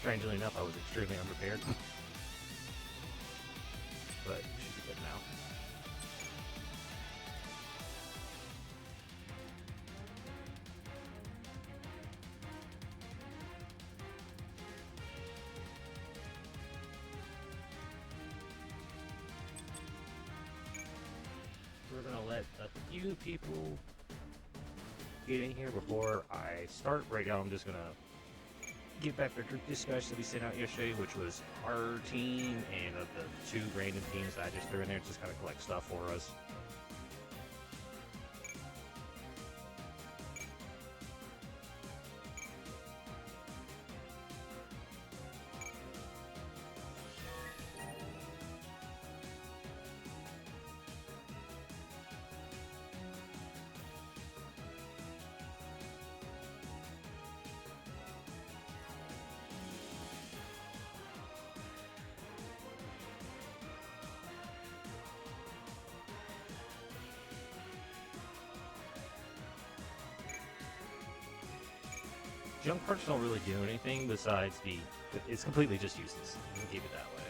Strangely enough, I was extremely unprepared. But it should be good now. We're gonna let a few people get in here before I start. Right now, I'm just gonna get back the group discussion that we sent out yesterday, which was our team and of the 2 random teams that I just threw in there to just kind of collect stuff for us. Junk parts don't really do anything besides it's completely just useless. You can keep it that way.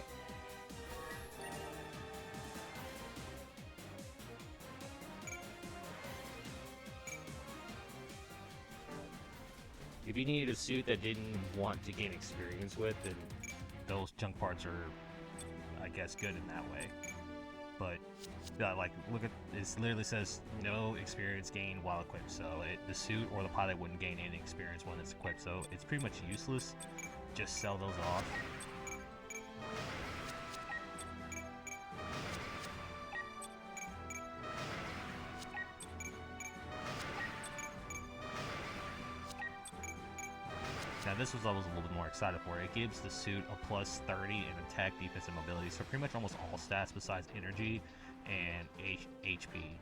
If you needed a suit that didn't want to gain experience with, then those junk parts are, I guess, good in that way. But like, look at this. Literally says no experience gained while equipped. So the suit or the pilot wouldn't gain any experience when it's equipped. So it's pretty much useless. Just sell those off. Now this was I was a little bit more excited for. It gives the suit a plus 30 in attack, defense, and mobility. So pretty much almost all stats besides energy and HP.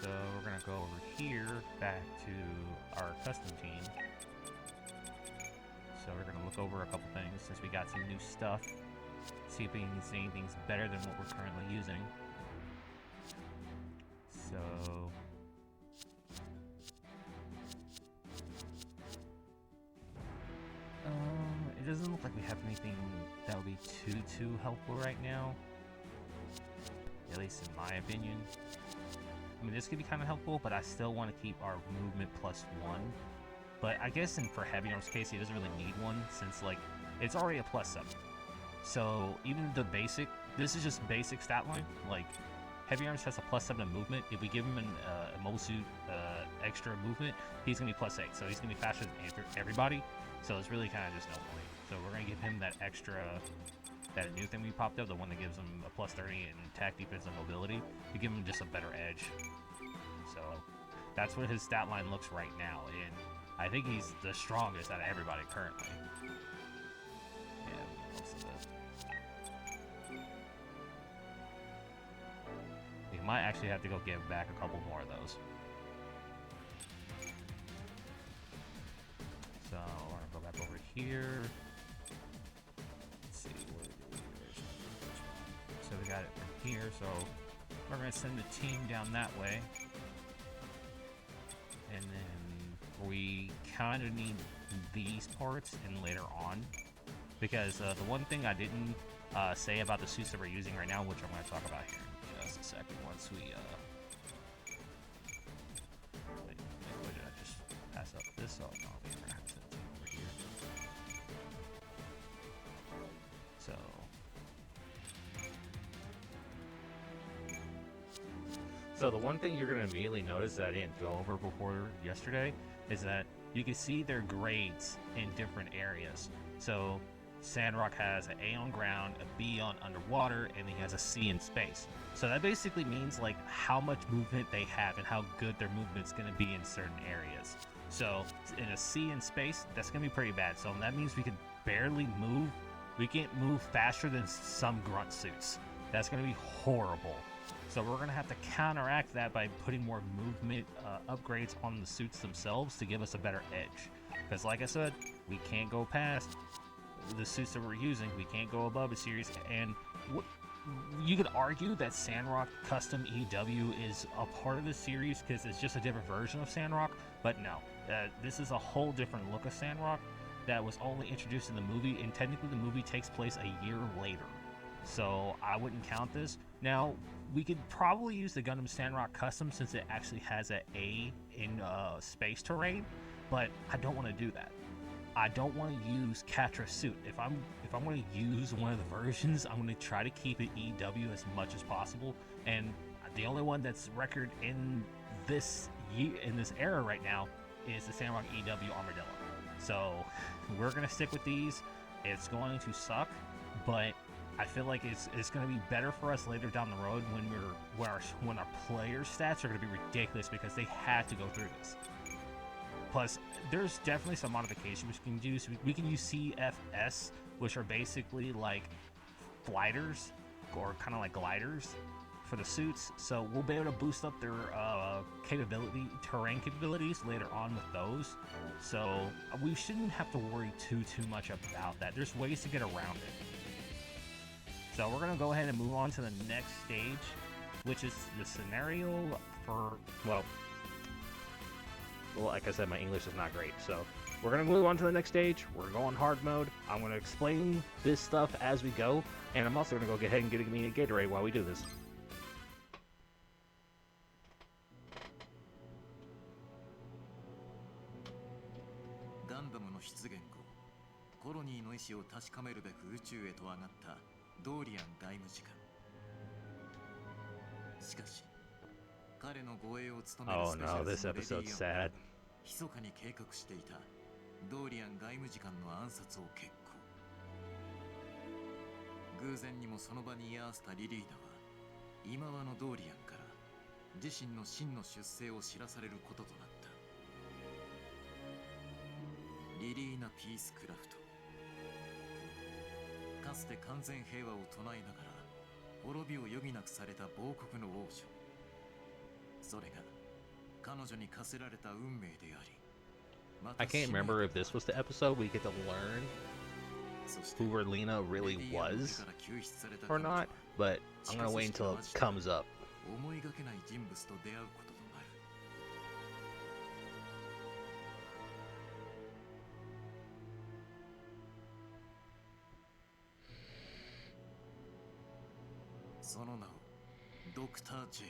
So we're gonna go over here back to our custom team. So we're gonna look over a couple things since we got some new stuff. See if we can see anything's better than what we're currently using. So it doesn't look like we have anything that would be too helpful right now. At least in my opinion. I mean, this could be kind of helpful, but I still want to keep our movement +1. But I guess for heavy arms case, he doesn't really need one since like it's already a +7. So even the basic, this is just basic stat line. Like heavy arms has a +7 movement. If we give him a mobile suit extra movement, he's gonna be +8. So he's gonna be faster than everybody. So it's really kind of just no point. So we're gonna give him that extra, that new thing we popped up, the one that gives him a +30 in attack, defense, and mobility. We give him just a better edge. So that's what his stat line looks right now, and I think he's the strongest out of everybody currently. Might actually have to go give back a couple more of those. So we're gonna go back over here. Let's see, so we got it from here. So we're gonna send the team down that way, and then we kind of need these parts in later on, because the one thing I didn't say about the suits that we're using right now, which I'm going to talk about here in just a second, once we wait, what did I just pass up this? Oh no, we're gonna have to send it over here. So the one thing you're going to immediately notice that I didn't go over before yesterday is that you can see their grades in different areas. So Sandrock has an A on ground, a B on underwater, and he has a C in space. So that basically means like how much movement they have and how good their movement's going to be in certain areas. So in a C in space, that's going to be pretty bad. So that means we can barely move. We can't move faster than some grunt suits. That's going to be horrible. So we're going to have to counteract that by putting more movement upgrades on the suits themselves to give us a better edge. Because like I said, we can't go past the suits that we're using. We can't go above a series. And you could argue that Sandrock Custom EW is a part of the series because it's just a different version of Sandrock, but no. This is a whole different look of Sandrock that was only introduced in the movie, and technically the movie takes place a year later. So I wouldn't count this. Now, we could probably use the Gundam Sandrock Custom since it actually has an A in space terrain, but I don't want to do that. I don't want to use Catra's suit. If I'm going to use one of the versions, I'm going to try to keep it EW as much as possible. And the only one that's record in this era right now is the Sandrock EW Armadillo. So we're going to stick with these. It's going to suck, but I feel like it's going to be better for us later down the road when our player stats are going to be ridiculous because they had to go through this. Plus, there's definitely some modifications we can do. So we can use CFS, which are basically like gliders, or kind of like gliders for the suits. So we'll be able to boost up their terrain capabilities later on with those. So we shouldn't have to worry too much about that. There's ways to get around it. So we're gonna go ahead and move on to the next stage, which is the scenario for, well, like I said, my English is not great, so we're going to move on to the next stage. We're going hard mode. I'm going to explain this stuff as we go, and I'm also going to go ahead and get me a Gatorade while we do this. Gundam の出現後、コロニーの意志を確かめるべく宇宙へと上がったドーリアン外務次官。しかし、彼の護衛を務めるスペシャリストのレディーアンが密かに計画していたドーリアン外務次官の暗殺を決行。偶然にもその場に居合わせたリリーナは今和のドーリアンから自身の真の出生を知らされることとなった。リリーナ・ピースクラフト。かつて完全平和を唱えながら滅びを余儀なくされた亡国の王女。それが彼女に課せられた運命であり。I can't remember if this was the episode we get to learn who Relina really was or not, but I'm gonna wait until it comes up. 思いがけない人物と出会うこととなる。その名をドクター J。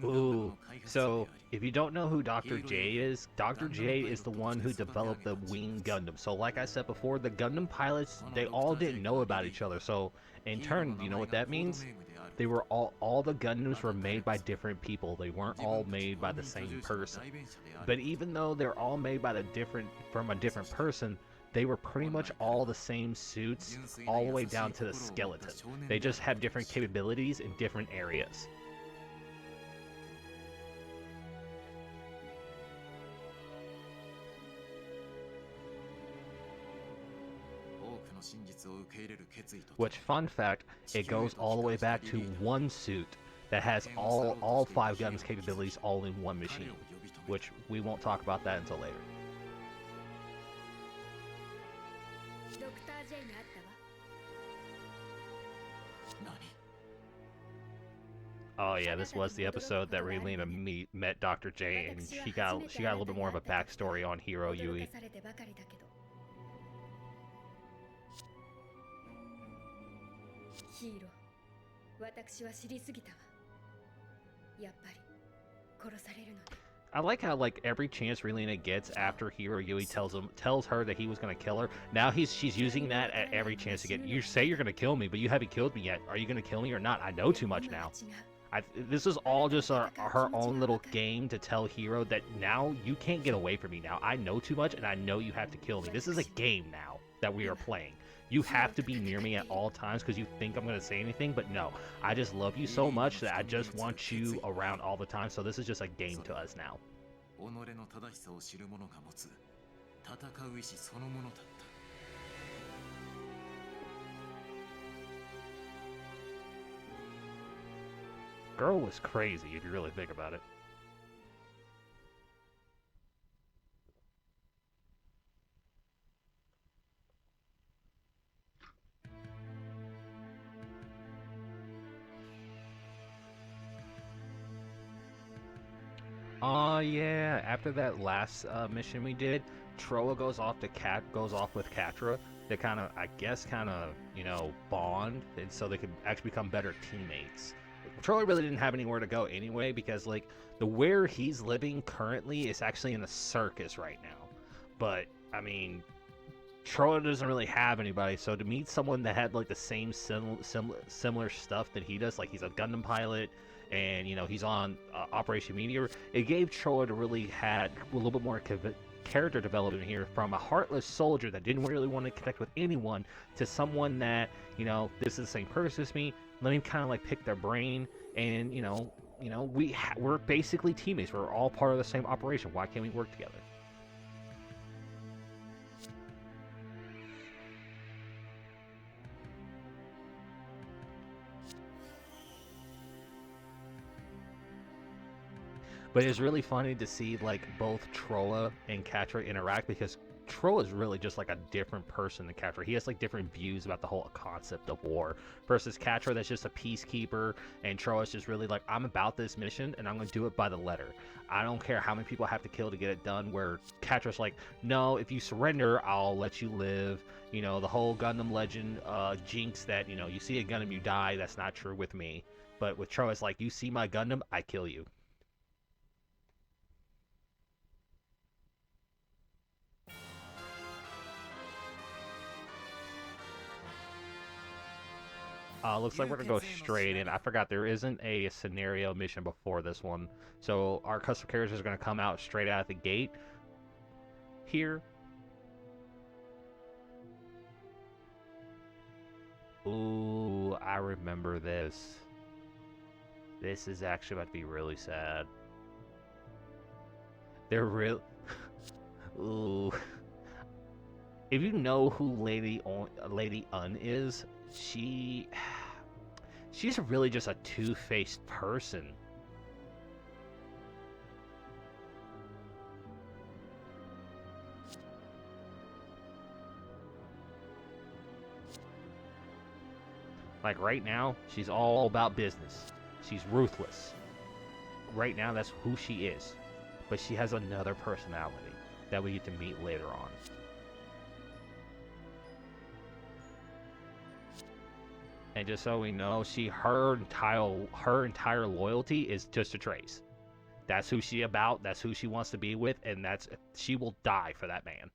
Ooh, so if you don't know who Dr. J is, Dr. J is the one who developed the Wing Gundam. So like I said before, the Gundam pilots, they all didn't know about each other. So in turn, you know what that means? They were all the Gundams were made by different people. They weren't all made by the same person. But even though they're all made by from a different person, they were pretty much all the same suits, all the way down to the skeleton. They just have different capabilities in different areas. Which, fun fact, it goes all the way back to one suit that has all 5 Gundam's capabilities all in one machine, which we won't talk about that until later. Oh yeah, this was the episode that Relina met Dr. J, and she got a little bit more of a backstory on Hiro Yui. ヒーロー、私は知りすぎたわ。やっぱり殺されるので。I like how every chance Relina gets after Hiro Yui tells her that he was gonna kill her. Now she's using that at every chance to get. You say you're gonna kill me, but you haven't killed me yet. Are you gonna kill me or not? I know too much now. This is all just her own little game to tell Hiro that now you can't get away from me. Now I know too much, and I know you have to kill me. This is a game now that we are playing. You have to be near me at all times because you think I'm going to say anything, but no. I just love you so much that I just want you around all the time, so this is just a game to us now. Girl was crazy if you really think about it. Oh yeah, after that last mission we did, Troa goes off with Catra. They kind of, I guess, bond, and so they could actually become better teammates. Troa really didn't have anywhere to go anyway because like the where he's living currently is actually in a circus right now. But I mean, Troa doesn't really have anybody, so to meet someone that had like the same similar stuff that he does, like he's a Gundam pilot, and he's on Operation Meteor, it gave Troa to really had a little bit more character development here, from a heartless soldier that didn't really want to connect with anyone to someone that this is the same person as me. Let me kind of like pick their brain, and we're basically teammates. We're all part of the same operation. Why can't we work together? But it's really funny to see like both Troa and Catra interact, because Troa is really just like a different person than Catra. He has like different views about the whole concept of war, versus Catra that's just a peacekeeper, and Troa is just really like, I'm about this mission and I'm gonna do it by the letter. I don't care how many people I have to kill to get it done. Where Catra's like, no, if you surrender, I'll let you live. The whole Gundam legend jinx that you see a Gundam, you die. That's not true with me. But with Troa, it's like, you see my Gundam, I kill you. Looks like we're gonna go straight in. I forgot there isn't a scenario mission before this one, so our custom characters are gonna come out straight out of the gate here. Ooh, I remember this. This is actually about to be really sad. They're real. Ooh. If you know who Lady Un is, she's really just a two-faced person. Like right now, she's all about business. She's ruthless. Right now, that's who she is. But she has another personality that we get to meet later on. And just so we know, her entire loyalty is just to Trace. That's who she about. That's who she wants to be with, and she will die for that man.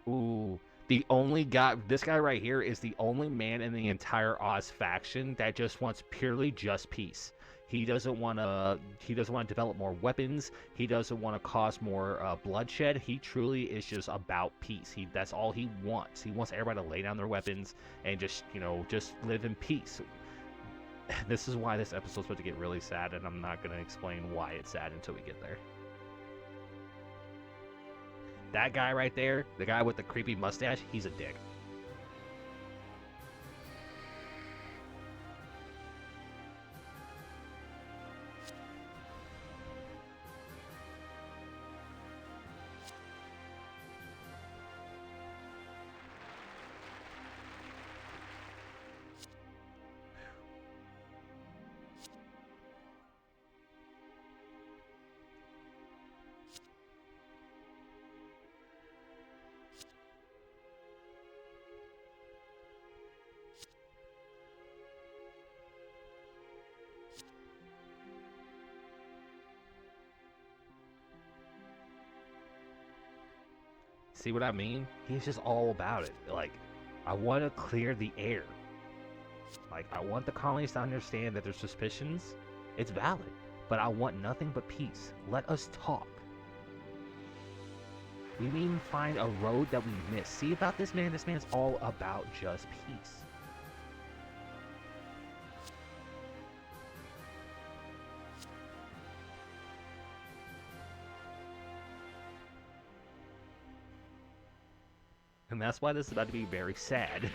Ooh, this guy right here is the only man in the entire Oz faction that just wants purely just peace. He doesn't want to develop more weapons. He doesn't want to cause more bloodshed. He truly is just about peace. That's all he wants. He wants everybody to lay down their weapons and just live in peace. This is why this episode's about to get really sad, and I'm not going to explain why it's sad until we get there. That guy right there, the guy with the creepy mustache, he's a dick. See what I mean? He's just all about it. Like, I want to clear the air. Like, I want the colonies to understand that their suspicions, it's valid. But I want nothing but peace. Let us talk. We may even find a road that we miss. See about this man? This man's all about just peace. And that's why this is about to be very sad.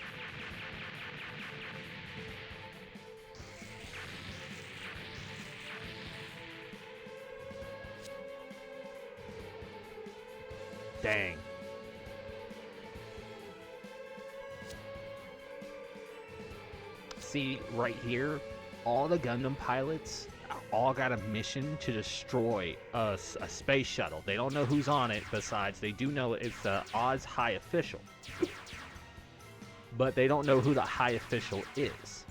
Dang. See, right here, all the Gundam pilots all got a mission to destroy a space shuttle. They don't know who's on it, besides they do know it's the Oz High Official. But they don't know who the High Official is.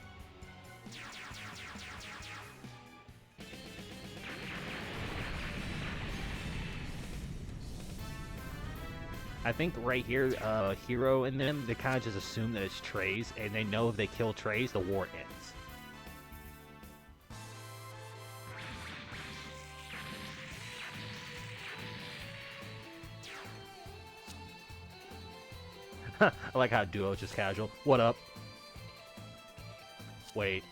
I think right here, Hero and them, they kind of just assume that it's Trays, and they know if they kill Trays, the war ends. I like how Duo just casual. What up? Wait.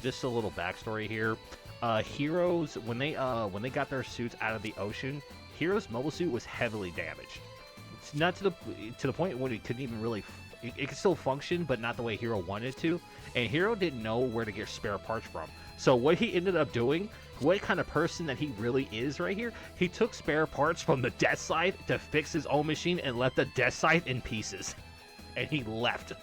Just a little backstory here. Heroes, when they got their suits out of the ocean, Hero's mobile suit was heavily damaged. It's not to the point where it couldn't even really. It could still function, but not the way Hero wanted it to. And Hero didn't know where to get spare parts from. So what he ended up doing, what kind of person that he really is right here, he took spare parts from the Death Scythe to fix his own machine and left the Death Scythe in pieces. And he left.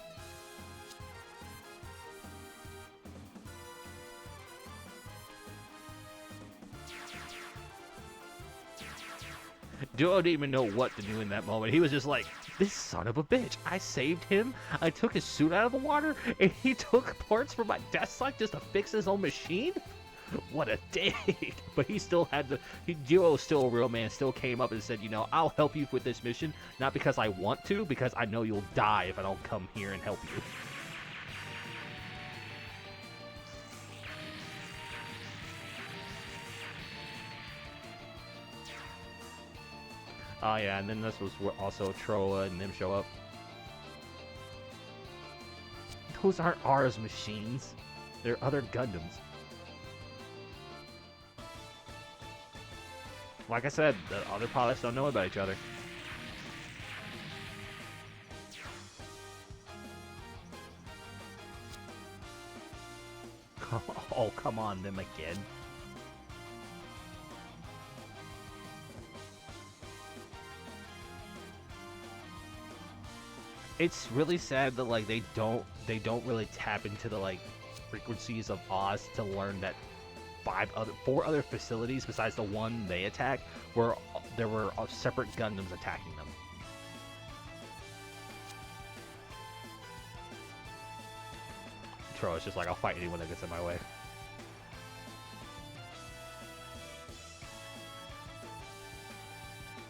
Duo didn't even know what to do in that moment. He was just like, this son of a bitch. I saved him. I took his suit out of the water, and he took parts from my Death Scythe just to fix his own machine? What a dick. But he still had to. Duo was still a real man, still came up and said, you know, I'll help you with this mission, not because I want to, because I know you'll die if I don't come here and help you. Oh yeah, and then this was where also Troa and them show up. Those aren't ours machines. They're other Gundams. Like I said, the other pilots don't know about each other. Oh, come on, them again. It's really sad that like they don't really tap into the like frequencies of Oz to learn that four other facilities besides the one they attacked there were separate Gundams attacking them. Troa's just like, I'll fight anyone that gets in my way.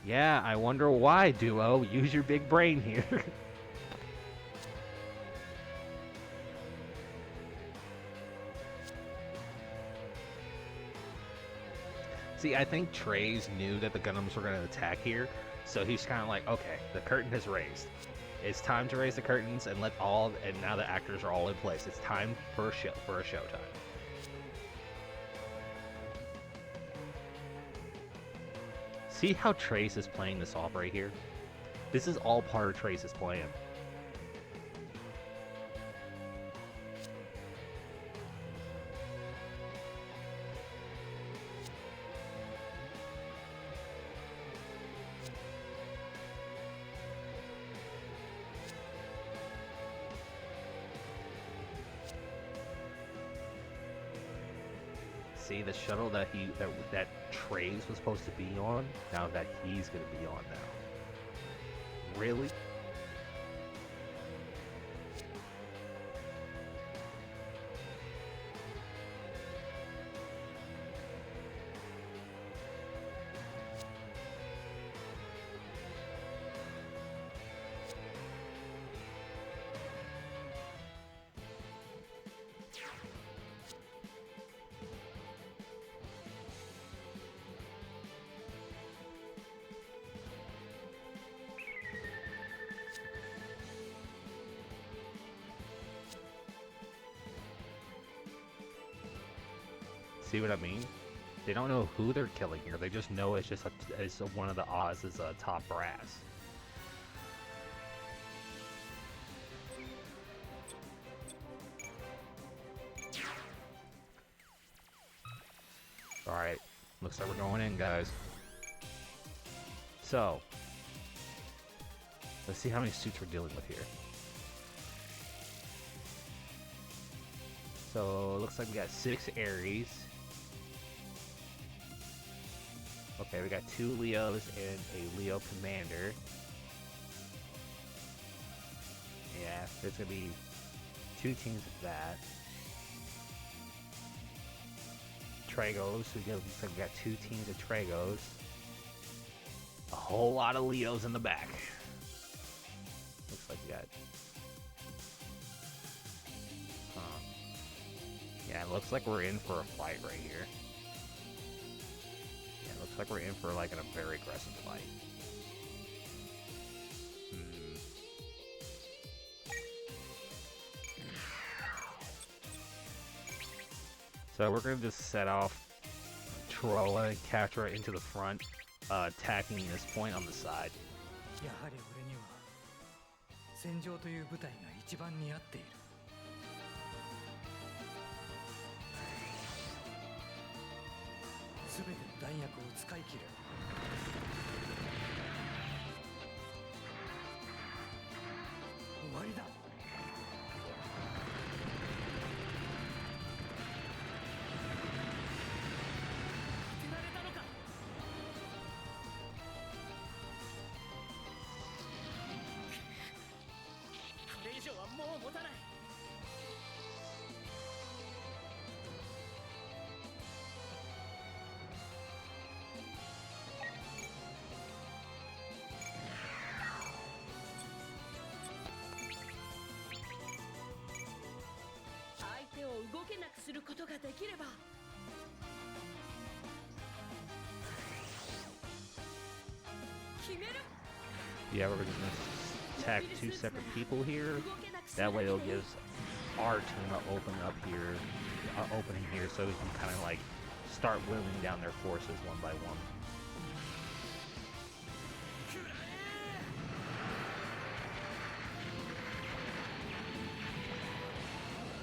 Yeah, I wonder why, Duo. Use your big brain here. See, I think Trays knew that the Gundams were going to attack here, so he's kind of like, okay, the curtain has raised. It's time to raise the curtains and and now the actors are all in place. It's time for a showtime. See how Trace is playing this off right here? This is all part of Trace's plan. See, the shuttle that Trace was supposed to be on, now that he's gonna be on now. Really? See what I mean? They don't know who they're killing here. They just know it's just it's one of the Oz's top brass. All right, looks like we're going in, guys. So let's see how many suits we're dealing with here. So looks like we got 6 Aries. Okay, we got 2 Leos and a Leo Commander. Yeah, there's gonna be 2 teams of that. Tragos, looks like we got 2 teams of Tragos. A whole lot of Leos in the back. Looks like we got... Yeah, it looks like we're in for a fight right here. Yeah, it looks like we're in for like a very aggressive fight. So we're gonna just set off Trolla and Catra into the front, attacking this point on the side. やはり俺には戦場という舞台が一番似合っている。すべての弾薬を使い切る。終わりだ。当てられたのか。これ以上はもう持たない。相手を動けなくすることができれば。決める。 Yeah, we're gonna attack 2 separate people here. That way it'll give our team an opening here, so we can kind of like start whittling down their forces one by one.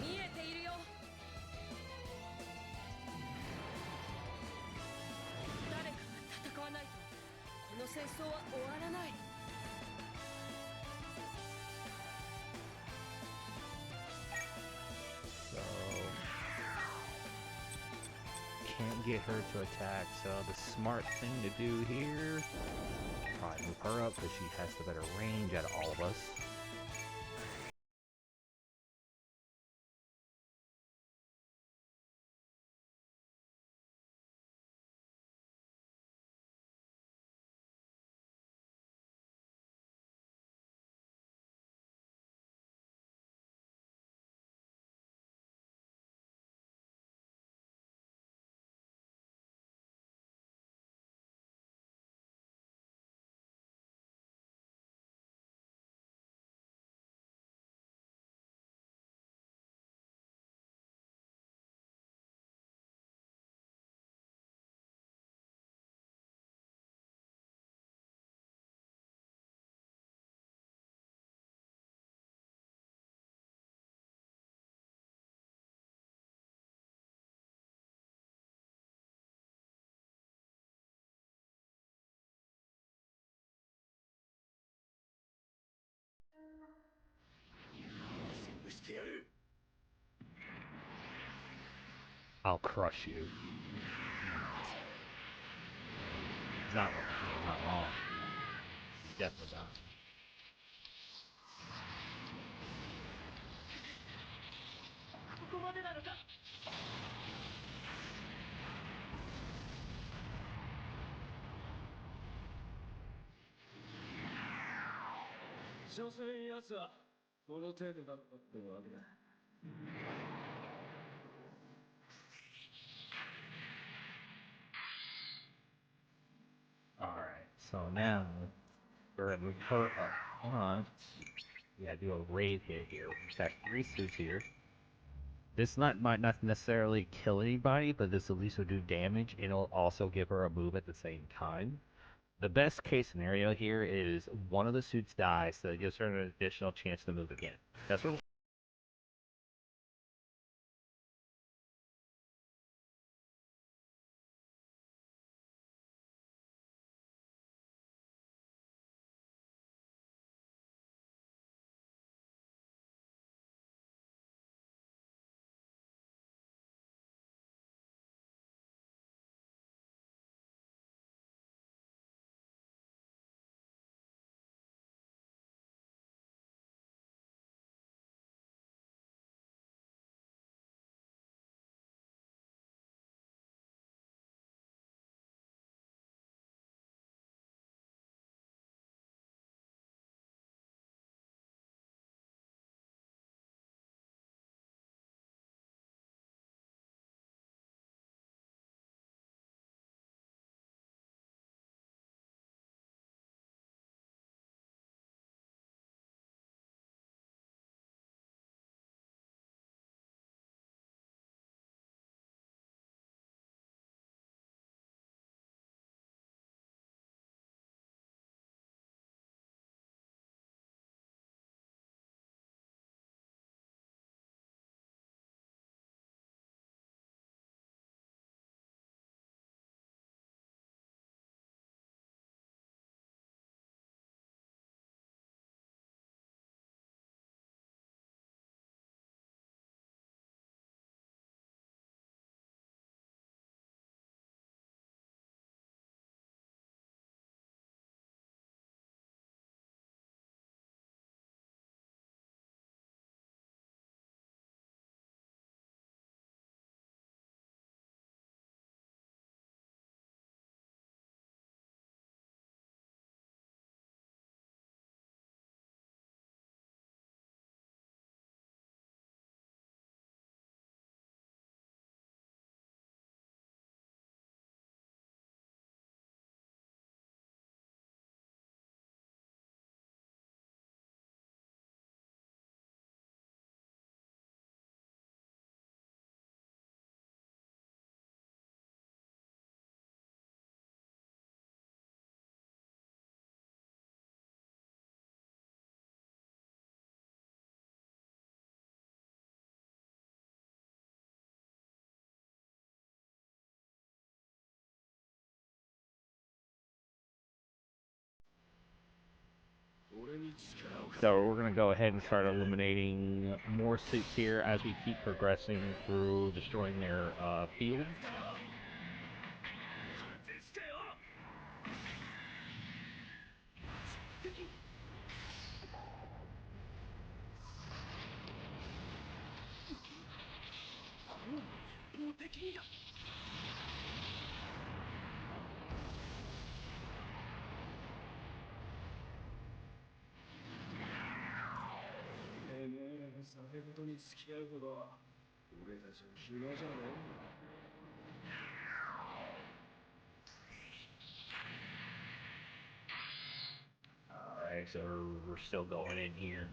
見えているよ。誰かが戦わないとこの戦争は終わらない。 So can't get her to attack. So the smart thing to do here, probably move her up because she has the better range out of all of us. I'll crush you. He's not wrong. Definitely not. Alright, so now we're gonna move her up. Hold on. We gotta do a raid hit here. We've got 3 suits here. This might not necessarily kill anybody, but this at least will do damage, and it'll also give her a move at the same time. The best case scenario here is one of the suits dies, so it gives her an additional chance to move again. That's what So we're gonna go ahead and start eliminating more suits here as we keep progressing through destroying their field. Alright, so we're still going in here.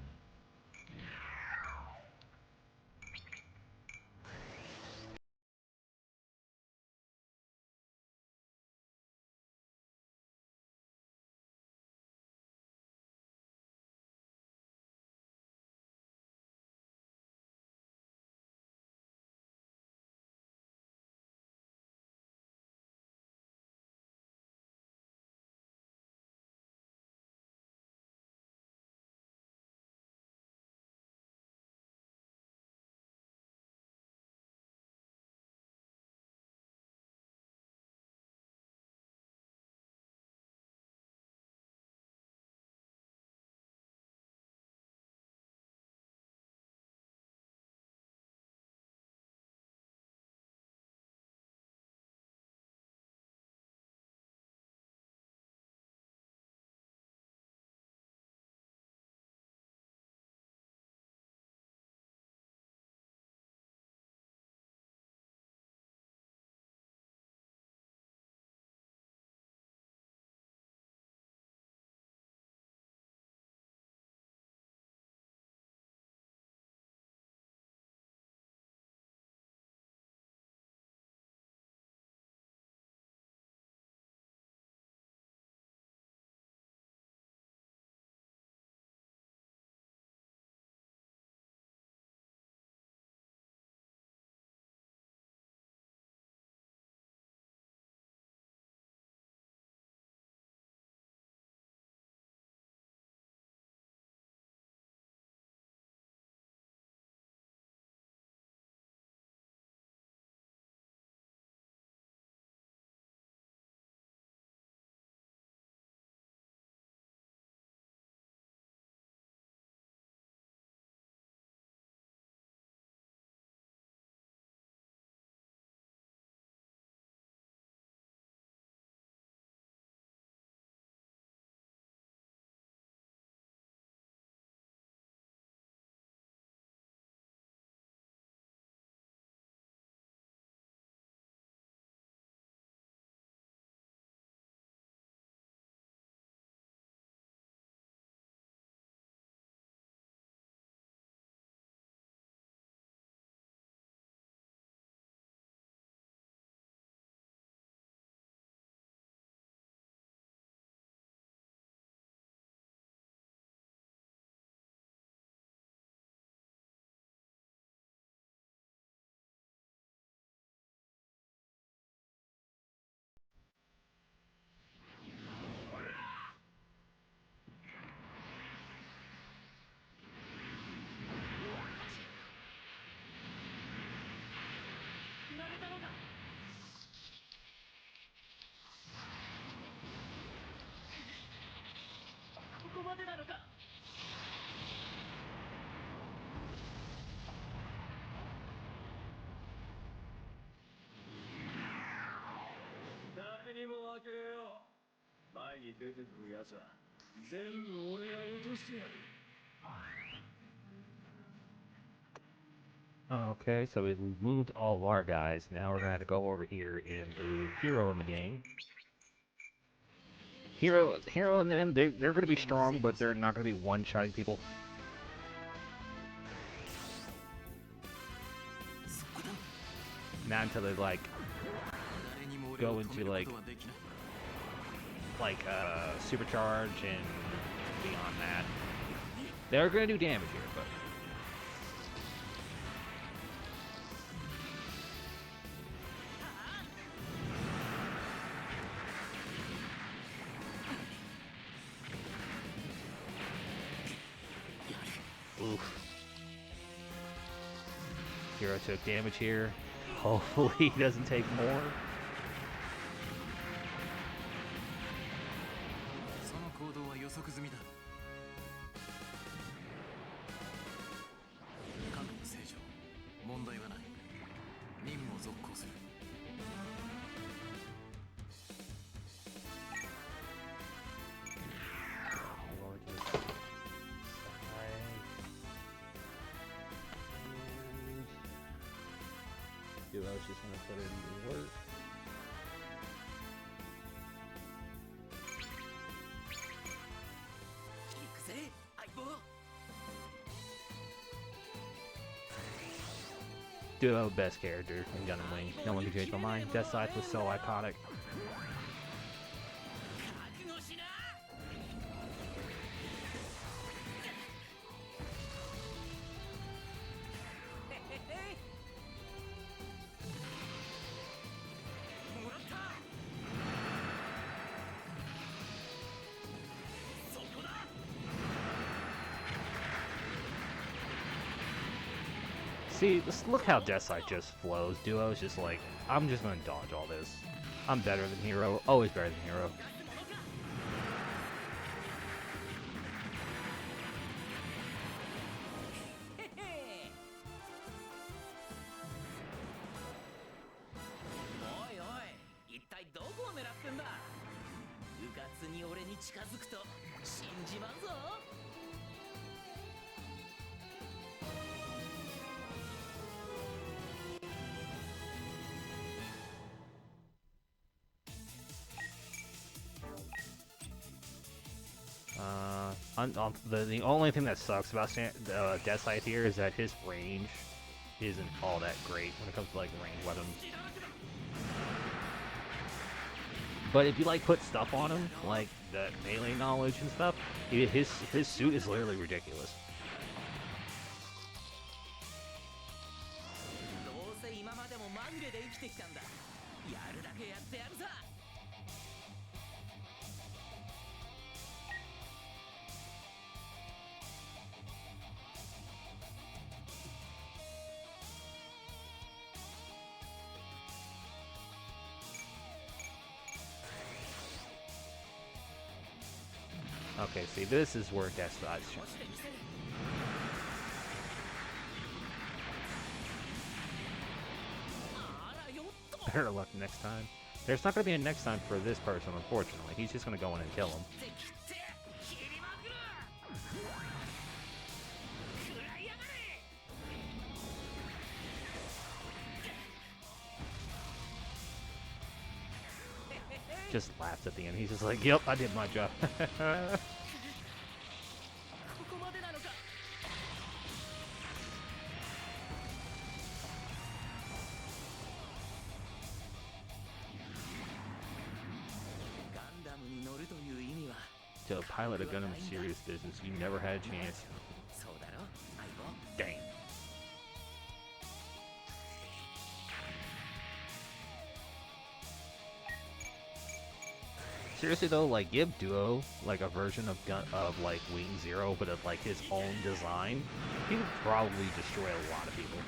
Okay, so we moved all of our guys. Now we're gonna have to go over here and move Hero in the game. Hero and them, they're gonna be strong, but they're not gonna be one-shotting people. Not until they like go into like supercharge and beyond that. They're gonna do damage here, but Oof. Hero took damage here. Hopefully he doesn't take more. その行動は予測済みだ。関東正常、問題はない。任務を続行する。Dude, I was just gonna put it into work. Duo best character in Gundam Wing. No one can change my mind. Death Scythe was so iconic. See, look how Death Scythe just flows. Duo's just like, I'm just gonna dodge all this. I'm better than Hero. Always better than Hero. The only thing that sucks about Death Scythe here is that his range isn't all that great when it comes to like ranged weapons. But if you like put stuff on him, like the melee knowledge and stuff, his suit is literally ridiculous. Okay, see, this is where Death Scythe shines. Better luck next time. There's not going to be a next time for this person, unfortunately. He's just going to go in and kill him. Just laughs at the end. He's just like, yep, I did my job. To pilot a Gundam is serious business. You never had a chance. Dang. Seriously though, like give Duo like a version of like Wing Zero, but of like his own design, he would probably destroy a lot of people.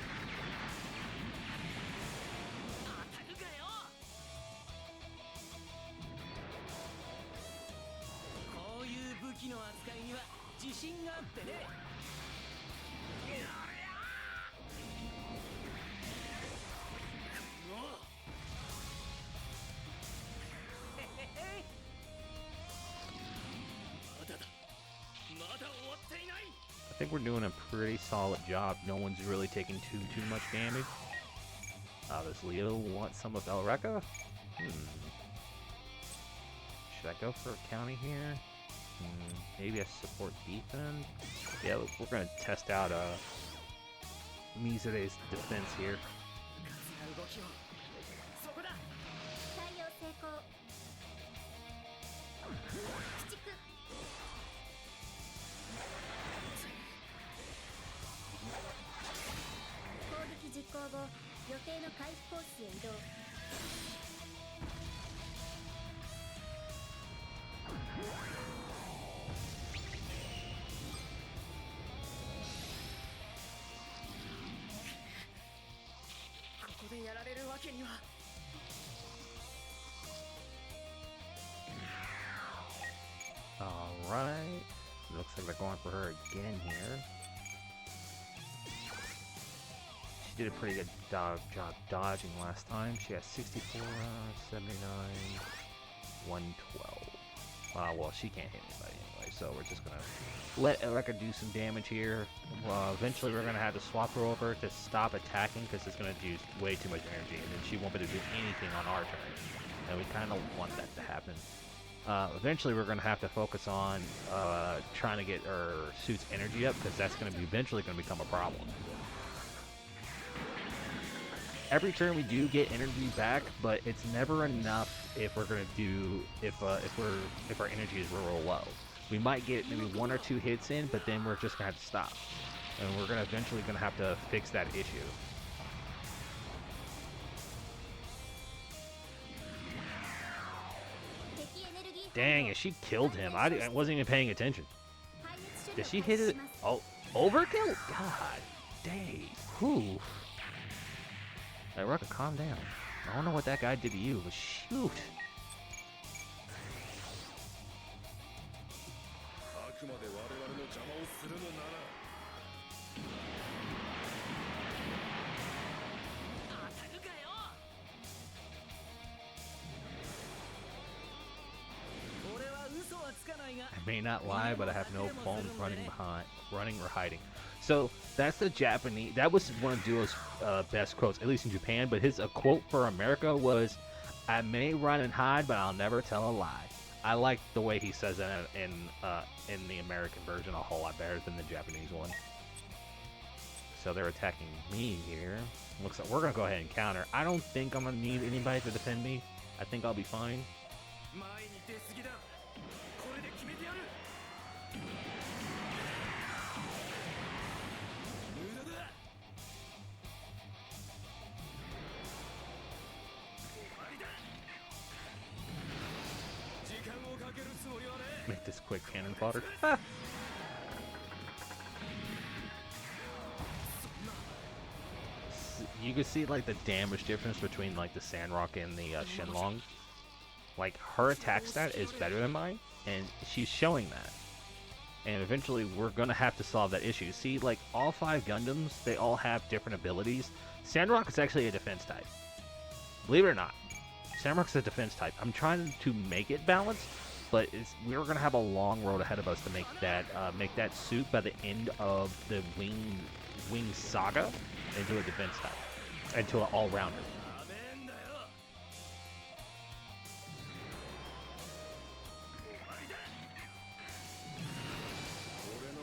I think we're doing a pretty solid job. No one's really taking too much damage. Does Leo want some of Elreka? Should I go for a county here? Maybe a support defense? Yeah, we're gonna test out Mizure's defense here. けには。 Alright. Looks like they're going for her again here. She did a pretty good job dodging last time. She has 64, 79, 112. Well, she can't hit anybody anyway, so we're just gonna let Erica do some damage here. Eventually we're gonna have to swap her over to stop attacking because it's gonna use way too much energy, and then she won't be able to do anything on our turn. And we kind of want that to happen. Eventually we're going to have to focus on trying to get our suit's energy up, because that's going to be eventually going to become a problem. Every turn we do get energy back, but it's never enough if we're going to do if our energy is real low. We might get maybe 1 or 2 hits in, but then we're just going to have to stop, and we're going to eventually going to have to fix that issue. Dang, and she killed him. I wasn't even paying attention. Did she hit it? Oh, overkill? God, dang. Whew. Hey, Rucka, calm down. I don't know what that guy did to you, but shoot. I may not lie, but I have no qualms running or hiding. So that's the Japanese. That was one of Duo's best quotes, at least in Japan. But his quote for America was, "I may run and hide, but I'll never tell a lie." I like the way he says that in the American version a whole lot better than the Japanese one. So they're attacking me here. Looks like we're gonna go ahead and counter. I don't think I'm gonna need anybody to defend me. I think I'll be fine. Make this quick cannon fodder. Ah. You can see like the damage difference between like the Sandrock and the Shenlong. Like her attack stat is better than mine, and she's showing that. And eventually we're gonna have to solve that issue. See, like all 5 Gundams, they all have different abilities. Sandrock is actually a defense type. Believe it or not, Sandrock's a defense type. I'm trying to make it balanced, but we're gonna have a long road ahead of us to make that suit by the end of the wing saga into a defense type, into an all-rounder.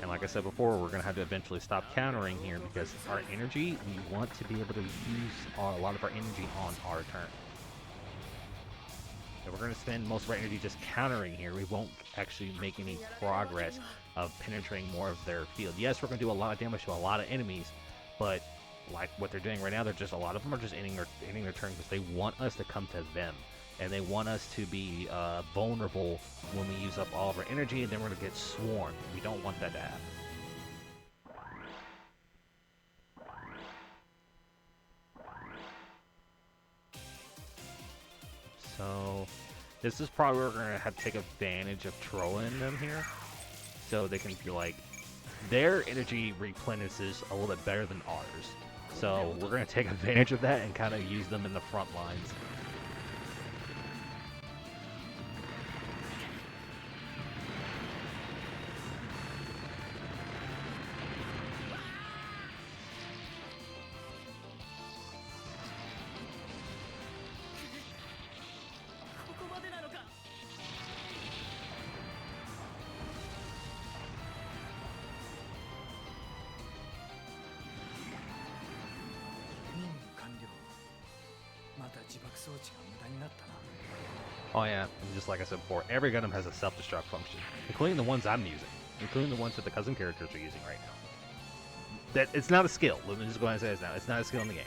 And like I said before, we're gonna have to eventually stop countering here, because our energy, we want to be able to use a lot of our energy on our turn. If we're going to spend most of our energy just countering here, we won't actually make any progress of penetrating more of their field. Yes, we're going to do a lot of damage to a lot of enemies, but like what they're doing right now, a lot of them are just ending their turn because they want us to come to them, and they want us to be vulnerable when we use up all of our energy, and then we're going to get swarmed. We don't want that to happen. So this is probably where we're going to have to take advantage of trolling them here, so they can be like, their energy replenishes a little bit better than ours. So we're going to take advantage of that and kind of use them in the front lines. Oh yeah, and just like I said before, every Gundam has a self-destruct function, including the ones I'm using, including the ones that the cousin characters are using right now. That it's not a skill. Let me just go ahead and say this now. It's not a skill in the game.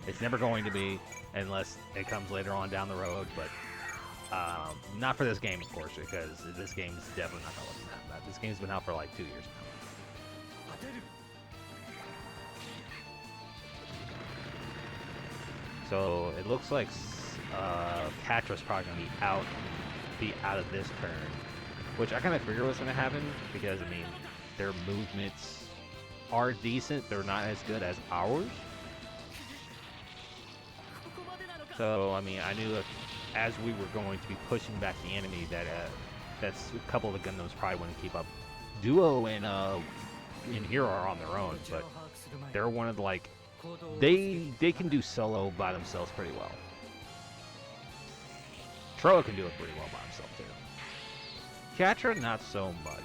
It's never going to be, unless it comes later on down the road. But not for this game, of course, because this game is definitely not going to look that. This game's been out for like 2 years now. So it looks like Catra's probably gonna be out of this turn, which I kind of figured was gonna happen because I mean their movements are decent. They're not as good as ours. So I mean I knew that as we were going to be pushing back the enemy that that's a couple of the Gundams probably wouldn't keep up. Duo and Hero are on their own, but they're one of the like they can do solo by themselves pretty well. Troa can do it pretty well by himself too. Catra, not so much.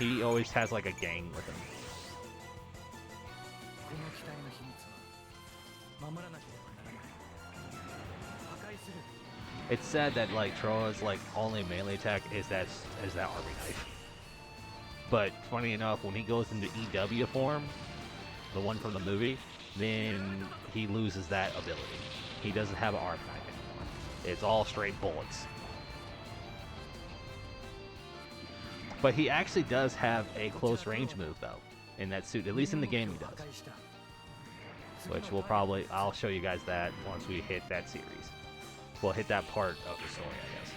He always has like a gang with him. It's sad that like Troa's like only melee attack is that army knife. But funny enough, when he goes into EW form, the one from the movie, then he loses that ability. He doesn't have an arm knife anymore. It's all straight bullets. But he actually does have a close range move though in that suit. At least in the game he does. Which I'll show you guys that once we hit that series. We'll hit that part of the story, I guess.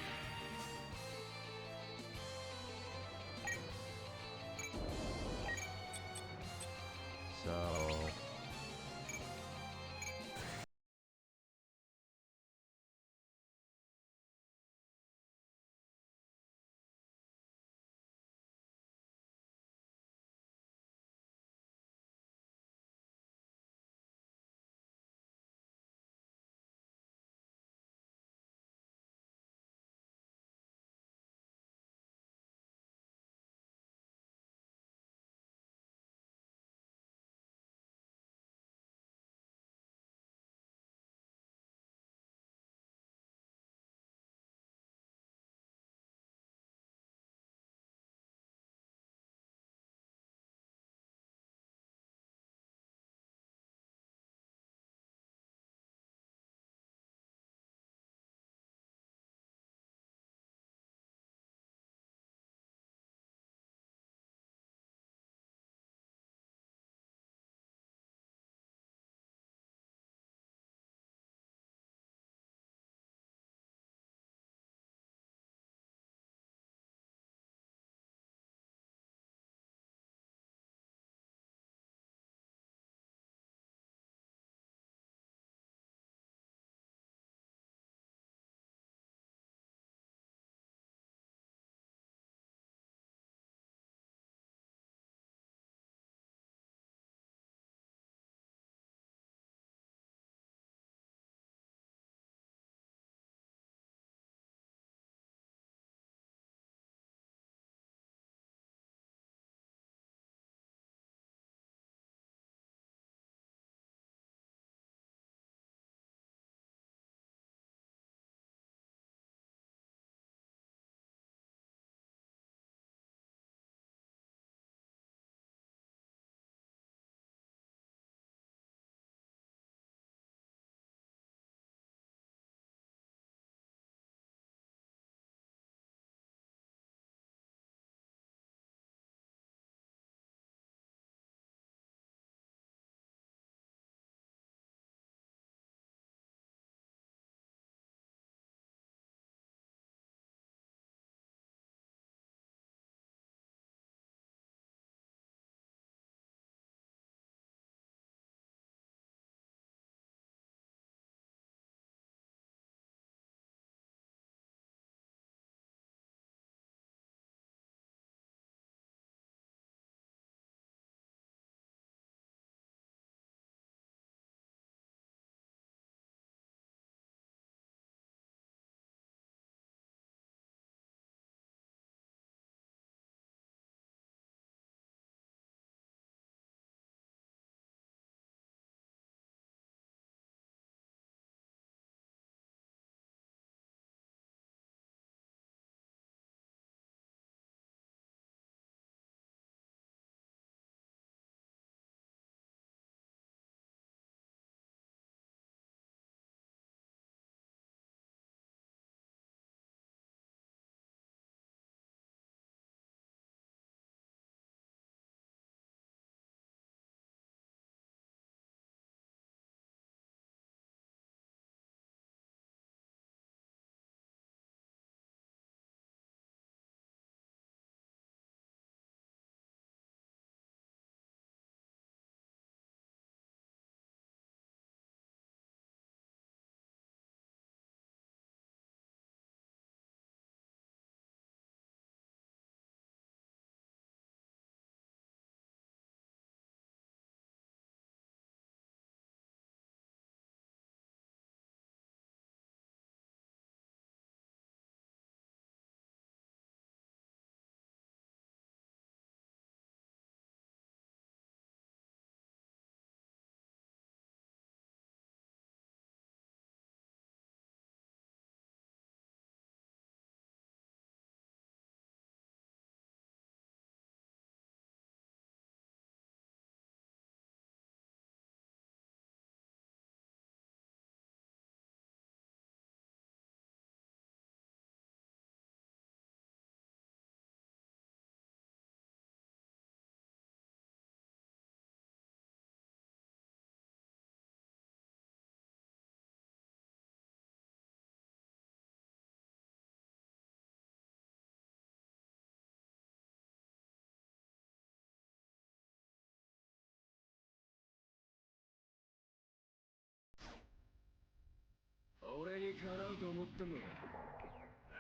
So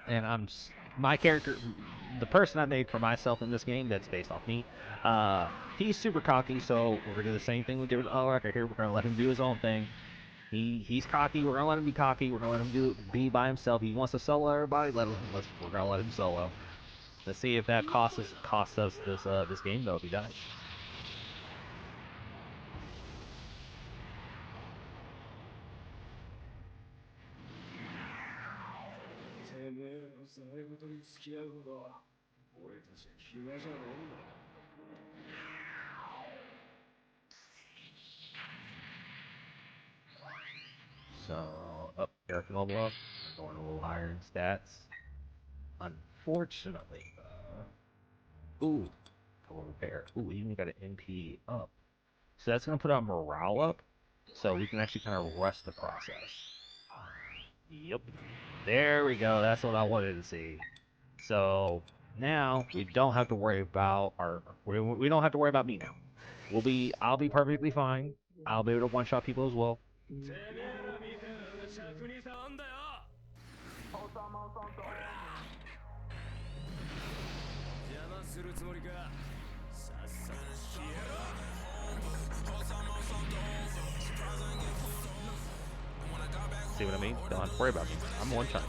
And my character, the person I made for myself in this game, that's based off me. He's super cocky, so we're gonna do the same thing we did with Ulrich here. We're gonna let him do his own thing. He's cocky. We're gonna let him be cocky. We're gonna let him be by himself. He wants to solo everybody. We're gonna let him solo. Let's see if that costs us this game though if he dies. So, up, character level up. Going a little higher in stats. Unfortunately, ooh, total repair. Ooh, we even got an MP up. So that's gonna put our morale up, so we can actually kind of rush the process. Yep. There we go. That's what I wanted to see. So now we don't have to worry about we don't have to worry about me now. I'll be perfectly fine. I'll be able to one-shot people as well. See what I mean? Don't have to worry about me. I'm one-shot.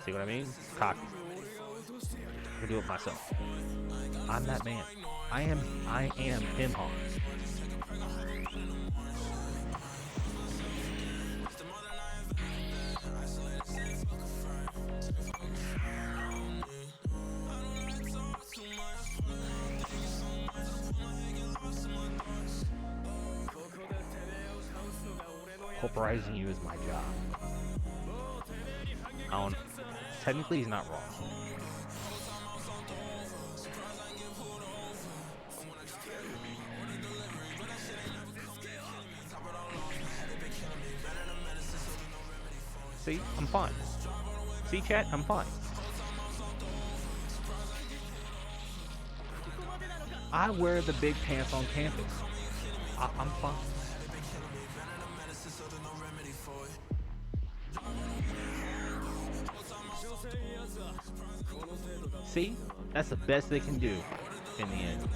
See what I mean? Cocky. I can do it myself. I'm that man. I am him, Hans. Pulverizing you is my job. Technically, he's not wrong. See, I'm fine. See, chat, I'm fine. I wear the big pants on campus. I'm fine. See, that's the best they can do in the end.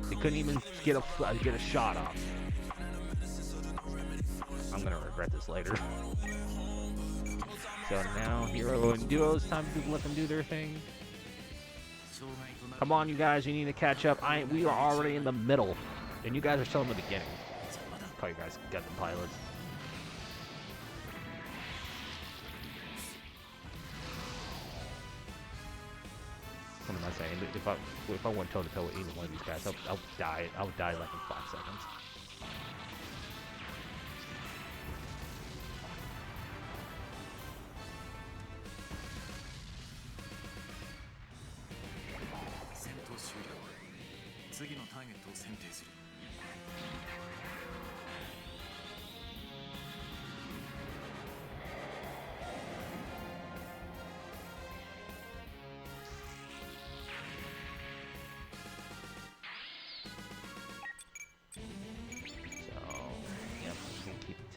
They couldn't even get a shot off. I'm gonna regret this later. So now hero and duos, time to let them do their thing. Come on, you guys, you need to catch up. We are already in the middle, and you guys are still in the beginning. Call you guys Gundam pilots. What am I saying? If I went toe to toe with either one of these guys, I would die. I would die like in 5 seconds.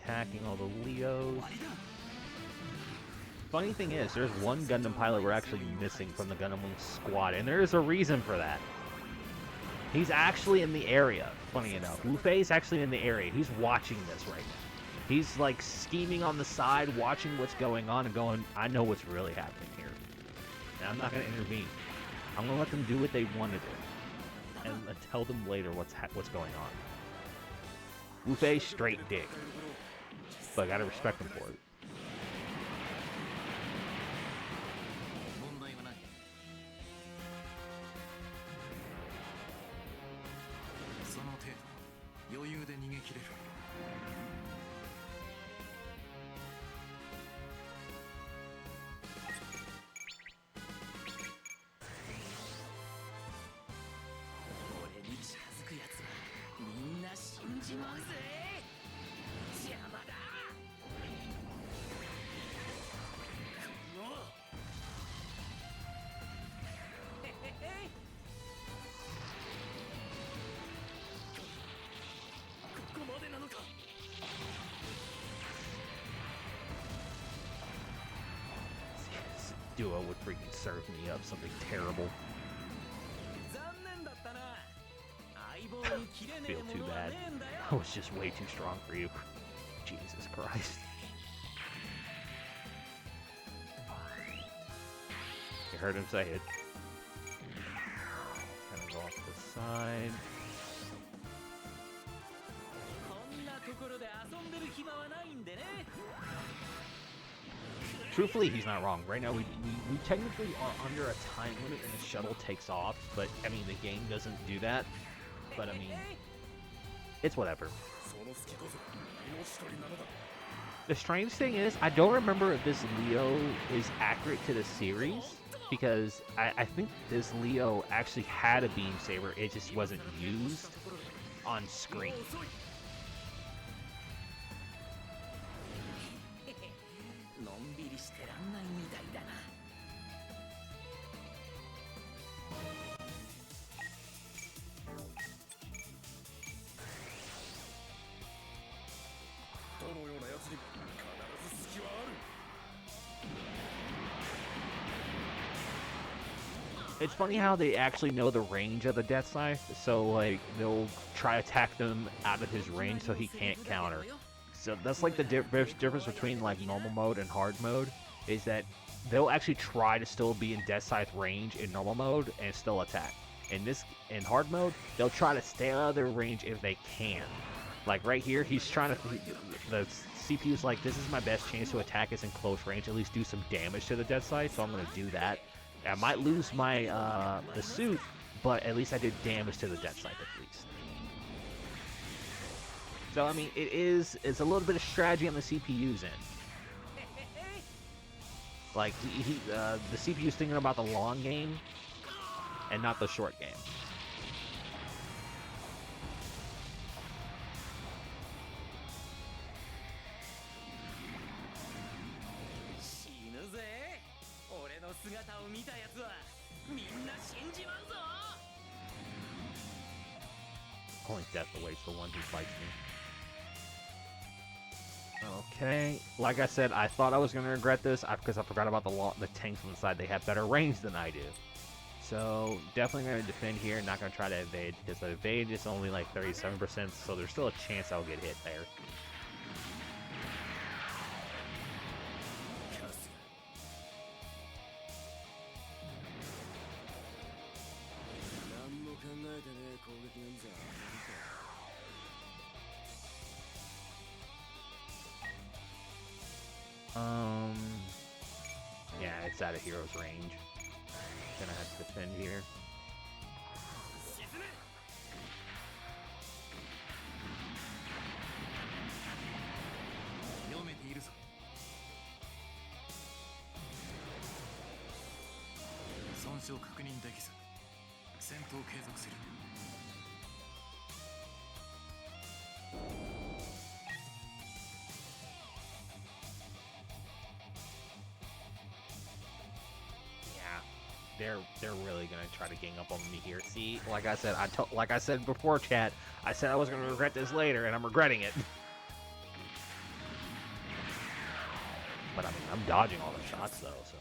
Attacking all the Leos. Funny thing is, there's one Gundam pilot we're actually missing from the Gundam Wing squad, and there is a reason for that. He's actually in the area, funny enough. Wu-Fei's actually in the area. He's watching this right now. He's like scheming on the side, watching what's going on and going, I know what's really happening here. And I'm not going to intervene. I'm going to let them do what they want to do. And tell them later what's going on. Wu-Fei straight dick. But I gotta respect him for it. duo would freaking serve me up something terrible. Feel too bad. I was just way too strong for you. Jesus Christ. You heard him say it. Kind of go off to the side. Truthfully, he's not wrong. Right now, we technically are under a time limit and the shuttle takes off, but, I mean, the game doesn't do that. But, I mean, it's whatever. The strange thing is, I don't remember if this Leo is accurate to the series, because I think this Leo actually had a beam saber, it just wasn't used on screen. It's funny how they actually know the range of the Death Scythe, so like they'll try to attack them out of his range so he can't counter. So that's like the difference between like normal mode and hard mode, is that they'll actually try to still be in Death Scythe range in normal mode and still attack. In hard mode, they'll try to stay out of their range if they can. Like right here, he's trying to. The CPU's like, this is my best chance to attack us in close range, at least do some damage to the Death Scythe, so I'm gonna do that. I might lose my the suit, but at least I did damage to the Death Scythe at least. So I mean, it's a little bit of strategy on the CPU's end. Like the CPU's thinking about the long game and not the short game. Only death awaits the one who fights me. Okay, like I said, I thought I was going to regret this because I forgot about the tanks on the side. They have better range than I do. So definitely going to defend here, not going to try to evade, because the evade is only like 37%, so there's still a chance I'll get hit there. Yeah, it's out of hero's range. Gonna have to defend here. They're really gonna try to gang up on me here. See, like I said before, chat, I said I was gonna regret this later, and I'm regretting it. But I mean, I'm dodging all the shots though, so.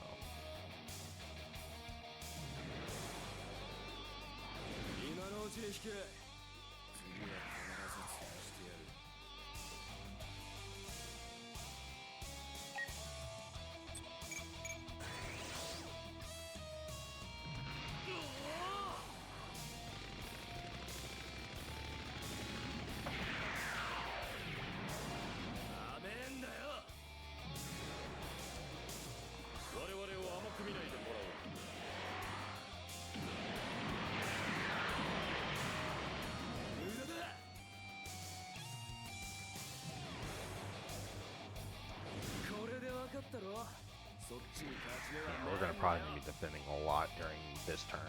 We're gonna probably be defending a lot during this turn.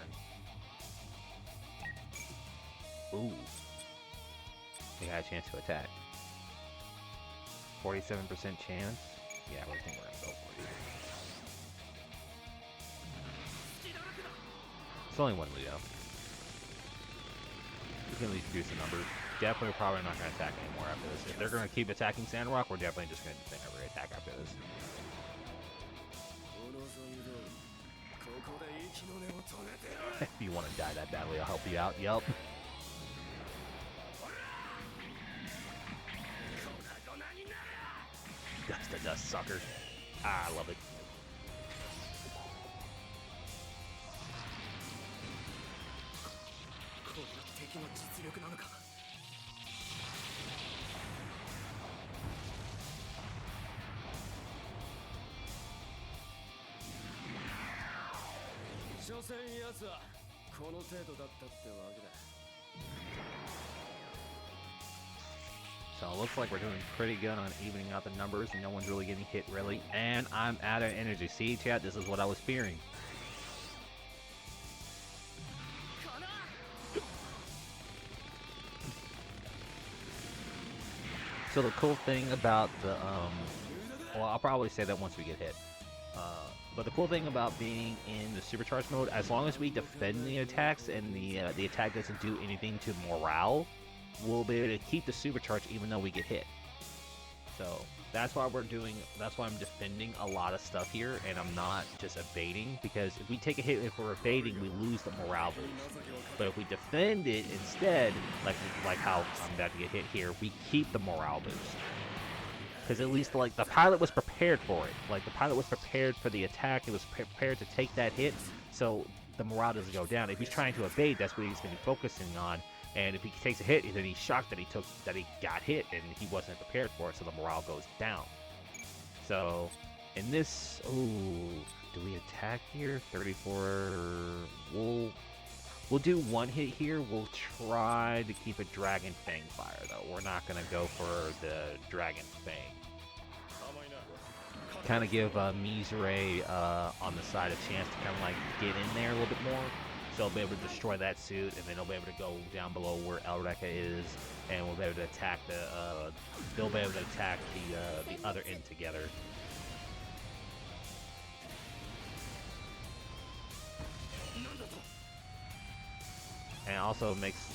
Ooh. We had a chance to attack. 47% chance. Yeah, I think we're gonna go for it. It's only one Leo. We can at least do some numbers. Definitely probably not gonna attack anymore after this. If they're gonna keep attacking Sandrock, we're definitely just gonna defend every attack after this. If you want to die that badly, I'll help you out. Yup. Dust to dust, sucker. Ah, I love it. これが敵の実力なのか。所詮奴はこの程度だったってわけだ。 So it looks like we're doing pretty good on evening out the numbers, and no one's really getting hit, really. And I'm out of energy. See, chat, this is what I was fearing. So the cool thing about the, well, I'll probably say that once we get hit. But the cool thing about being in the supercharged mode, as long as we defend the attacks and the attack doesn't do anything to morale, we'll be able to keep the supercharge even though we get hit. So that's why I'm defending a lot of stuff here, and I'm not just evading, because if we take a hit, if we're evading, we lose the morale boost. But if we defend it instead, like how I'm about to get hit here, we keep the morale boost. Because at least, like, the pilot was prepared for it. Like, the pilot was prepared for the attack, it was prepared to take that hit, so the morale doesn't go down. If he's trying to evade, that's what he's going to be focusing on. And if he takes a hit, then he's shocked that he got hit, and he wasn't prepared for it, so the morale goes down. So, in this, ooh, do we attack here? 34. We'll do one hit here. We'll try to keep a Dragon Fang fire, though. We're not gonna go for the Dragon Fang. Kind of give Mizure on the side a chance to kind of like get in there a little bit more. So they'll be able to destroy that suit, and then they'll be able to go down below where Elreka is, and we'll be able to attack they'll be able to attack the other end together. And it also makes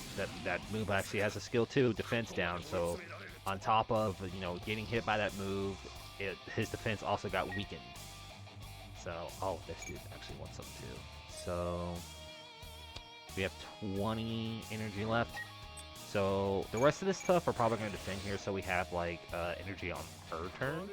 that move actually has a skill too, defense down. So on top of, you know, getting hit by that move, his defense also got weakened. So, oh, this dude actually wants some too. So we have 20 energy left. So the rest of this stuff we're probably going to defend here, so we have like energy on her turn.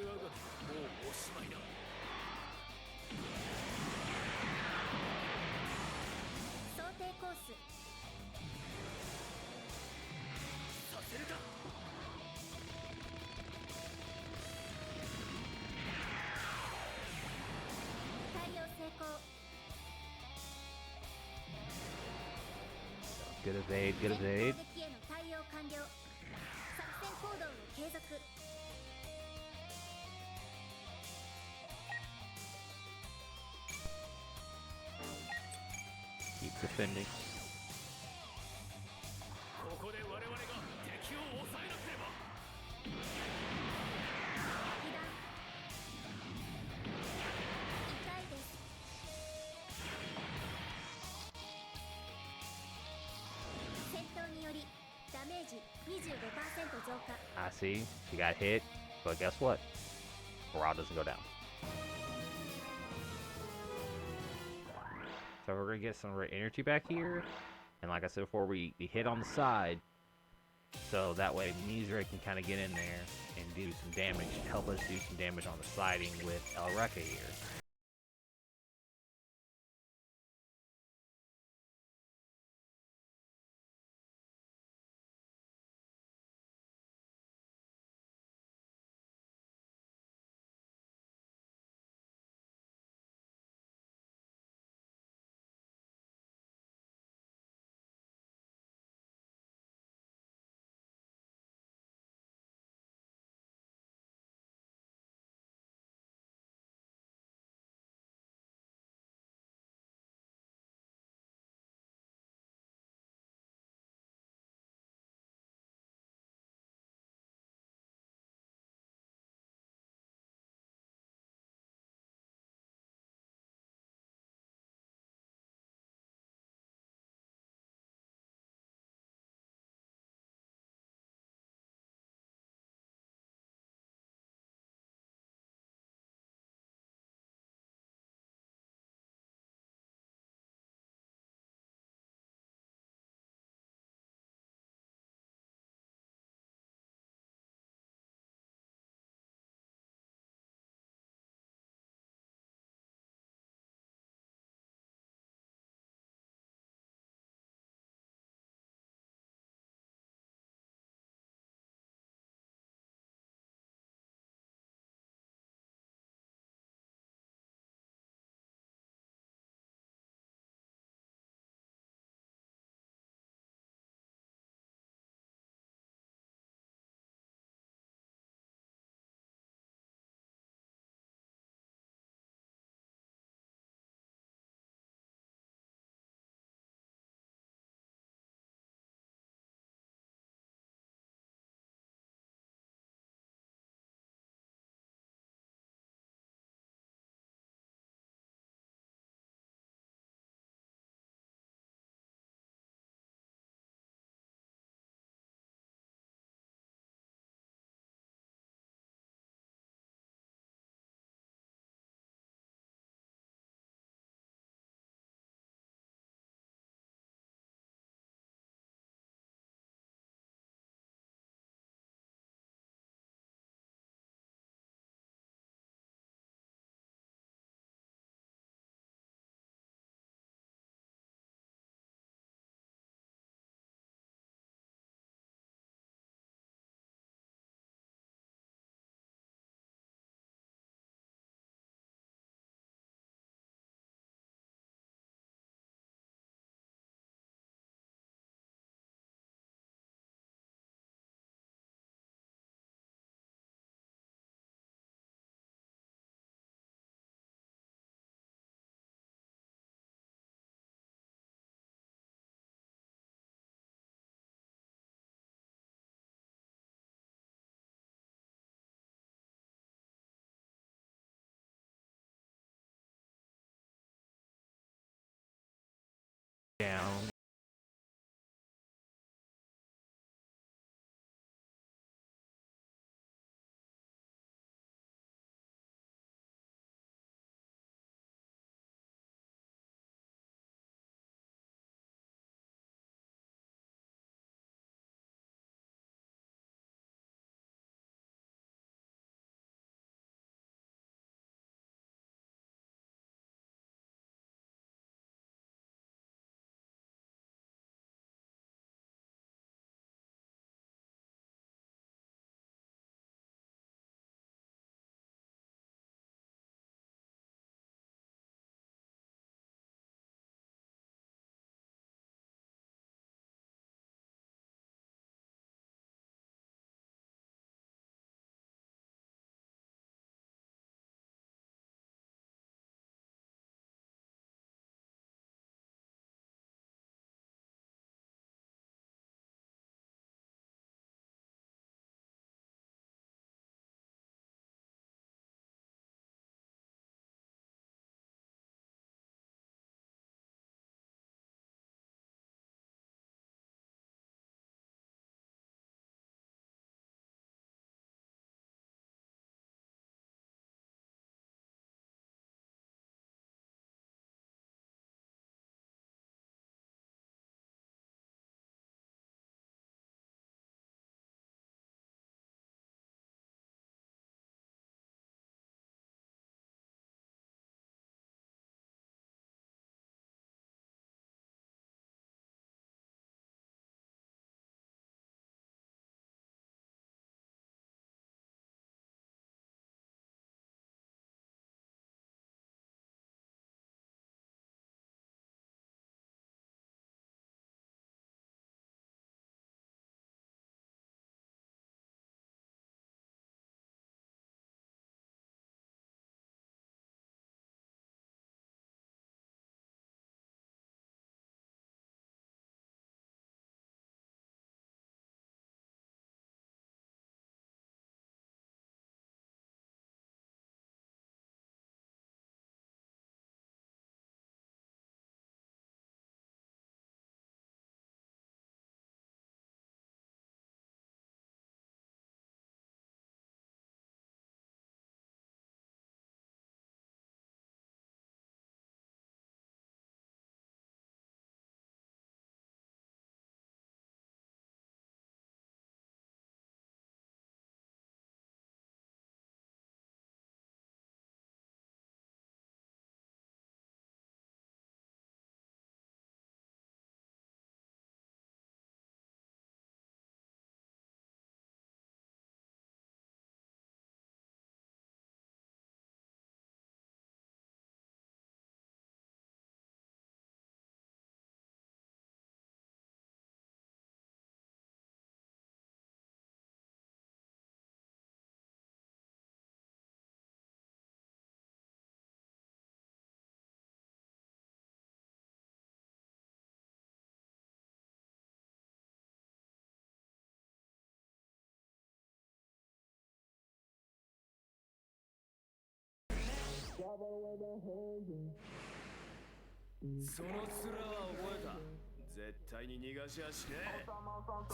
Good evade, good evade. Keep defending. I see, she got hit, but guess what? Morale doesn't go down. So we're gonna get some red energy back here, and like I said before, we hit on the side, so that way Mizure can kind of get in there and do some damage, help us do some damage on the siding with Elreka here.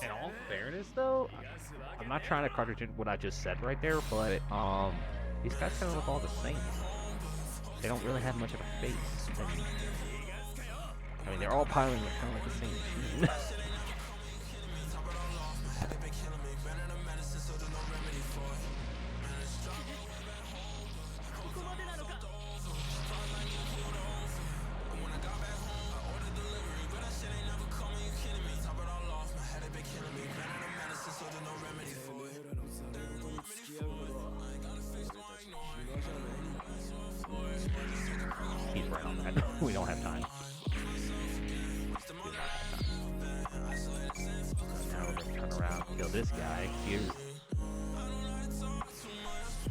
In all fairness, though, I'm not trying to contradict what I just said right there, but these guys kind of look all the same. They don't really have much of a face. And, I mean, they're all piloting kind of like the same machine. He's right on that. We don't have time. Now we're gonna turn around and kill this guy here.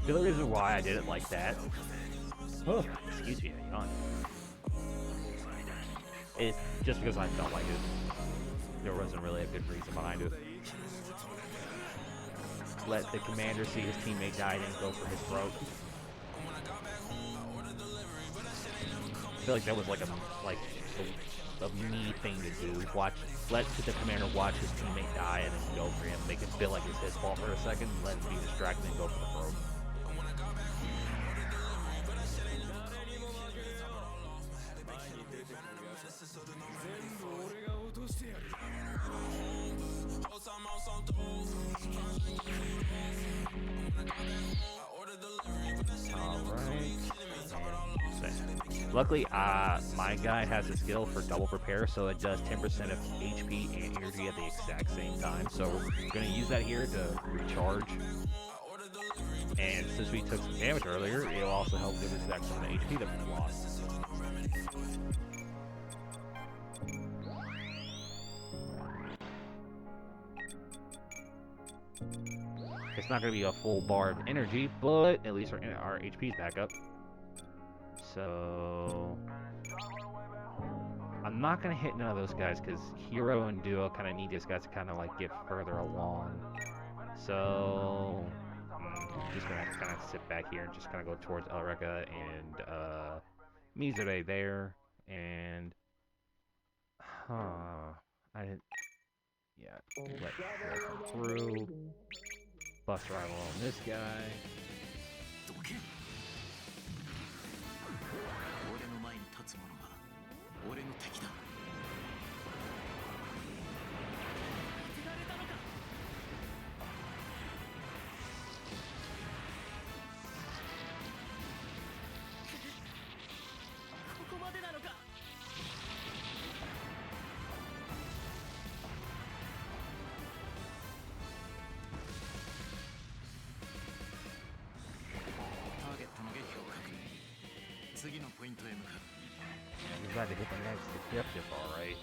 The other reason why I did it like that, excuse me, yawn, is just because I felt like it. There wasn't really a good reason behind it. Let the commander see his teammate die and go for his throat. I feel like that was like a me thing to do. Let the commander watch his teammate die and then go for him. Make it feel like it's his fault for a second. Let him be distracted and go for the throat. Luckily, my guy has a skill for double prepare, so it does 10% of HP and energy at the exact same time. So we're going to use that here to recharge. And since we took some damage earlier, it'll also help give us back some of the HP that we lost. It's not going to be a full bar of energy, but at least our HP's back up. So I'm not going to hit none of those guys because Hero and Duo kind of need these guys to kind of like get further along. So I'm just going to kind of sit back here and just kind of go towards Elrika and Mizure there. And I didn't, yeah, let Hero come through. Bust rival on this guy. He's about to hit the next objective, alright.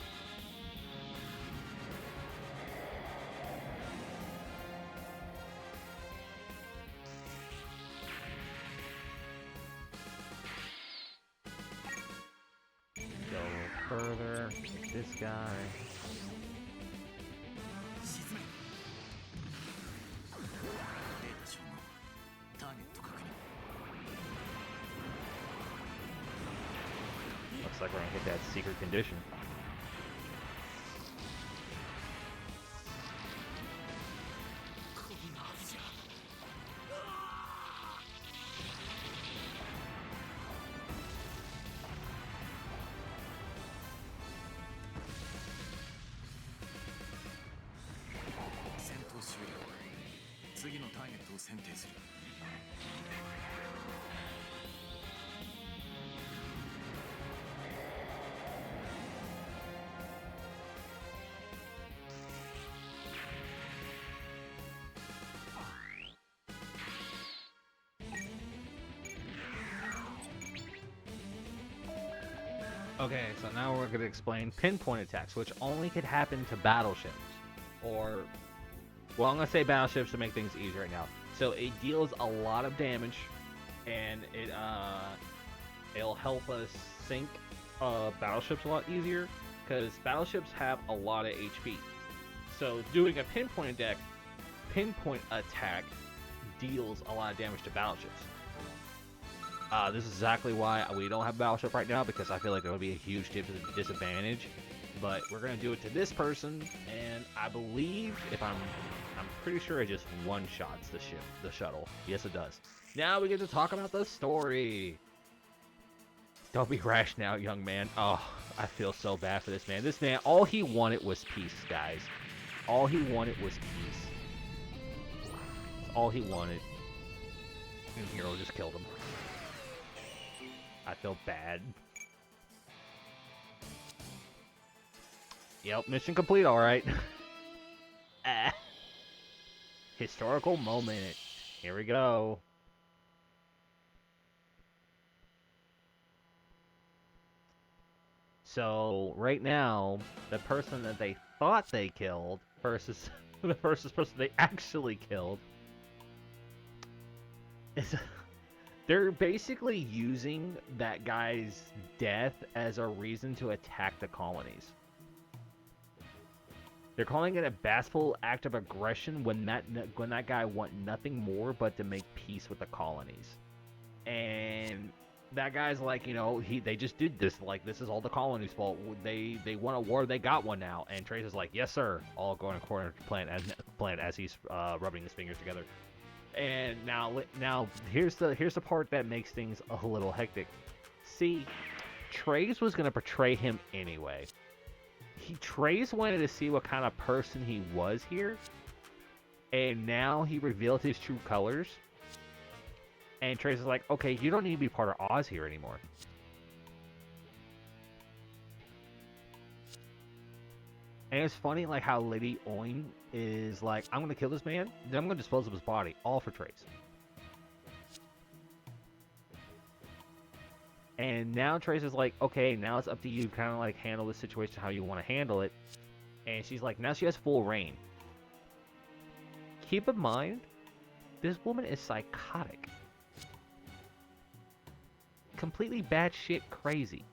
Go a little further, hit this guy. Looks like we're gonna hit that secret condition. Okay, so now we're going to explain pinpoint attacks, which only could happen to battleships. Or, well, I'm going to say battleships to make things easier right now. So it deals a lot of damage, and it'll help us sink battleships a lot easier, because battleships have a lot of HP. So doing a pinpoint attack deals a lot of damage to battleships. This is exactly why we don't have Battleship right now, because I feel like it would be a huge disadvantage. But we're gonna do it to this person, and I believe, I'm pretty sure it just one-shots the shuttle. Yes, it does. Now we get to talk about the story. Don't be rash now, young man. Oh, I feel so bad for this man. This man, all he wanted was peace, guys. All he wanted was peace. All he wanted. And Hero just killed him. I feel bad. Yep, mission complete, alright. Historical moment. Here we go. So, right now, the person that they thought they killed versus the person they actually killed is... They're basically using that guy's death as a reason to attack the colonies. They're calling it a basteful act of aggression when that guy want nothing more but to make peace with the colonies. And that guy's like, you know, they just did this. Like, this is all the colonies' fault. They won a war. They got one now. And Trace is like, yes, sir. All going according to plan as he's rubbing his fingers together. And now here's the part that makes things a little hectic. See, Trace was gonna betray him anyway. Trace wanted to see what kind of person he was here, and now he revealed his true colors. And Trace is like, okay, you don't need to be part of Oz here anymore. And it's funny, like, how Lady Oin is like, I'm gonna kill this man, then I'm gonna dispose of his body, all for Trace. And now Trace is like, okay, now it's up to you, kind of like handle this situation how you want to handle it. And she's like, now she has full reign. Keep in mind, this woman is psychotic. Completely batshit crazy.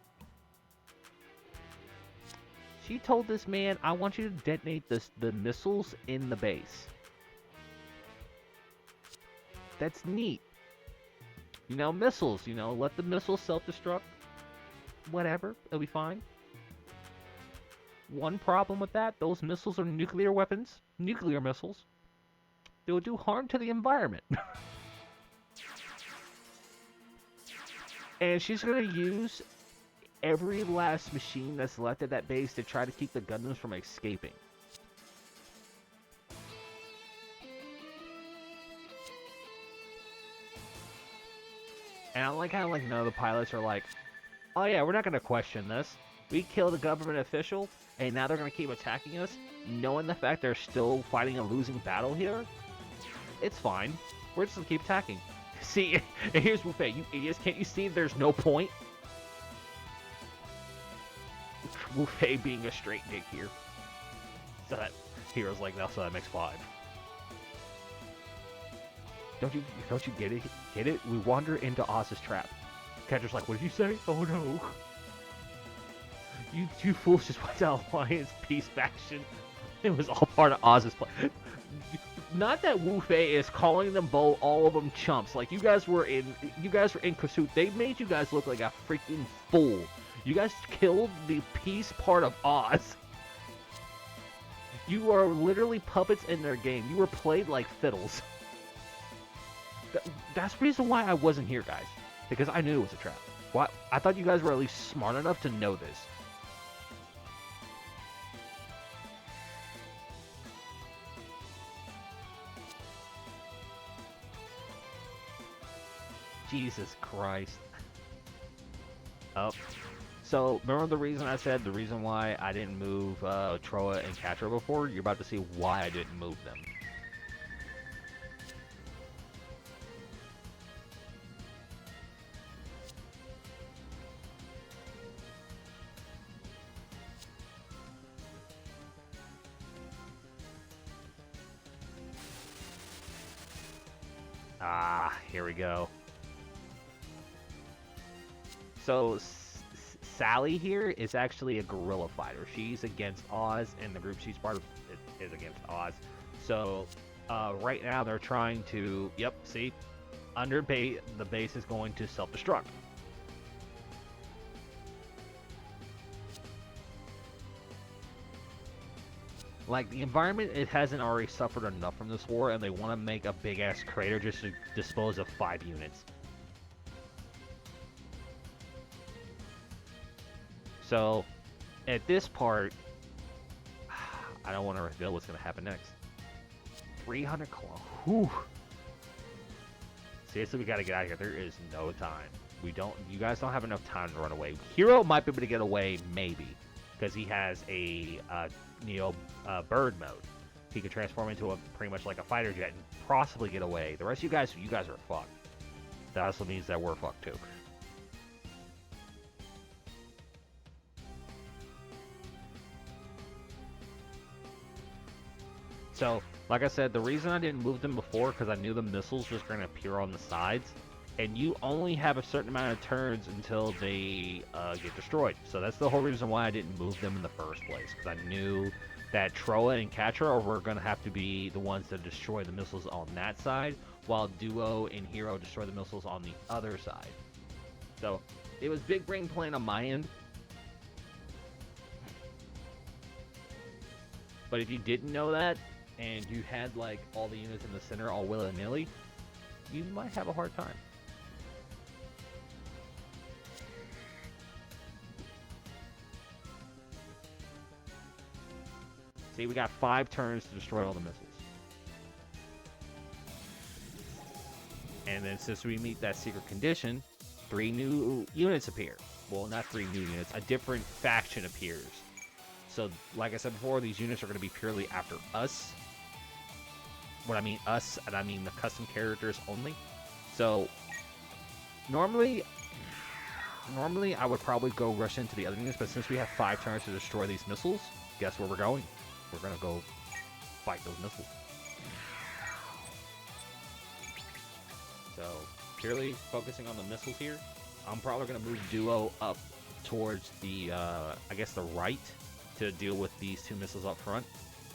She told this man, I want you to detonate the missiles in the base. That's neat. You know, missiles, you know, let the missiles self-destruct. Whatever, it'll be fine. One problem with that, those missiles are nuclear weapons. Nuclear missiles. They will do harm to the environment. And she's going to use every last machine that's left at that base to try to keep the Gundams from escaping. And I like how, like, none of the pilots are like, oh yeah, we're not going to question this. We killed a government official, and now they're going to keep attacking us, knowing the fact they're still fighting a losing battle here? It's fine. We're just going to keep attacking. See, here's Wu-Fei. You idiots, can't you see there's no point? Wu-Fei being a straight dick here. So that Hero's like, so that makes 5. Don't you get it? Get it? We wander into Oz's trap. Catcher's like, what did you say? Oh no. You two fools just went to Alliance Peace faction. It was all part of Oz's plan. Not that Wu-Fei is calling them both, all of them chumps. Like, you guys were in pursuit. They made you guys look like a freaking fool. You guys killed the peace part of Oz. You are literally puppets in their game. You were played like fiddles. That's the reason why I wasn't here, guys. Because I knew it was a trap. Why? I thought you guys were at least smart enough to know this. Jesus Christ. Oh. So, remember the reason I said, the reason why I didn't move Troa and Catra before? You're about to see why I didn't move them. Ah, here we go. So, Sally here is actually a guerrilla fighter. She's against Oz, and the group she's part of is against Oz. So, right now they're trying to... Yep, see? the base is going to self-destruct. Like, the environment, it hasn't already suffered enough from this war, and they want to make a big-ass crater just to dispose of 5 units. So, at this part, I don't want to reveal what's going to happen next. 300 Whew. Seriously, we got to get out of here. There is no time. You guys don't have enough time to run away. Hero might be able to get away, maybe, because he has a Neo bird mode. He can transform into pretty much like a fighter jet and possibly get away. The rest of you guys are fucked. That also means that we're fucked too. So, like I said, the reason I didn't move them before, because I knew the missiles was going to appear on the sides, and you only have a certain amount of turns until they get destroyed. So that's the whole reason why I didn't move them in the first place, because I knew that Troa and Catra were going to have to be the ones that destroy the missiles on that side, while Duo and Hero destroy the missiles on the other side. So, it was big brain plan on my end. But if you didn't know that, and you had like all the units in the center all willy-nilly, you might have a hard time. See, we got 5 turns to destroy all the missiles. And then since we meet that secret condition, 3 new units appear. Well, not 3 new units, a different faction appears. So, like I said before, these units are going to be purely after us. When I mean us, and I mean the custom characters only. So, normally I would probably go rush into the other units, but since we have 5 turns to destroy these missiles, guess where we're going? We're going to go fight those missiles. So, purely focusing on the missiles here, I'm probably going to move Duo up towards the, I guess the right, to deal with these 2 missiles up front.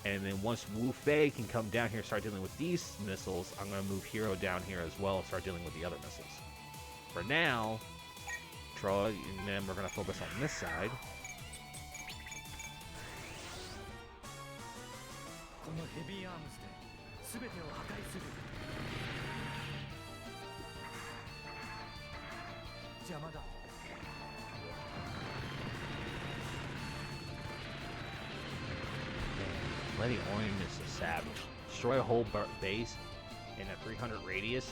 And then once Wu Fei can come down here and start dealing with these missiles, I'm going to move Hero down here as well and start dealing with the other missiles. For now, Troa, and then we're going to focus on this side. Lady Orion is a savage. Destroy a whole base in a 300 radius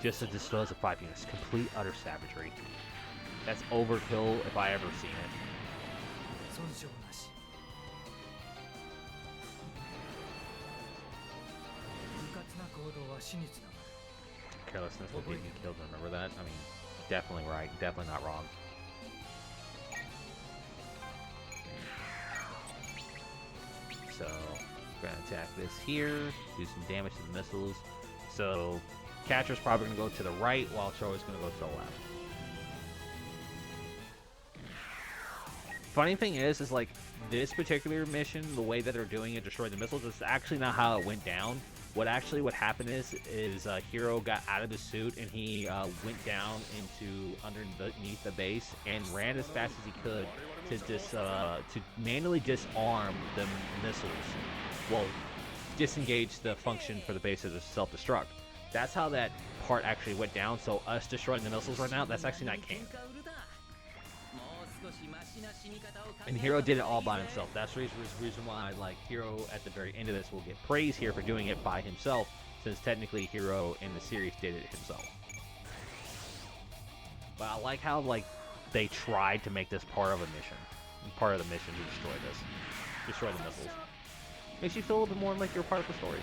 just to dispose of 5 units. Complete utter savagery. That's overkill if I ever seen it. Carelessness will get you killed, remember that? I mean, definitely right, definitely not wrong. So, we're going to attack this here, do some damage to the missiles. So, Catra's probably going to go to the right, while Troa's going to go to the left. Funny thing is like, this particular mission, the way that they're doing it, destroy the missiles, is actually not how it went down. What happened is Hero got out of the suit and he went down into underneath the base and ran as fast as he could to manually disarm the missiles. Well, disengage the function for the base as a self-destruct. That's how that part actually went down. So us destroying the missiles right now, that's actually not canon. And Hero did it all by himself. That's the reason why, like, Hero at the very end of this will get praise here for doing it by himself, since technically Hero in the series did it himself. But I like how, like, they tried to make this part of a mission. Part of the mission to destroy the missiles. Makes you feel a little bit more like you're part of the story.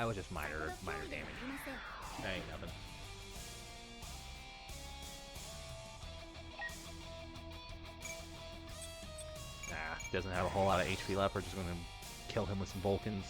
It was just minor damage. That ain't nothing. Doesn't have a whole lot of HP left. We're just going to kill him with some Vulcans.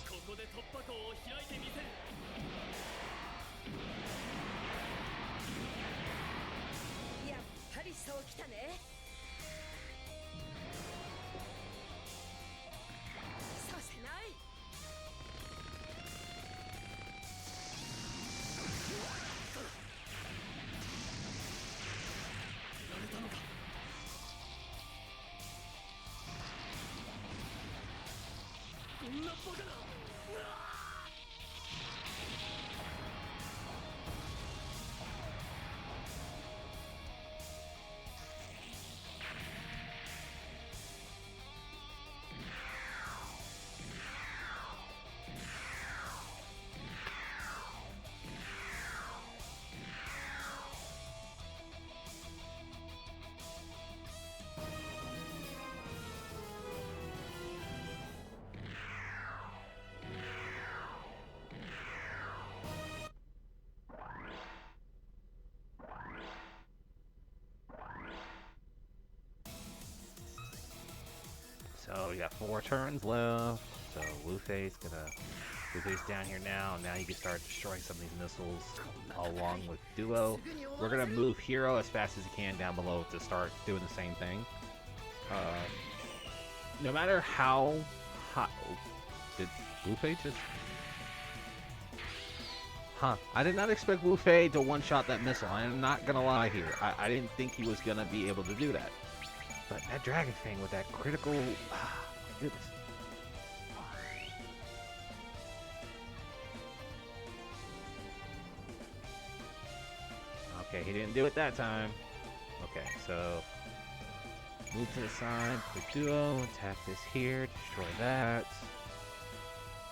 So we got 4 turns left. So Luffy's down here now. Now you can start destroying some of these missiles along with Duo. We're gonna move Hero as fast as you can down below to start doing the same thing. No matter how hot, did Luffy just? Huh? I did not expect Luffy to one-shot that missile. I am not gonna lie here. I didn't think he was gonna be able to do that. But that Dragon Fang with that critical... my goodness. Okay, he didn't do it that time. Okay, so... move to the side, put Duo, attack this here, destroy that.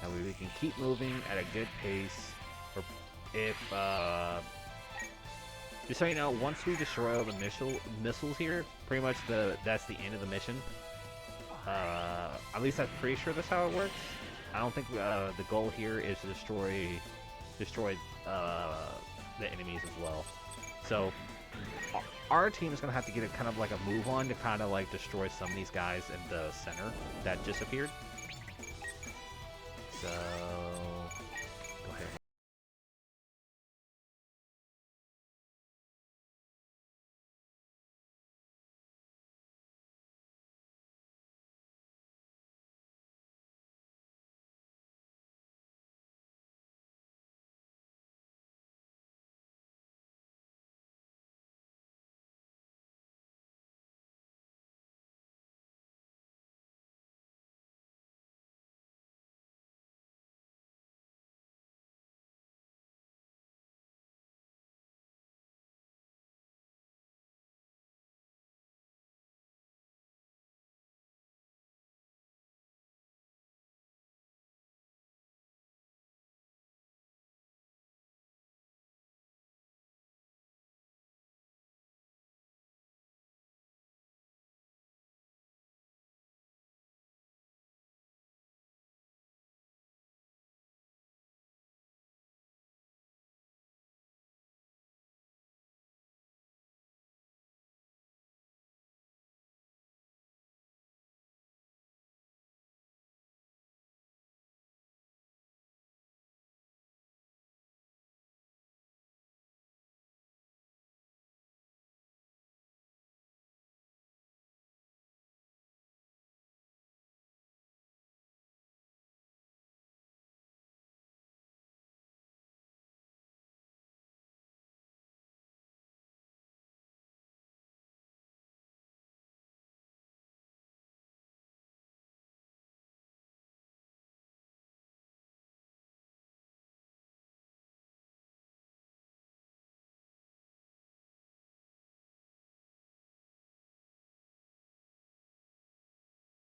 That way we can keep moving at a good pace. Or if, just so you know, once we destroy all the missiles here, pretty much that's the end of the mission. At least I'm pretty sure that's how it works. I don't think the goal here is to destroy the enemies as well. So our team is gonna have to get a kind of like a move on to kind of like destroy some of these guys in the center that just appeared. So go ahead.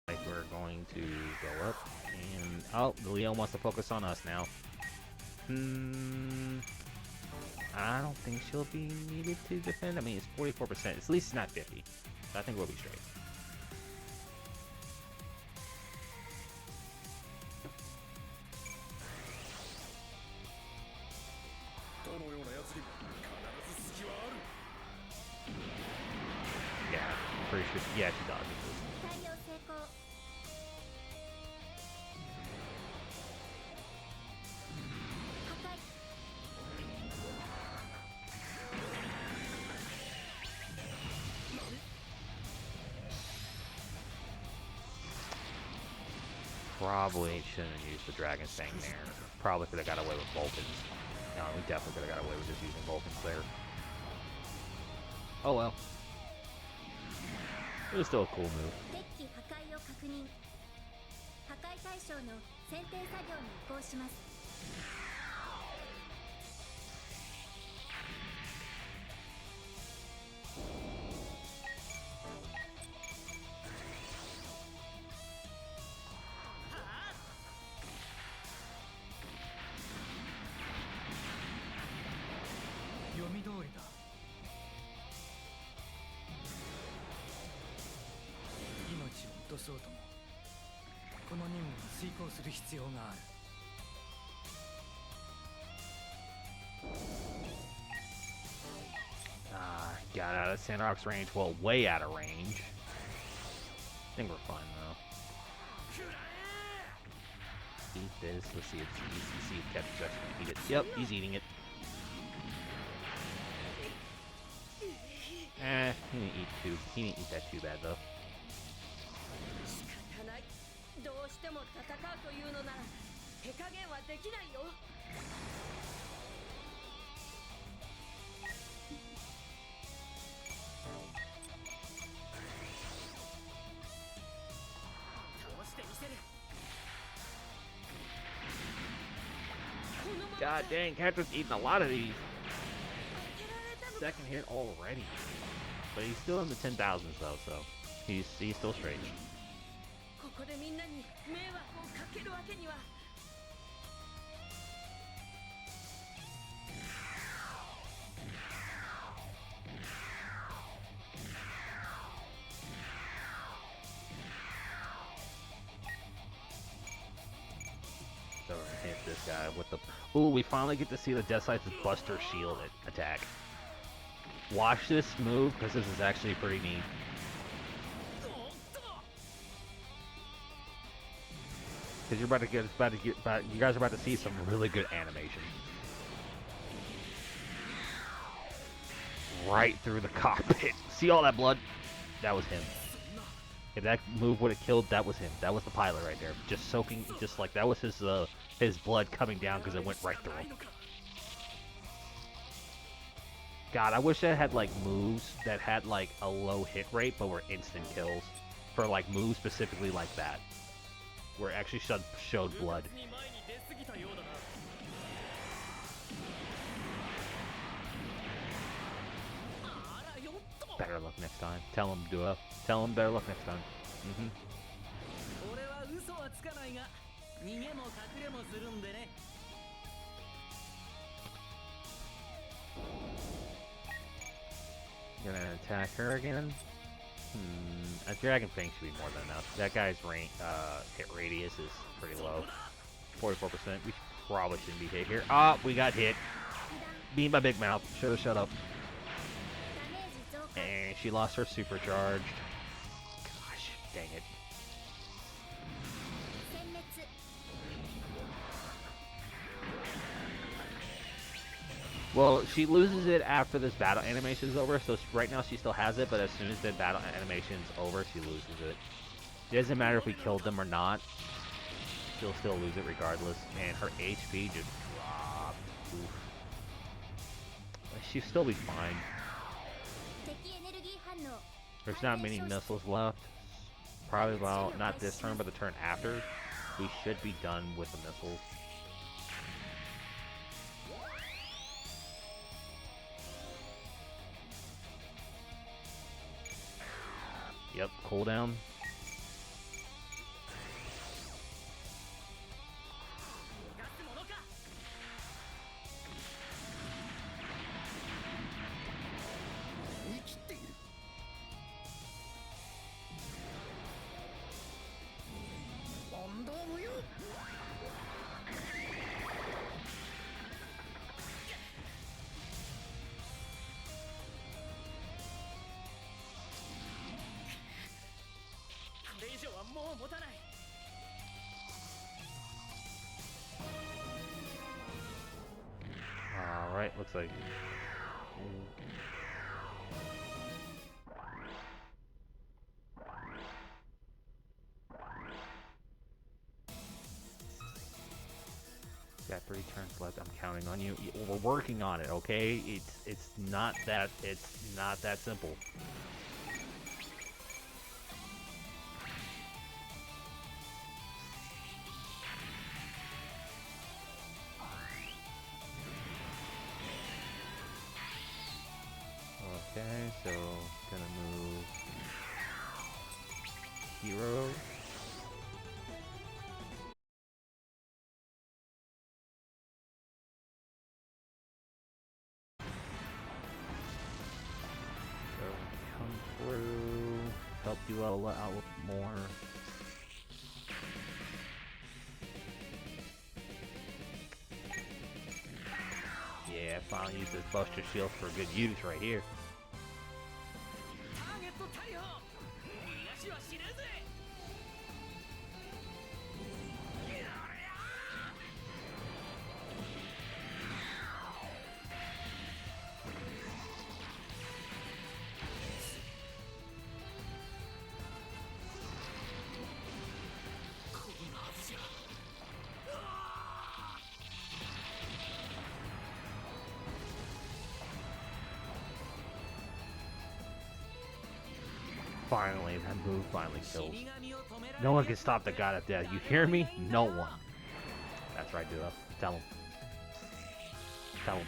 Like we're going to go up, and oh, the Leo wants to focus on us now. I don't think she'll be needed to defend. I mean, it's 44%. At least it's not 50. So I think we'll be straight. Yeah, I'm pretty sure. Yeah, she dodges this. Probably shouldn't have used the Dragon Fang there. Probably could have got away with Vulcans. No, we definitely could have got away with just using Vulcans there. Oh well. It was still a cool move. 選定作業に移行します。読み通りだ。命を落とそうともこの任務を遂行する必要がある。Got out of Sandrock's range. Well, way out of range. I think we're fine though. Eat this. Let's see if Captain's actually gonna eat it. Yep, he's eating it. He didn't eat too. He didn't eat that too bad though. 仕方ない。どうしても戦うというのなら手加減はできないよ。倒してみせる。 God dang, Captain's eating a lot of these. Second hit already. But he's still in the 10,000s though, so he's still straight. ここでみんなに迷惑をかけるわけには。So we're gonna hit this guy with the. Ooh, we finally get to see the Death Slice's Buster Shield attack. Watch this move because this is actually pretty neat. Because you guys are about to see some really good animation. Right through the cockpit. See all that blood? That was him. If that move would have killed, that was him. That was the pilot right there. Just soaking, just like that was his blood coming down because it went right through him. God, I wish I had like moves that had like a low hit rate but were instant kills. For like moves specifically like that. Where it actually showed blood. Better luck next time. Tell him tell him better luck next time. Gonna attack her again? A Dragon Fang should be more than enough. That guy's hit radius is pretty low. 44%. We probably shouldn't be hit here. Ah, we got hit. Beamed by Big Mouth. Should've shut up. And she lost her supercharged. Gosh, dang it. Well, she loses it after this battle animation is over, so right now she still has it, but as soon as the battle animation's over, she loses it. It doesn't matter if we killed them or not, she'll still lose it regardless, and her HP just dropped. Oof. She'll still be fine. There's not many missiles left. Probably about, not this turn, but the turn after, we should be done with the missiles. Yep, cooldown. Alright, looks like... Got 3 turns left. I'm counting on you. We're working on it, okay? It's not that simple. hero. So come through, help you out a lot more. Yeah, finally use this Buster Shield for good use right here. Finally, that move finally kills. No one can stop the God of Death. You hear me? No one. That's right, dude. Tell him. Tell him.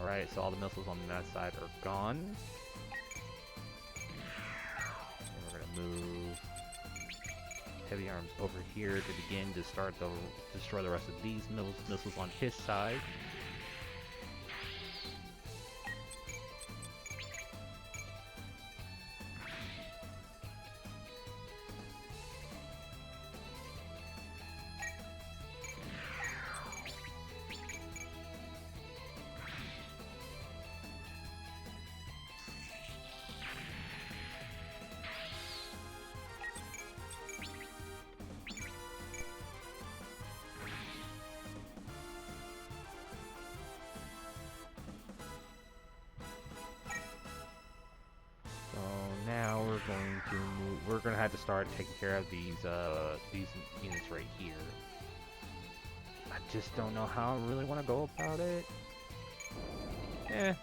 Alright, so all the missiles on that side are gone. And we're gonna move Heavy Arms over here to begin to start to destroy the rest of these missiles on his side. We're gonna have to start taking care of these units right here. I just don't know how I really want to go about it.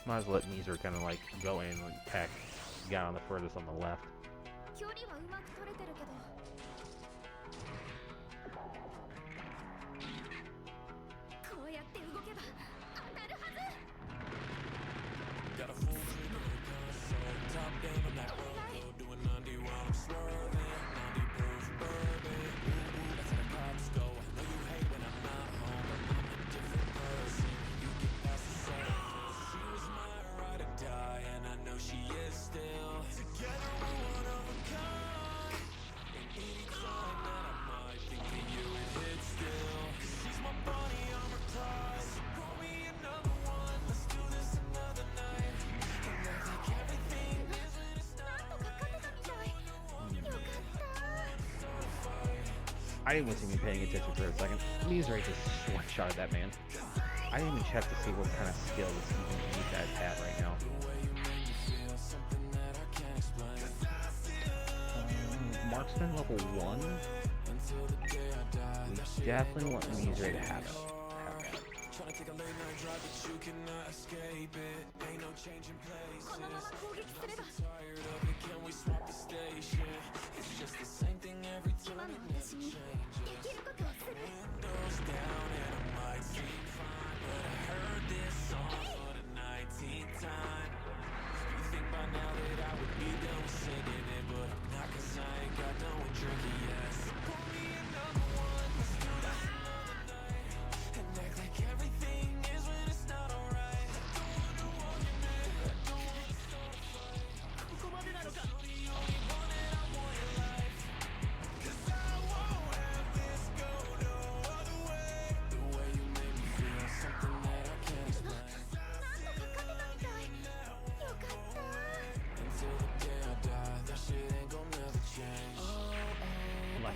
Might as well let Meezer kind of like go in and attack the guy on the furthest on the left. I didn't want to be paying attention for a second. Meezer just one-shotted that man. I didn't even check to see what kind of skills these guys have right now. Marksman level 1. We definitely want Meezer to have it.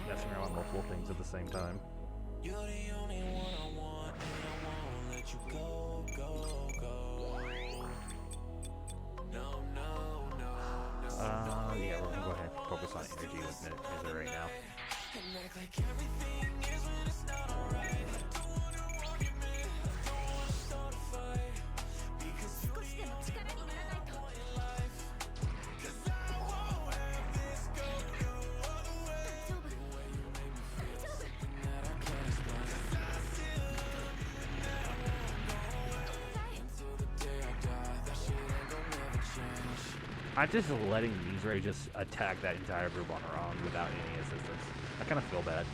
Messing around with multiple things at the same time. You're the only one I want, and I won't let you go, go, go. No, no, no, no. Yeah, we're gonna go ahead and focus on energy with Meezer right now. And act like everything is when it's not alright. I don't wanna argument, I don't wanna start a fight. Because you're the only one I want in life. I'm just letting these Ray just attack that entire group on her own without any assistance. I kind of feel bad.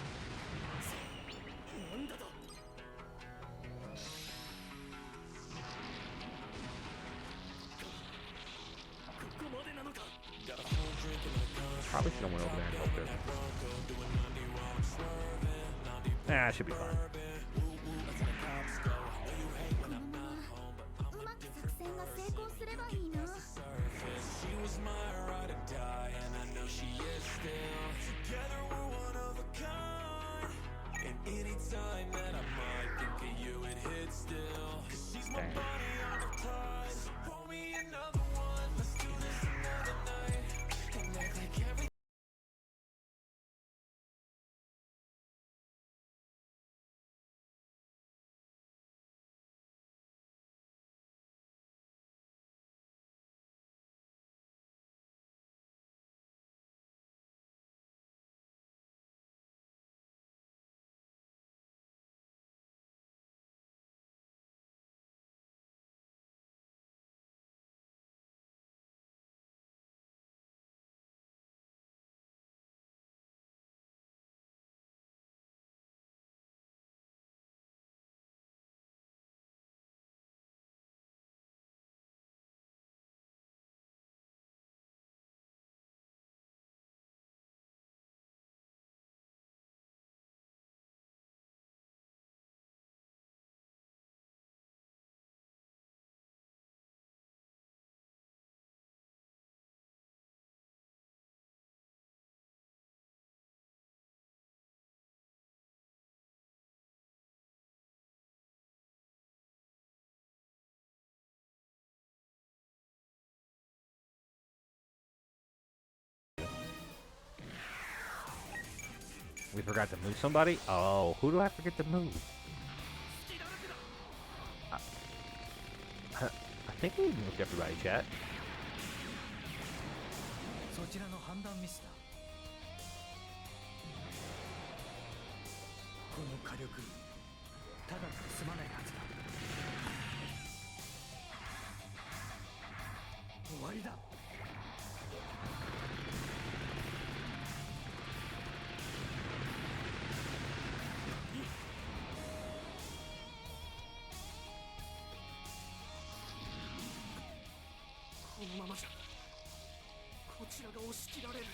Probably should have went over there and helped her. Nah, it should be fine. このままうまく作戦が成功すればいいな。 Dang. We forgot to move somebody? Oh, who do I forget to move? I think we moved everybody, chat. そちらの判断ミスだ。この火力ただで済まないはずだ。終わりだ。 このままじゃこちらが押し切られる。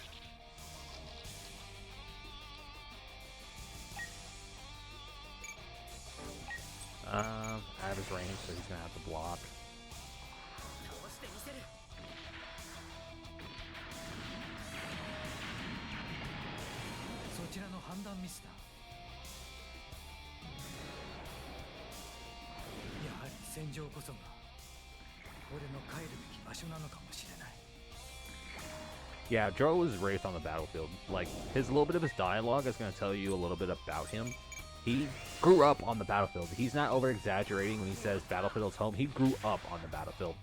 Out of his range, so he's gonna have to block. 倒してみせる。そちらの判断ミスだ。やはり戦場こそが俺の帰るべき場所なのかもしれない。 Yeah, Joe was raised on the battlefield. Like, his little bit of his dialogue is gonna tell you a little bit about him. He grew up on the battlefield. He's not over-exaggerating when he says battlefield's home. He grew up on the battlefield,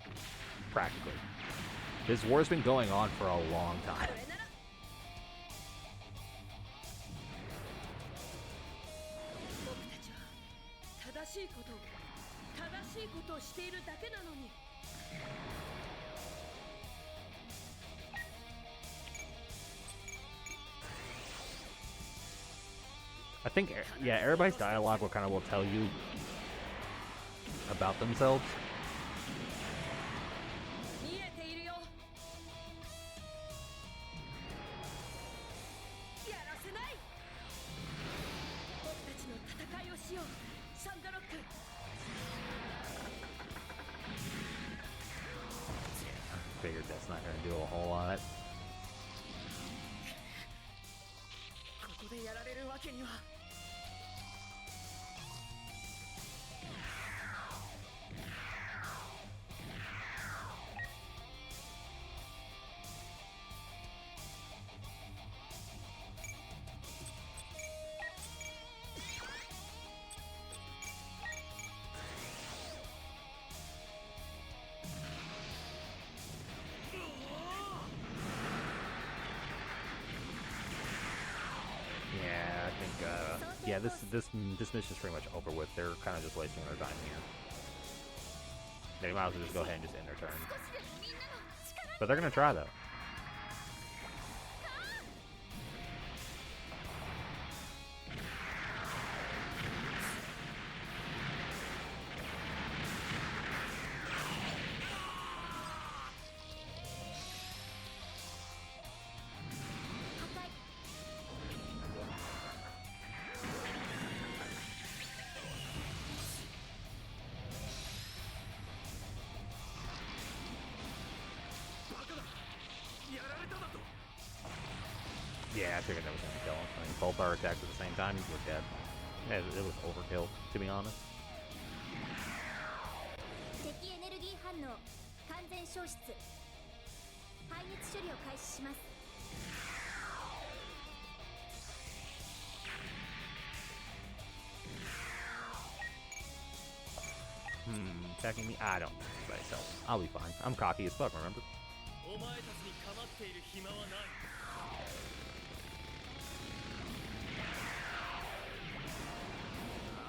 practically. This war's been going on for a long time. 正しいことをしているだけなのに。 I think, yeah, everybody's dialogue will kind of will tell you about themselves. 見えているよ。やらせない。僕たちの戦いをしよう、サンドロック。 Figured that's not going to do a whole lot. ここでやられるわけには。 Yeah, this mission's pretty much over with. They're kind of just wasting their time here. They might as well just go ahead and just end their turn. But they're gonna try though. Yeah, I figured that was gonna kill him. I mean, both our attacks at the same time, we're dead. Yeah, it was overkill, to be honest. 敵エネルギー反応完全消失排熱処理を開始します Attacking me? I don't think anybody else. I'll be fine. I'm cocky as fuck, remember? お前たちに構っている暇はない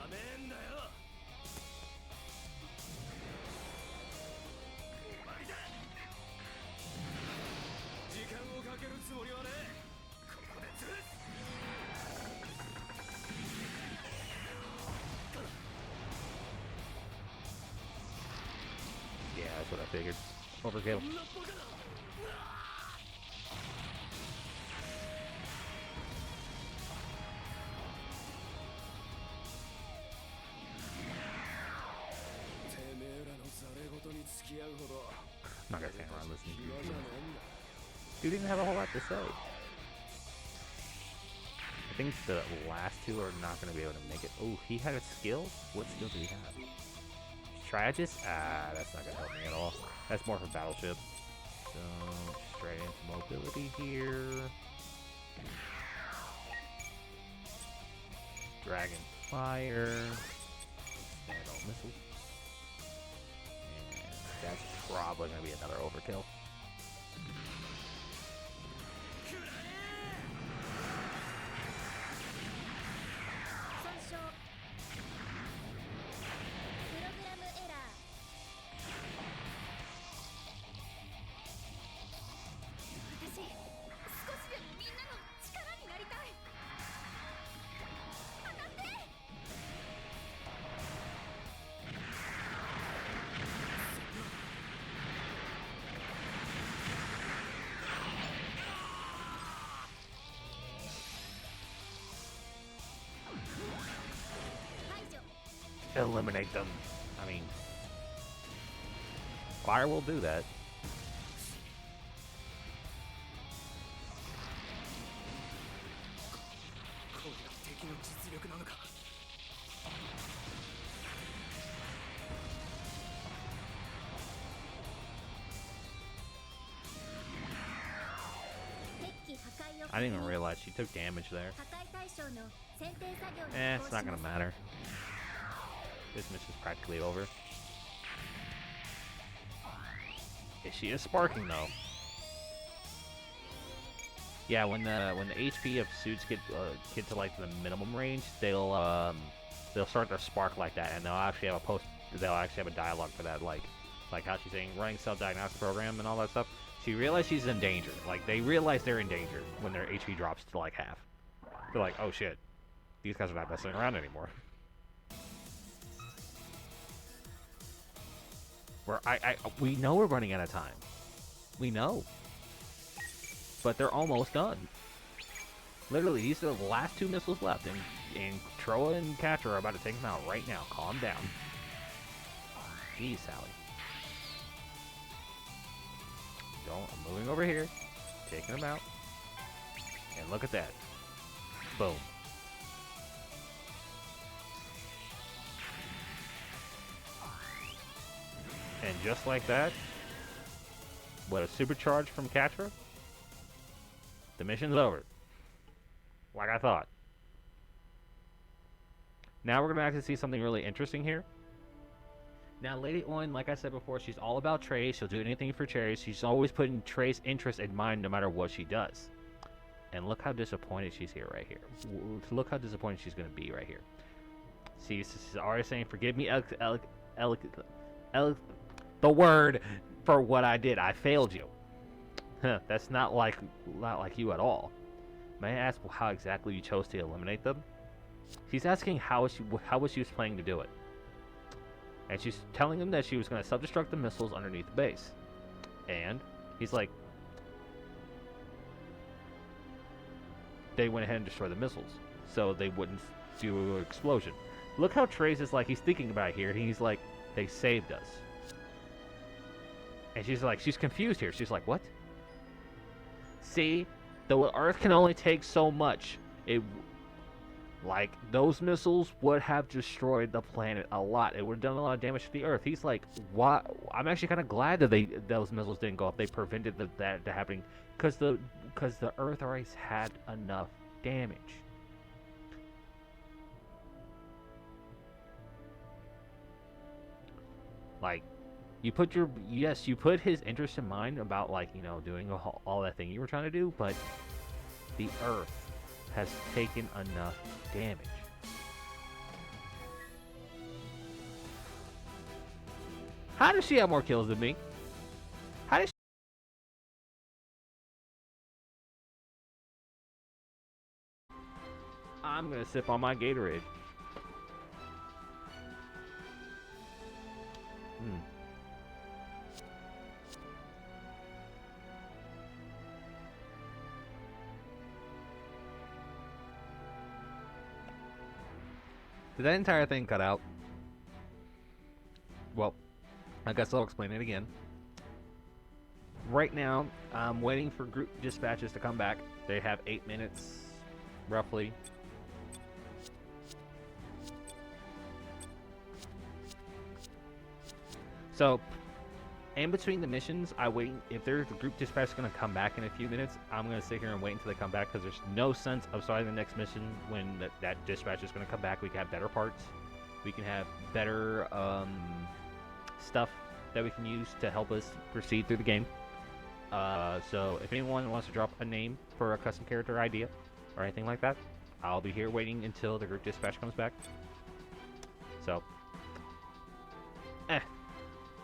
ダメんだよ終わりだ時間をかけるつもりはねここで潰す Yeah, that's what I figured. Overkill. こんなバカな I'm not gonna stand around listening to you. Dude didn't have a whole lot to say. I think the last two are not gonna be able to make it. Oh, he had a skill? What skill did he have? Strategist? Ah, that's not gonna help me at all. That's more for battleship. So, straight into mobility here. Dragon Fire. Stand-on missiles. And that's probably gonna be another overkill. 損傷プログラムエラー私少しでもみんなの力になりたい当たって Eliminate them. I mean, fire will do that. I didn't even realize she took damage there. It's not gonna matter. This mission's practically over. She is sparking though. Yeah, when the HP of suits get to like the minimum range, they'll start to spark like that, and they'll actually have a dialogue for that, like how she's saying running self-diagnostic program and all that stuff. She realized she's in danger. Like they realize they're in danger when their HP drops to like half. They're like, oh shit, these guys are not messing around anymore. We know we're running out of time. We know. But they're almost done. Literally, these are the last two missiles left, and Troa and Catra are about to take them out right now. Calm down. Jeez, Sally. I'm moving over here, taking them out, and look at that. Boom. And just like that, with a supercharge from Catra, the mission's over. Like I thought. Now we're going to actually see something really interesting here. Now, Lady Oin, like I said before, she's all about Trace. She'll do anything for Trace. She's always putting Trace's interest in mind no matter what she does. And look how disappointed she's here right here. Look how disappointed she's going to be right here. See, she's already saying, forgive me, the word for what I did. I failed you. That's not like you at all. May I ask how exactly you chose to eliminate them? She's asking how was she planning to do it. And she's telling him that she was going to self-destruct the missiles underneath the base. And he's like, they went ahead and destroyed the missiles, so they wouldn't do an explosion. Look how Trace is like, he's thinking about it here. He's like, they saved us. And she's like, she's confused here. She's like, what? See, the Earth can only take so much. Like, those missiles would have destroyed the planet a lot. It would have done a lot of damage to the Earth. He's like, what? I'm actually kind of glad that those missiles didn't go up. They prevented that happening, because the Earth already had enough damage. Like, you put his interest in mind about, like, you know, doing all that thing you were trying to do, but the Earth has taken enough damage. How does she have more kills than me? How does she... I'm gonna sip on my Gatorade. Did that entire thing cut out? Well, I guess I'll explain it again. Right now, I'm waiting for group dispatches to come back. They have 8 minutes, roughly. So, in between the missions, if there's a group dispatch going to come back in a few minutes, I'm going to sit here and wait until they come back, because there's no sense of starting the next mission when that dispatch is going to come back. We can have better parts. We can have better stuff that we can use to help us proceed through the game. So if anyone wants to drop a name for a custom character idea or anything like that, I'll be here waiting until the group dispatch comes back. So,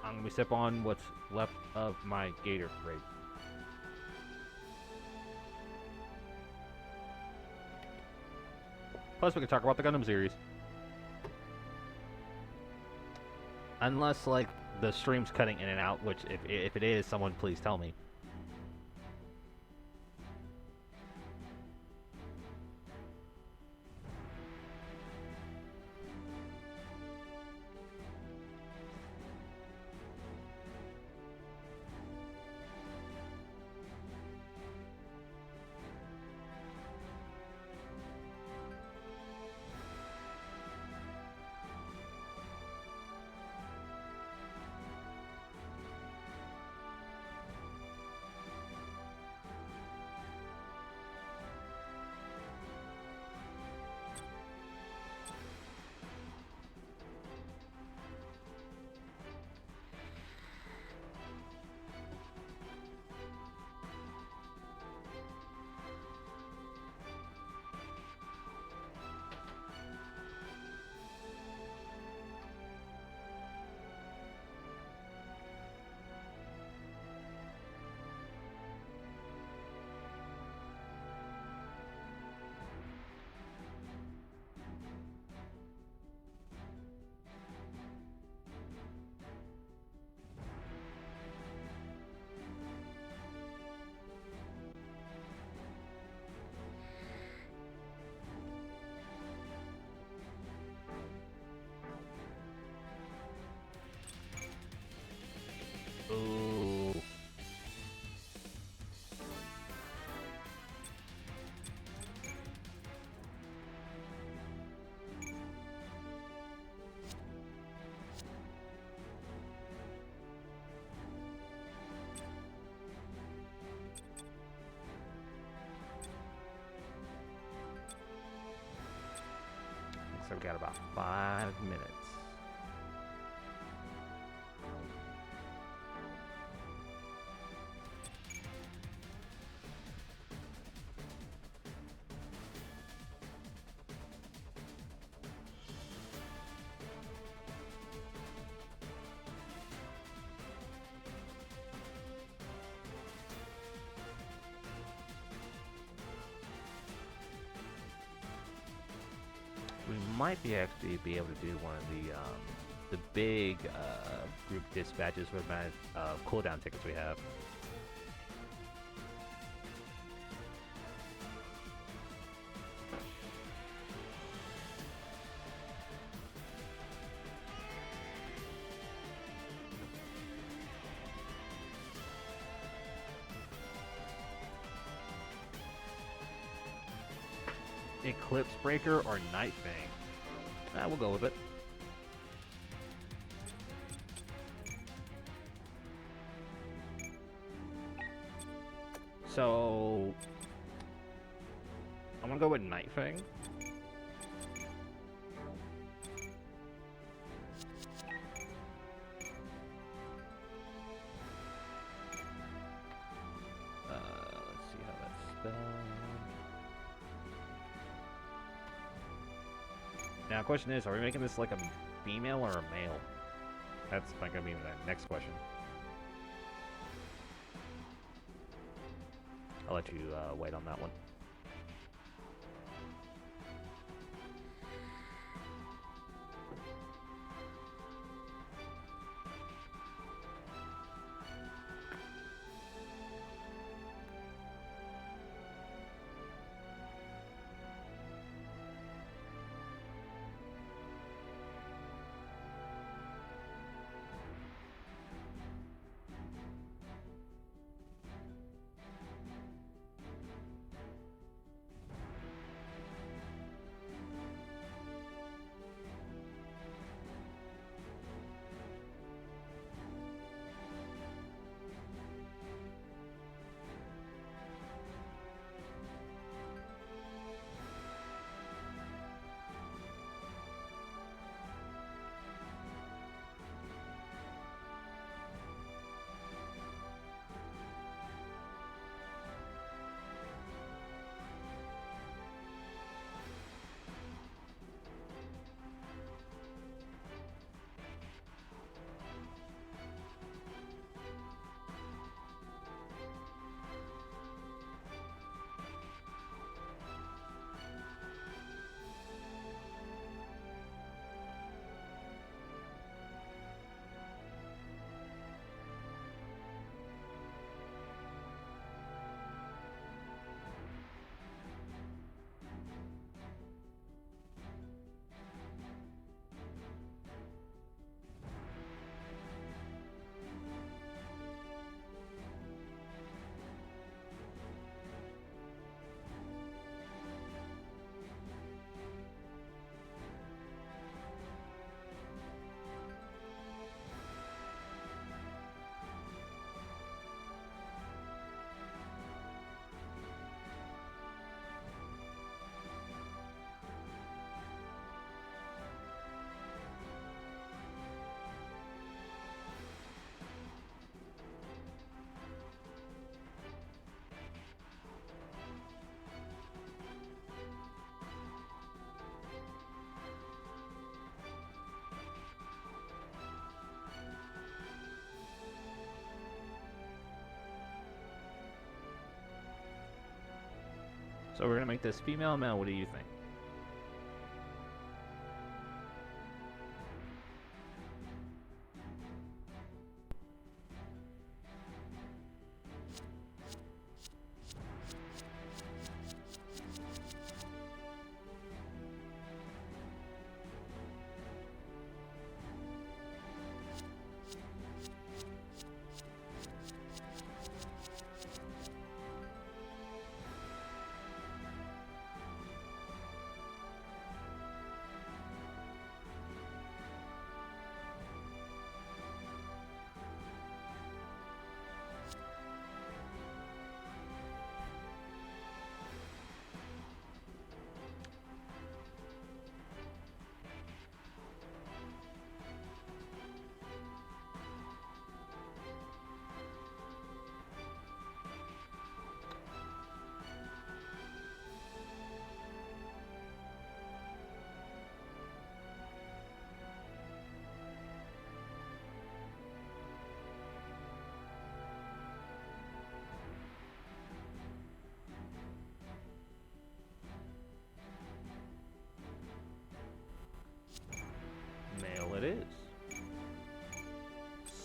I'm going to sip on what's left of my Gatorade. Plus, we can talk about the Gundam series. Unless, like, the stream's cutting in and out, which, if it is, someone please tell me. Ooh. So we got about 5 minutes. might be actually be able to do one of the big group dispatches with my cooldown tickets we have. Eclipse Breaker or Night Fang? We'll go with it. So I'm gonna go with Night Fang. Let's see how that's spelled. Now, question is, are we making this like a female or a male? That's not gonna be the next question. I'll let you wait on that one. So we're gonna make this female, male. What do you think?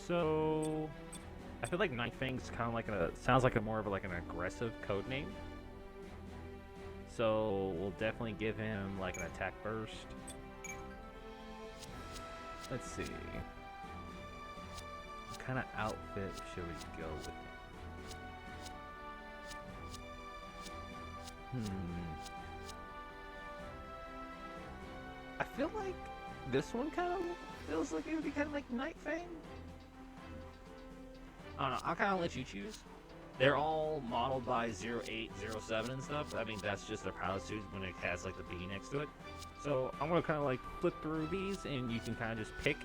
So I feel like Night Fang's kind of like sounds like a more of like an aggressive code name. So we'll definitely give him like an attack burst. Let's see. What kind of outfit should we go with? I feel like this one kind of feels like it would be kind of like Night Fang. I don't know. I'll kind of let you choose. They're all modeled by 0807 and stuff. I mean, that's just their pilot suit when it has like the B next to it. So I'm gonna kind of like flip through these, and you can kind of just pick.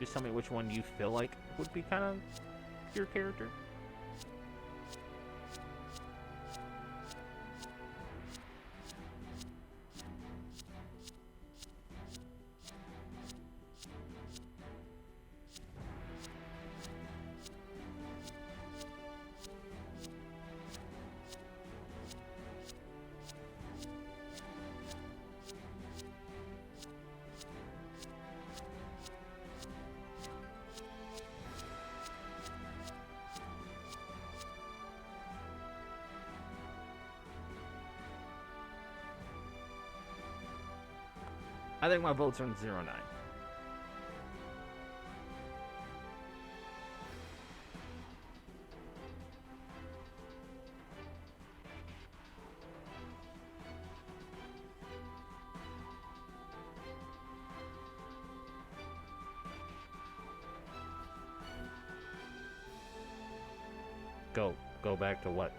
Just tell me which one you feel like would be kind of your character. I think my vote's on 09. Go back to what?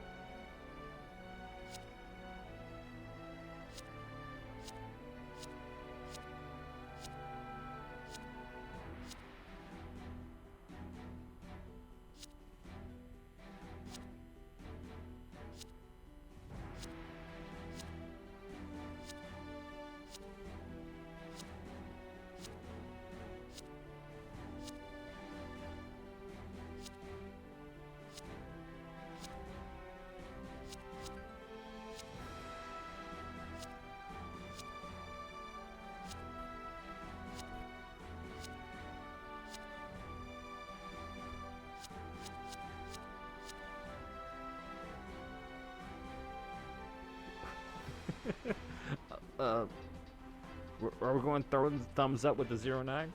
Are we going throwing thumbs up with the 09?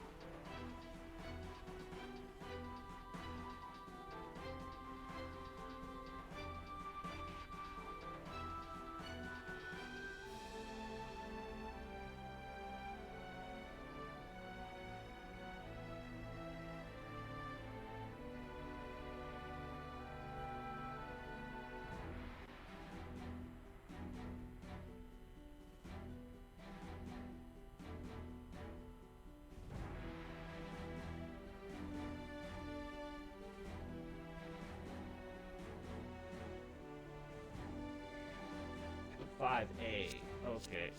A. Okay.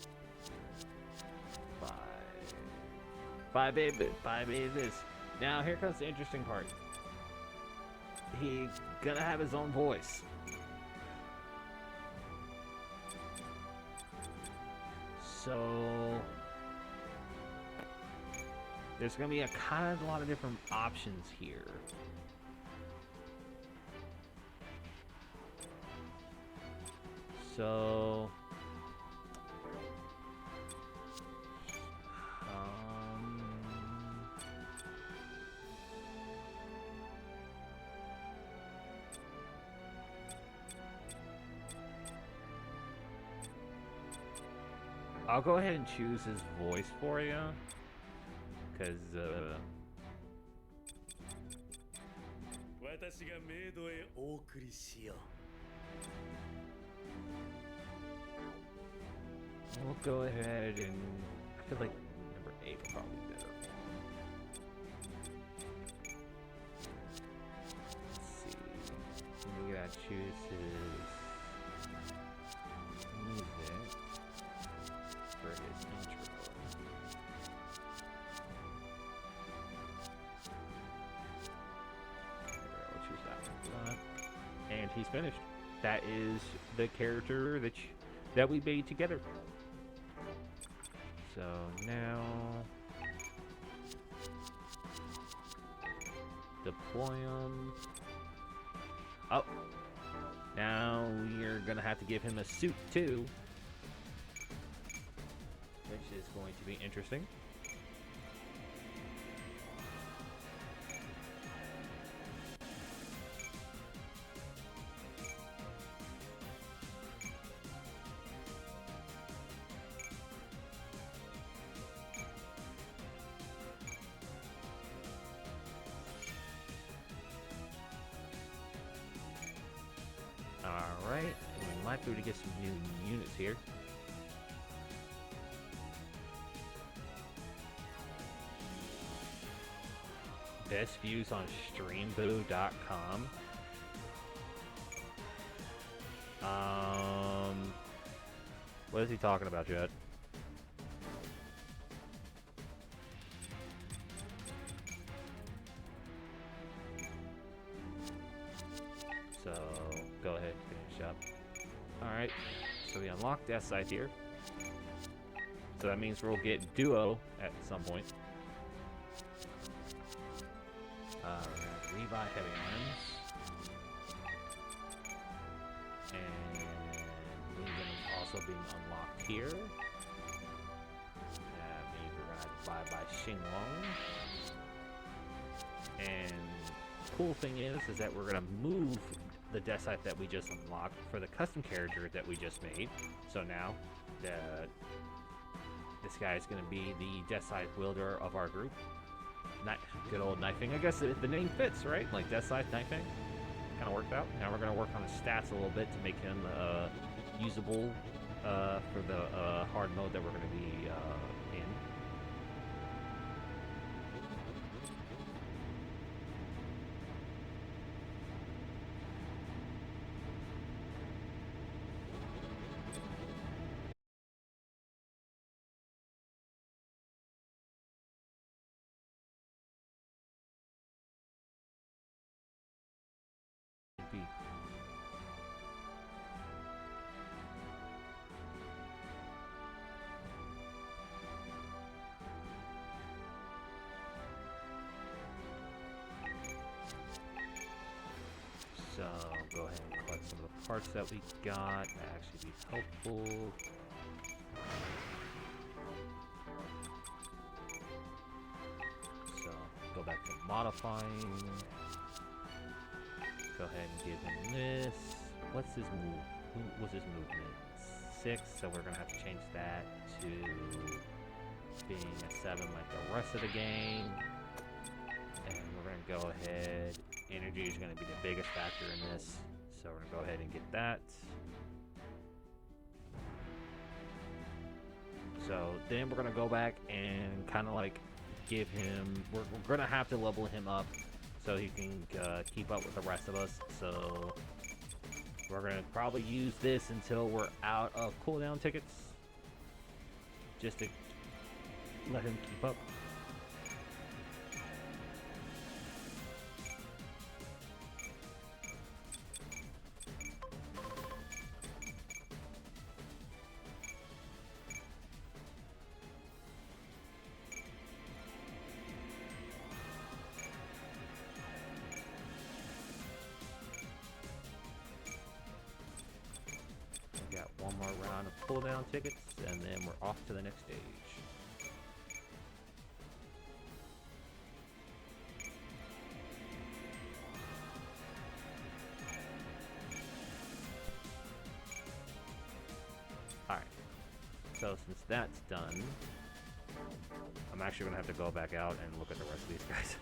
5A is this. Now here comes the interesting part. He's gonna have his own voice. So there's gonna be a lot of different options here. So I'll go ahead and choose his voice for you, because 私がメイドへお送りしよう we'll go ahead and I feel like number 8 would probably be better. Let's see. We gotta choose his music for his intro. We'll choose that one for that. And he's finished. That is the character that we made together. So now deploy them. Oh, now you're gonna have to give him a suit too, which is going to be interesting. Alright, we might be able to get some new units here. Best views on streamboo.com. What is he talking about, Jed? So, go ahead, finish up. Alright, so we unlocked that side here. So that means we'll get duo at some point. Rebuy heavy arms. And Gundam also being unlocked here. That means we're gonna have to buy by Xinglong. And cool thing is that we're gonna move the Decide that we just unlocked for the custom character that we just made. So now this guy is gonna be the Decide wielder of our group. Good old knifing. I guess the name fits, right? Like Decide knifing. Kind of worked out. Now we're gonna work on his stats a little bit to make him usable for the hard mode that we're gonna be in. Be. So go ahead and collect some of the parts that we got. That actually be helpful. So go back to modifying. Go ahead and give him this. What's his move? What's his movement? 6, so we're gonna have to change that to being a 7 like the rest of the game. And we're gonna go ahead. Energy is gonna be the biggest factor in this, so we're gonna go ahead and get that. So then we're gonna go back and kind of like give him. We're gonna have to level him up so he can keep up with the rest of us. So we're gonna probably use this until we're out of cooldown tickets, just to let him keep up. One more round of cooldown tickets, and then we're off to the next stage. Alright, so since that's done, I'm actually going to have to go back out and look at the rest of these guys.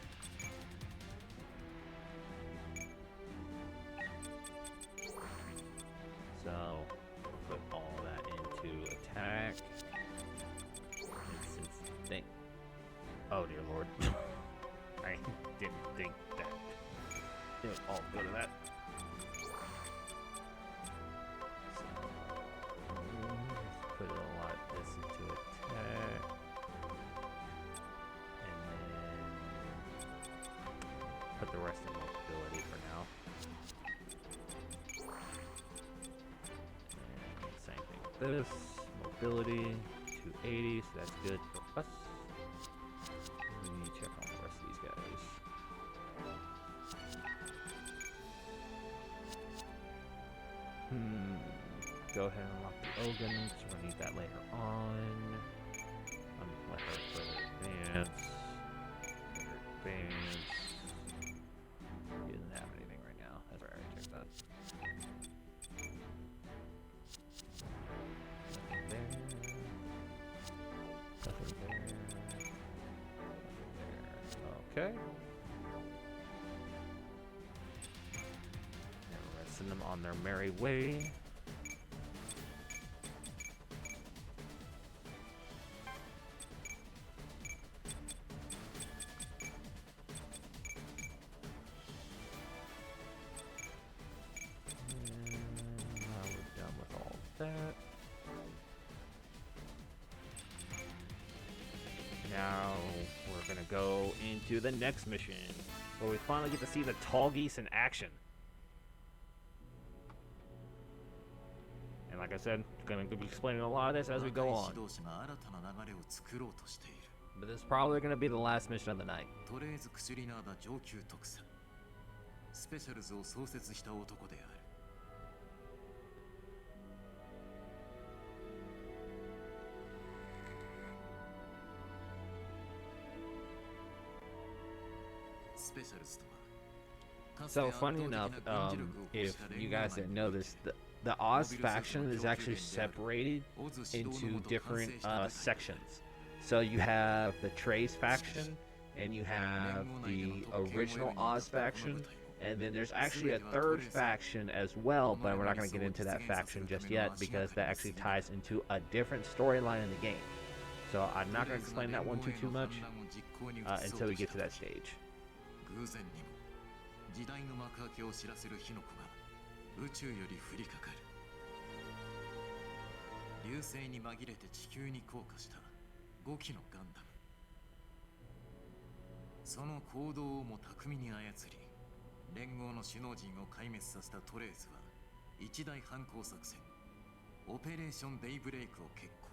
So put all that into attack. And since they... Oh dear lord. I didn't think that it would all go to that. So let's put a lot of this into attack. And then put the rest in mobility for now. This mobility 280, so that's good for us. Let me check on the rest of these guys. go ahead and unlock the Ogun, because we're going to need that later on. Let her further advance. Advance. He doesn't have anything right now. That's right, I checked that. Nothing there. Okay. And we're gonna send them on their merry way. And now we're done with all that. Now we're gonna go into the next mission, where we finally get to see the tall geese in action. And like I said, gonna be explaining a lot of this as we go on. But this is probably gonna be the last mission of the night. とりあえず薬ナーダ上級特佐スペシャルズを創設した男である。スペシャルズとは So funny enough, if you guys didn't know this, the Oz faction is actually separated into different sections. So you have the Trace faction, and you have the original Oz faction, and then there's actually a third faction as well, but we're not going to get into that faction just yet because that actually ties into a different storyline in the game. So I'm not going to explain that one too much until we get to that stage. 偶然にも時代の幕開けを知らせる火の粉が宇宙より降りかかる。流星に紛れて地球に降下した5機のガンダム。その行動をも巧みに操り、連合の首脳陣を壊滅させたトレーズは一大反抗作戦オペレーションデイブレイクを決行。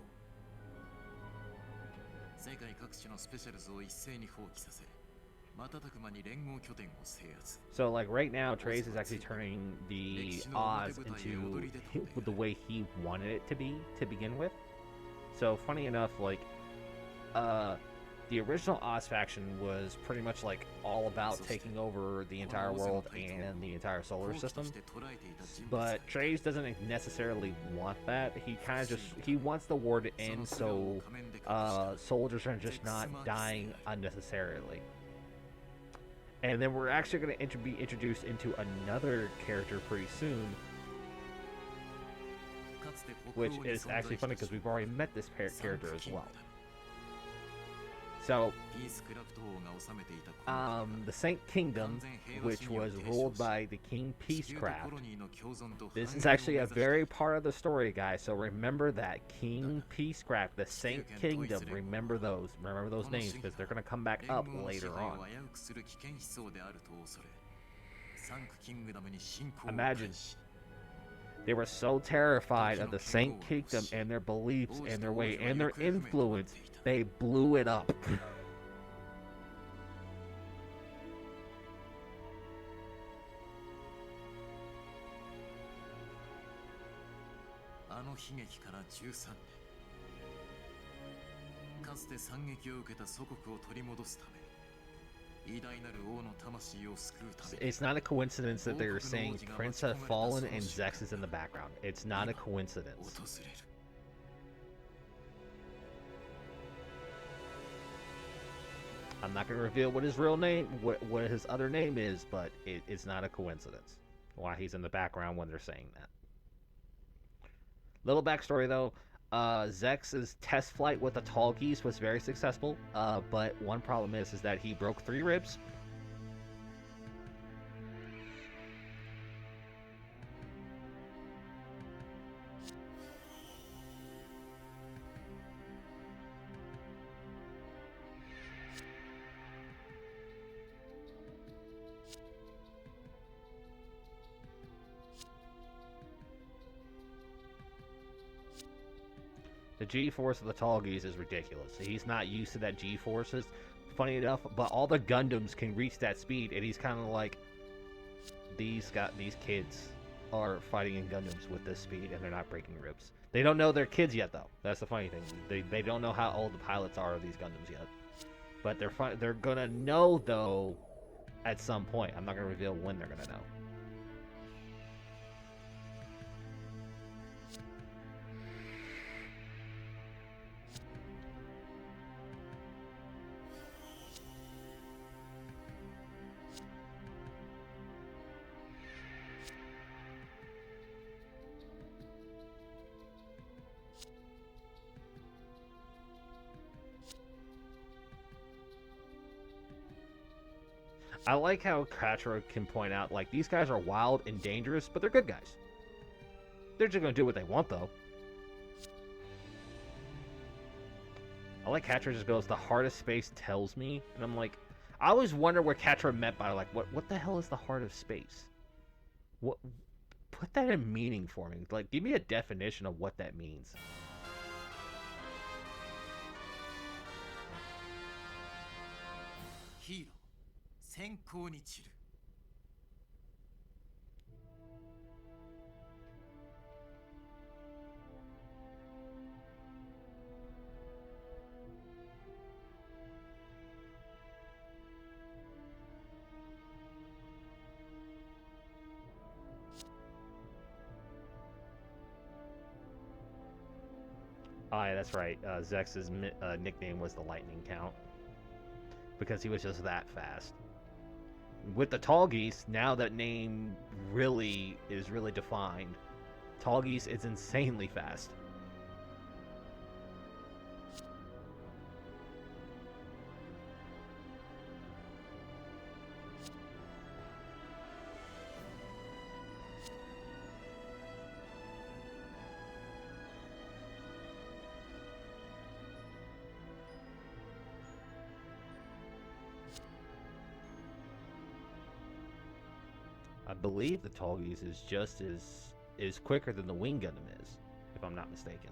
世界各地のスペシャルズを一斉に放棄させ、 So like right now, Trace is actually turning the Oz into the way he wanted it to be to begin with. So funny enough, like the original Oz faction was pretty much like all about taking over the entire world and the entire solar system. But Trace doesn't necessarily want that. He kind of just wants the war to end so soldiers are just not dying unnecessarily. And then we're actually going to be introduced into another character pretty soon, which is actually funny because we've already met this character as well. So, the Saint Kingdom, which was ruled by the King Peacecraft, this is actually a very part of the story, guys. So remember that King Peacecraft, the Saint Kingdom. Remember those names because they're going to come back up later on. Imagine. They were so terrified of the Saint Kingdom and their beliefs and their way and their influence, they blew it up. It's not a coincidence that they're saying Prince has fallen and Zex is in the background. It's not a coincidence. I'm not going to reveal what his real name, what his other name is, but it's not a coincidence why he's in the background when they're saying that. Little backstory though, Zex's test flight with the tall geese was very successful, but one problem is that he broke 3 ribs. The G-force of the tall geese is ridiculous. He's not used to that G-forces. Funny enough, but all the Gundams can reach that speed, and he's kind of like, these kids. are fighting in Gundams with this speed and they're not breaking ribs. They don't know they're kids yet, though. That's the funny thing. They don't know how old the pilots are of these Gundams yet. But they're gonna know, though, at some point. I'm not gonna reveal when they're gonna know. I like how Katra can point out, like, these guys are wild and dangerous, but they're good guys. They're just gonna do what they want, though. I like Katra just goes, the heart of space tells me, and I'm like, I always wonder what Katra meant by, like, what the hell is the heart of space? What? Put that in meaning for me. Like, give me a definition of what that means. Hero, 先行に散る。Oh, yeah, that's right. Zex's nickname was the Lightning Count. Because he was just that fast. With the Tall Geese, now that name is really defined. Tall Geese is insanely fast. I believe the Tall Geese is just is quicker than the Wing Gundam is, if I'm not mistaken.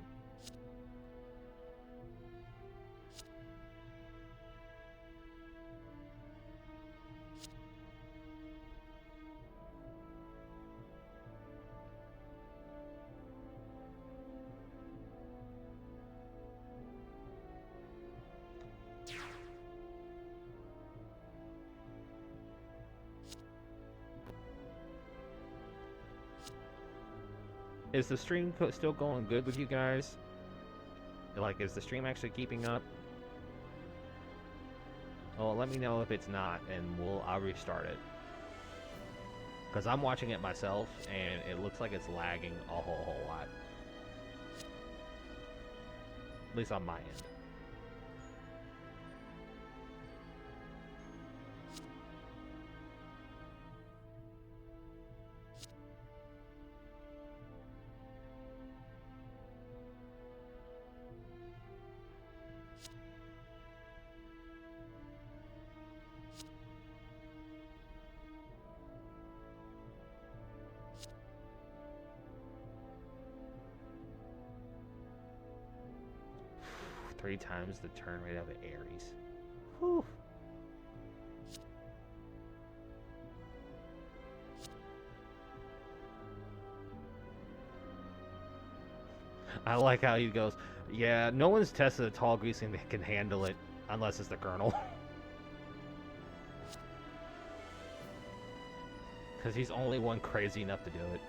Is the stream still going good with you guys? Like, is the stream actually keeping up? Well, let me know if it's not, and I'll restart it. Because I'm watching it myself, and it looks like it's lagging a whole lot. At least on my end. Three times the turn rate of an Ares. Whew. I like how he goes, yeah, no one's tested a Tall Geese and can handle it unless it's the Colonel. Because he's only one crazy enough to do it.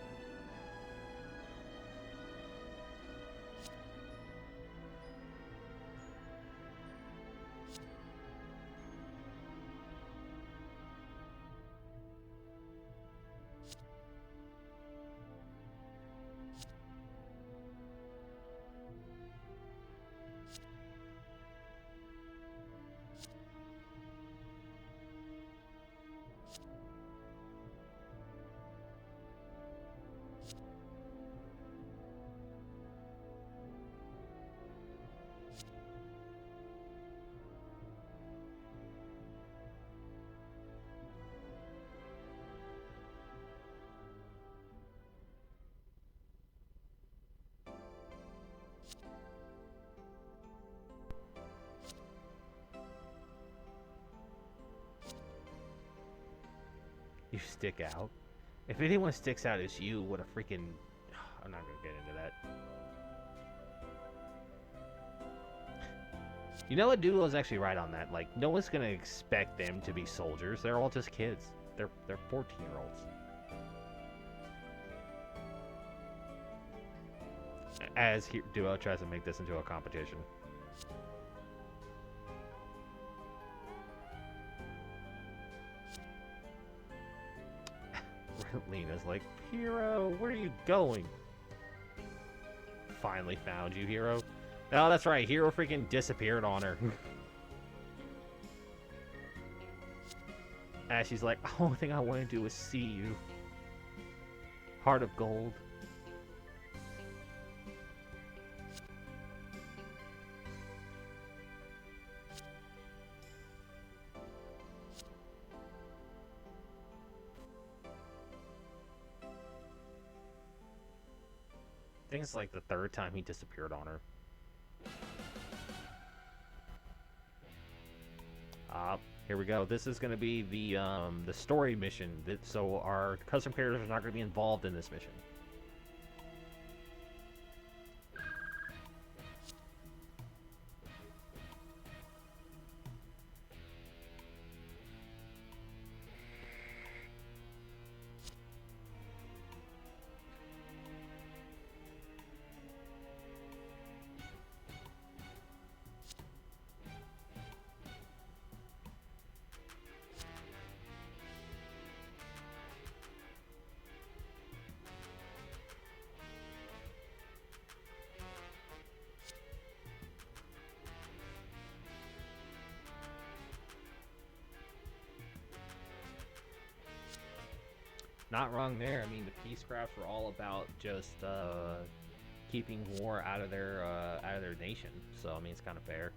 You stick out. If anyone sticks out, it's you. What a freaking... I'm not gonna get into that. You know what? Doodle is actually right on that. Like, no one's gonna expect them to be soldiers. They're all just kids. They're 14-year-olds. As Duo tries to make this into a competition. Lena's like, Hero, where are you going? Finally found you, Hero. Oh, that's right. Hero freaking disappeared on her. As she's like, the only thing I want to do is see you. Heart of gold. I think it's like the third time he disappeared on her. Here we go. This is going to be the story mission. So our custom characters are not going to be involved in this mission. Not wrong there. I mean, the peace crafts were all about just keeping war out of their nation. So I mean, it's kind of fair.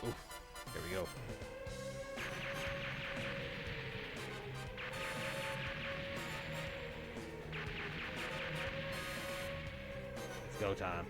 Oof, there we go. It's go time.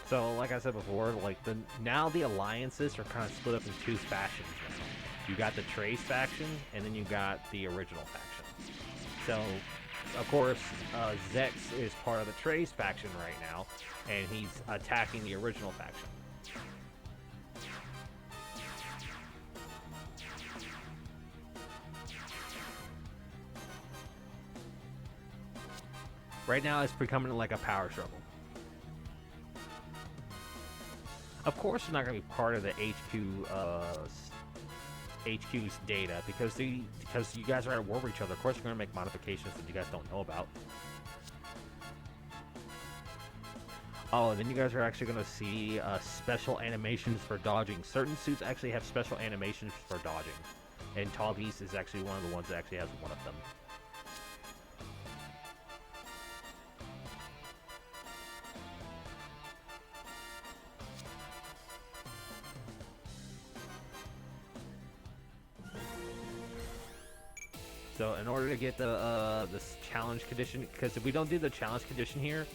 So, like I said before, like now the alliances are kind of split up in two factions now. You got the Trace faction, and then you got the original faction. So, of course, Zex is part of the Trace faction right now, and he's attacking the original faction. Right now, it's becoming like a power struggle. Of course, it's not going to be part of the HQ's data because you guys are at war with each other. Of course, you're going to make modifications that you guys don't know about. Oh, and then you guys are actually going to see special animations for dodging. Certain suits actually have special animations for dodging, and Tall Beast is actually one of the ones that actually has one of them. So in order to get the this challenge condition, because if we don't do the challenge condition here,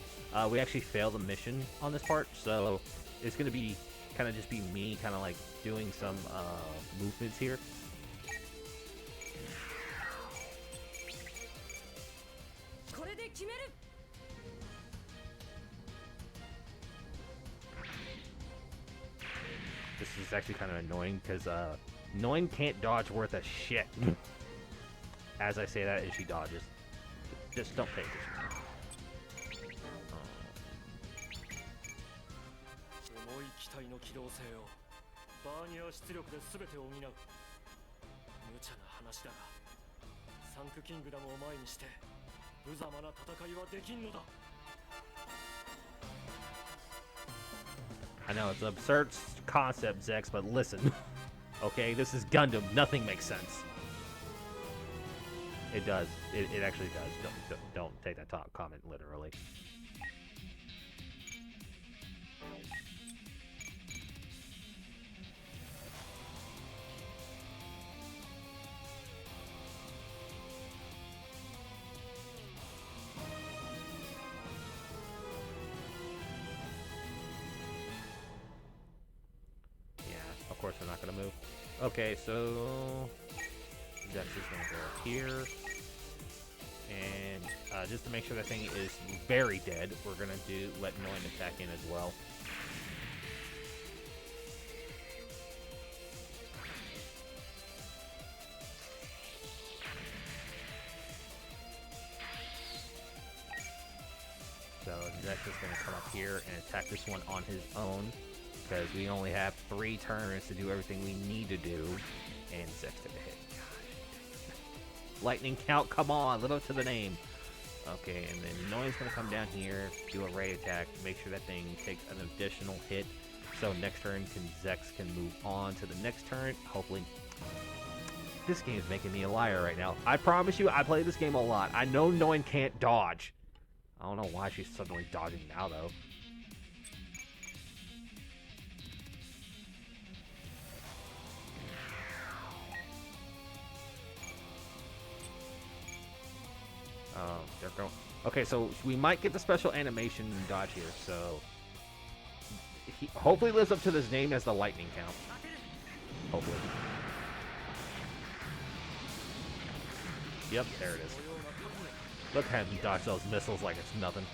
we actually fail the mission on this part. So it's gonna be kind of just be me kind of like doing some movements here. This is actually kind of annoying because Noin can't dodge worth a shit. As I say that, as she dodges. Just don't pay attention. い機体の機動性をバーニア出力で全て補う。無茶な話だがサンクキングダムを前にして無様な戦いはできんのだ。 I know it's an absurd concept, Zex, but listen. Okay, this is Gundam. Nothing makes sense. It does. It actually does. Don't take that comment literally. Of course, they're not going to move. Okay, so Dex is going to go here. And just to make sure that thing is very dead, we're going to let Noin attack in as well. So Dex is going to come up here and attack this one on his own, because we only have 3 turns to do everything we need to do, and Zex took a hit. Gosh. Lightning count, come on, live up to the name. Okay, and then Noi's gonna come down here, do a ray attack, make sure that thing takes an additional hit, so next turn Zex can move on to the next turn. Hopefully, this game is making me a liar right now. I promise you, I play this game a lot. I know Noin can't dodge. I don't know why she's suddenly dodging now, though. They're going. Okay, so we might get the special animation dodge here. So he hopefully lives up to this name as the lightning count. Hopefully. Yep, there it is. Look at him dodge those missiles like it's nothing.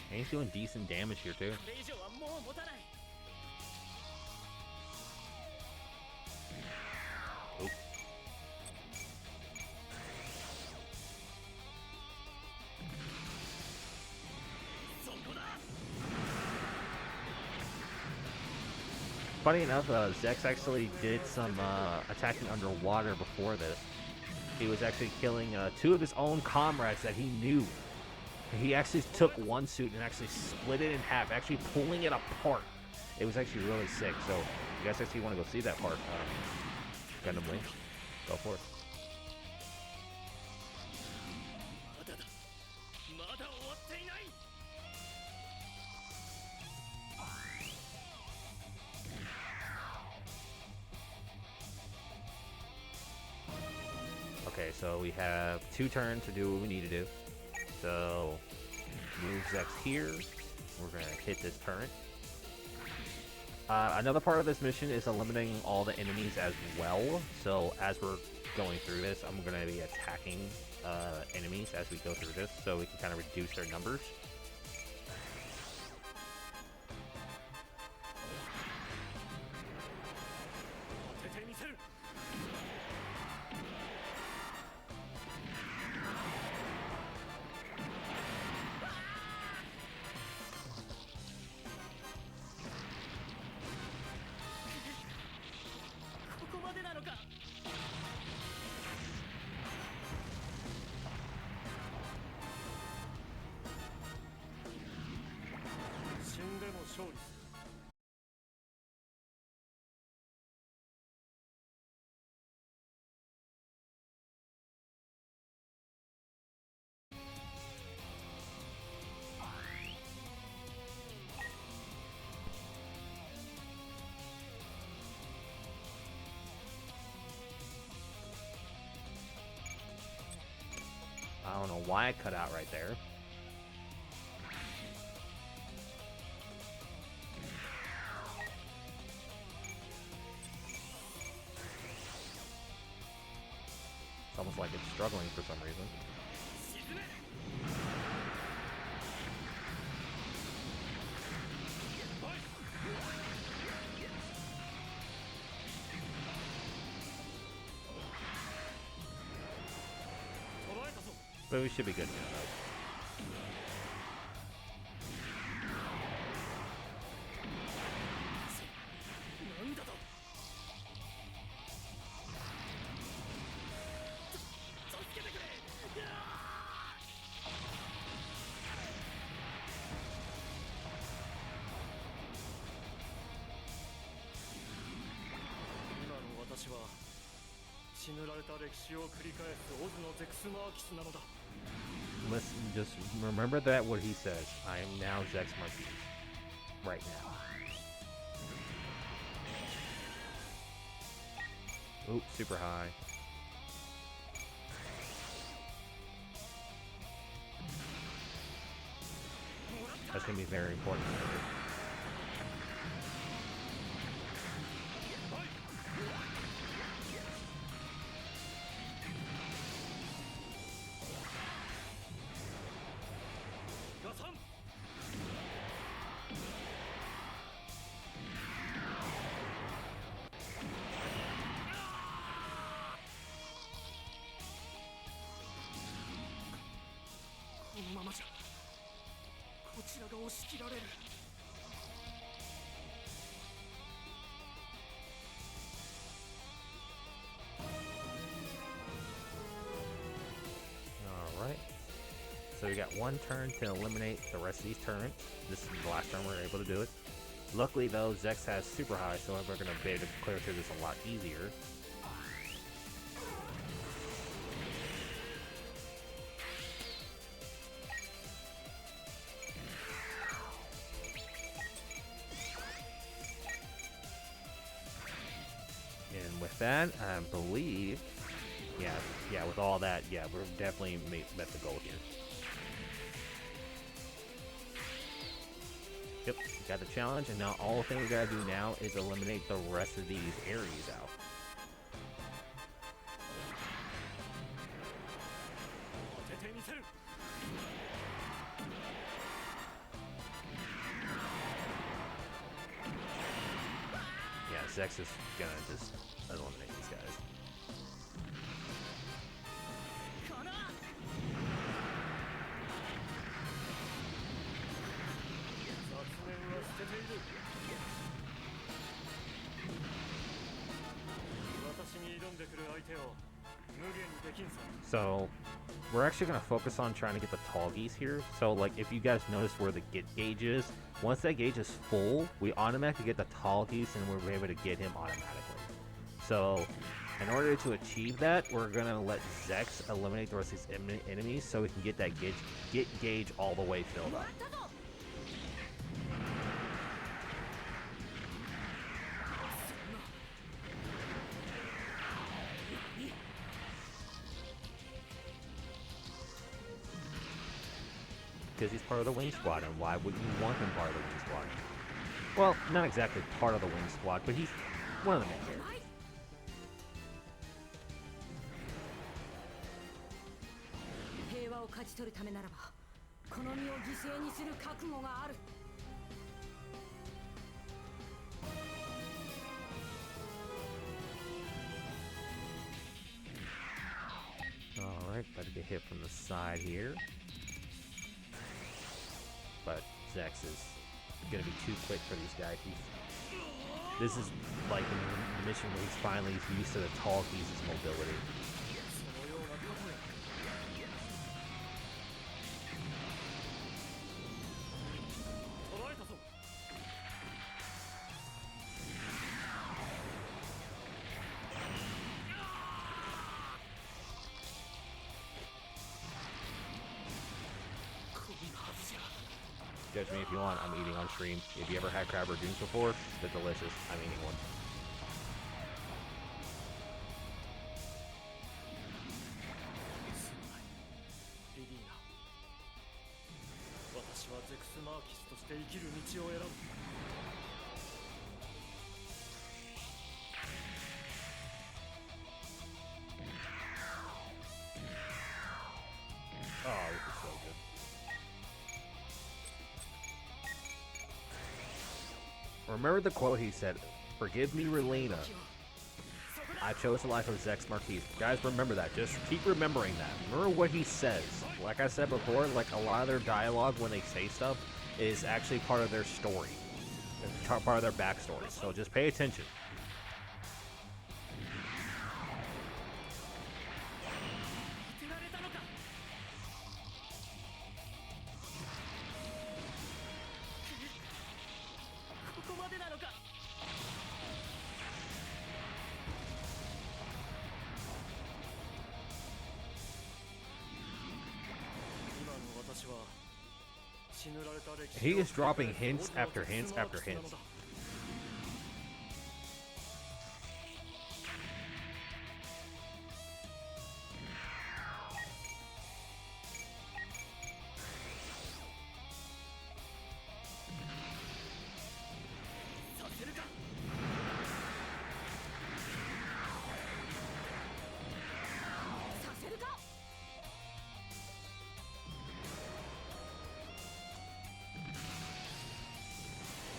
And he's doing decent damage here too. Oop. Funny enough, Zex actually did some attacking underwater before this. He was actually killing 2 of his own comrades that he knew. He actually took one suit and actually split it in half, actually pulling it apart. It was actually really sick. So, if you guys actually want to go see that part, Gundam Link, go for it. Okay, so we have 2 turns to do what we need to do. So, move Zex here. We're going to hit this turret. Another part of this mission is eliminating all the enemies as well. So, as we're going through this, I'm going to be attacking enemies as we go through this, so we can kind of reduce their numbers. I don't know why I cut out right there. It's almost like it's struggling for some reason. So we should be good now, though. なんだと助けてくれ。今の私は血塗られた歴史を繰り返すオズのゼクスマーキスなのだ。 Let's just remember that what he says. I am now Zex Marquis. Right now. Oops, super high. That's gonna be very important. Alright. So we got one turn to eliminate the rest of these turns. This is the last turn we're able to do it. Luckily though, Zex has super high, so we're going to be able to clear through this a lot easier. And with that, I believe, yeah, with all that, yeah, we're definitely met the goal here. Yep, got the challenge, and now all the thing we gotta do now is eliminate the rest of these areas out. Yeah, Zex is gonna just eliminate these guys. So, we're actually going to focus on trying to get the tall geese here. So, like, if you guys notice where the get gauge is, once that gauge is full, we automatically get the tall geese and we're able to get him automatically. So, in order to achieve that, we're going to let Zex eliminate the rest of these enemies so we can get that gauge all the way filled up. Because he's part of the Wing Squad, and why wouldn't you want him part of the Wing Squad? Well, not exactly part of the Wing Squad, but he's one of the main characters. 平和を勝ち取るためならば、この身を犠牲にする覚悟がある。Alright, better get hit from the side here. But Zex is gonna be too quick for these guys. This is like the mission where he's finally used to the tall geese's mobility. Judge me if you want, I'm eating on stream. If you ever had crab rangoons before, they're delicious. I'm eating one. Oh, this is so good. Remember the quote he said, "Forgive me, Relena. I chose the life of Zex Marquis." Guys, remember that. Just keep remembering that. Remember what he says. like I said before, like a lot of their dialogue when they say stuff is actually part of their story. It's part of their backstory. So just pay attention. 当てられたのか。ここまでなのか。今の私は死ぬられた歴史 He is dropping hints after hints after hints. させるか。させるか。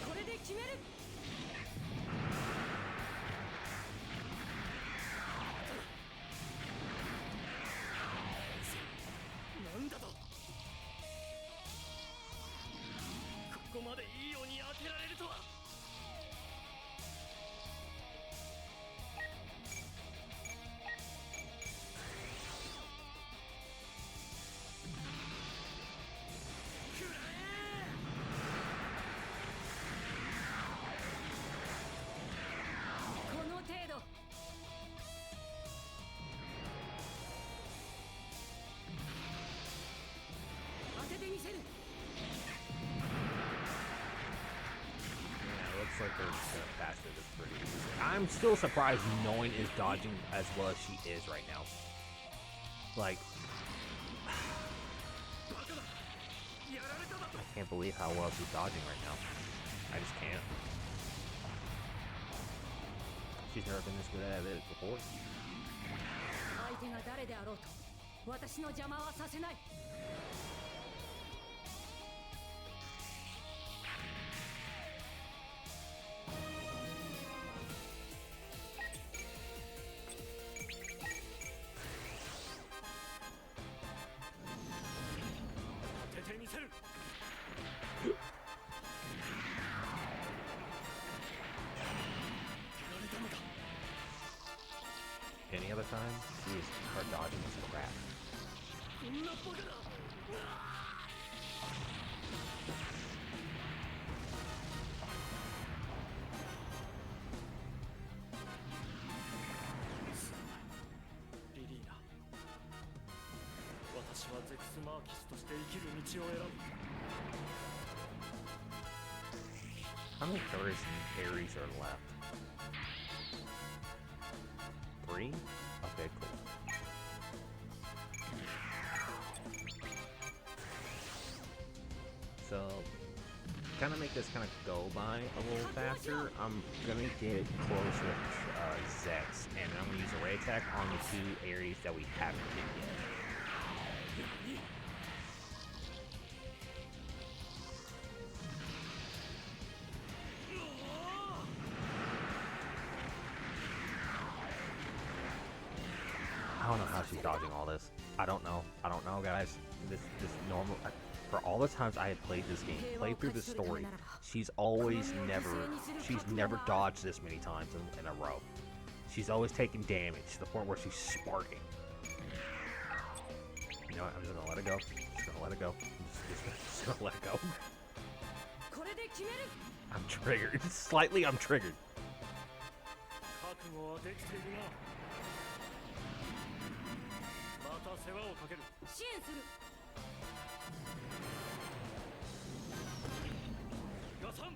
これで決める。なんだと。ここまでいいように当てられるとは。この程度。当ててみせる。 Yeah, it looks like they're just gonna pass through this pretty easy. I'm still surprised Noin is dodging as well as she is right now. Like, バカだ。やられただと。 I can't believe how well she's dodging right now. I just can't. She's never been this good at it before. 相手が誰であろうと私の邪魔はさせない。当ててみせる。 Any other time, her dodging is crap. こんなバカだ。リリーナ、私はゼクスマーキスとして生きる道を選ぶ。 How many Aries and Aries are left? 3? Okay, cool. So, kind of make this kind of go by a little faster. I'm gonna get close with Zex, and I'm gonna use a ray attack on the 2 Aries that we haven't hit yet. I don't know how she's dodging all this. I don't know, guys. This normal. For all the times I have played this game, played through the story, she's never dodged this many times in a row. She's always taking damage to the point where she's sparking. You know what? I'm just gonna let it go. Just gonna let it go. Just gonna let it go. これで決める。 I'm triggered. Slightly, I'm triggered. 覚悟はできているな。また世話をかける。支援する。ガサン。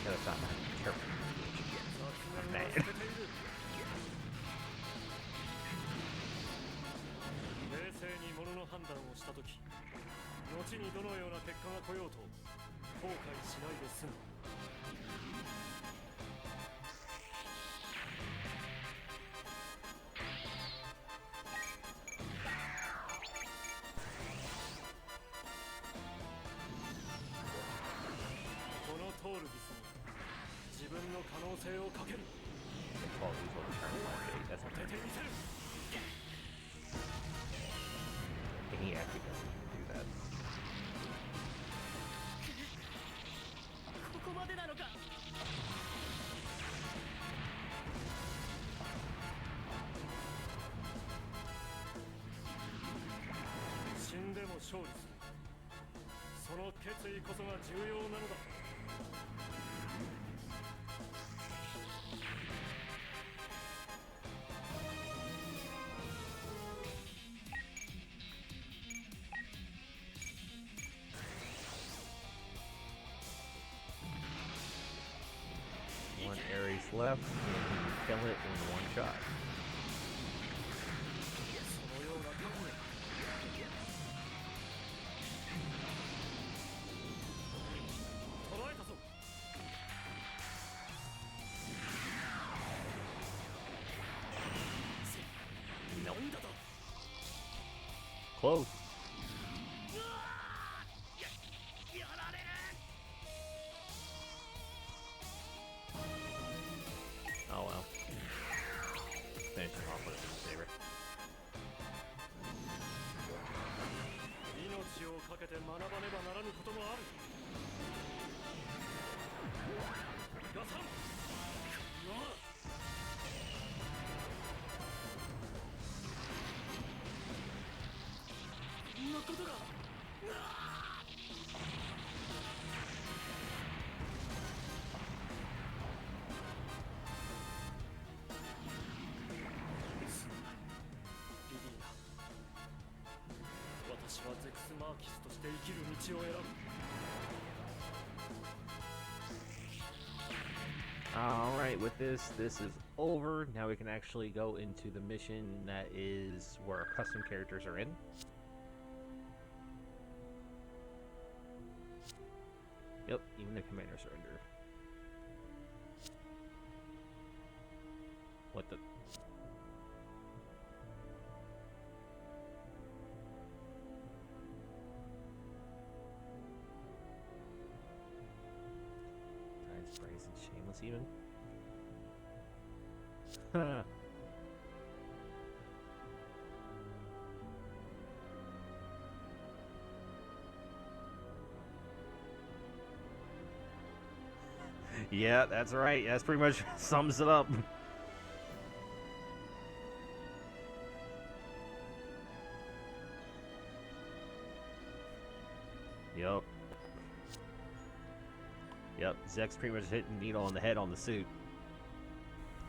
That's not that careful. I'm mad. 冷静に物の判断をしたとき、後にどのような結果が来ようと後悔しないで済む。 こ勢をかける。 Oh, these will return one day. That's 当て okay. てみせる。 And he actually doesn't even do that. ここまでなのか。死んでも勝利する。その決意こそが重要なのだ。 One Ares left, and he can kill it in one shot. そのような覚悟。捉えたぞ。なんだと。 Close. やられる。 Oh well. Finishing off with his favorite. 命をかけて学ばねばならぬこともある。ガサン。こんなことが。 リリーナ、私はゼクス・マーキスとして生きる道を選ぶ。 Alright, with this is over. Now we can actually go into the mission that is where our custom characters are in. Yep, even the commander surrendered. What the? Tides, brazen, shameless even. Huh. Yeah, that's right. That's pretty much sums it up. Yep. Yep, Zek's pretty much hitting needle on the head on the suit.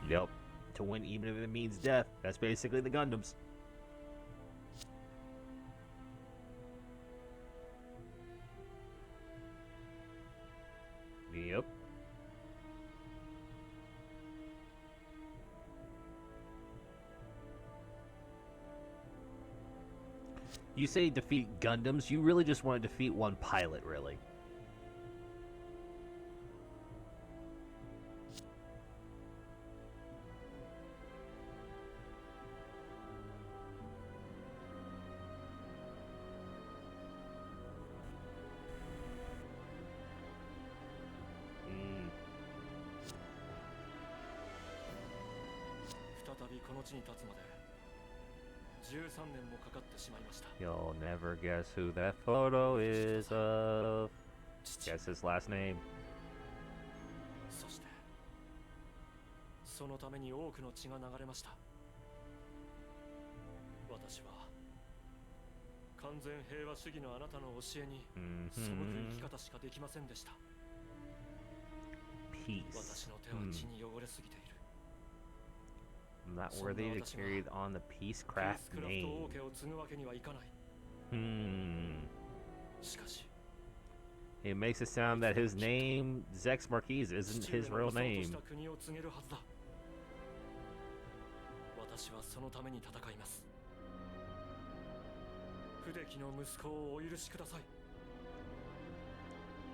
Yep. To win, even if it means death. That's basically the Gundams. Yep. You say defeat Gundams, you really just want to defeat one pilot, really. Mm. 再びこの地に立つまで13年もかかってしまいました。 You'll never guess who that photo is of. 父、 Guess his last name. そしてそのために多くの血が流れました。私は完全平和主義のあなたの教えに背く生き方しかできませんでした。 Peace. 私の手は血に汚れすぎている。 Not worthy to carry on the ピース Peacecraft クラフト name. 王家を継ぐわけにはいかない。 Hmm. しかし It makes it sound that his name, Zex Marquise, isn't 父上 his の real 理想と name. した国を告げるはずだ。私はそのために戦います。不出来の息子をお許しください。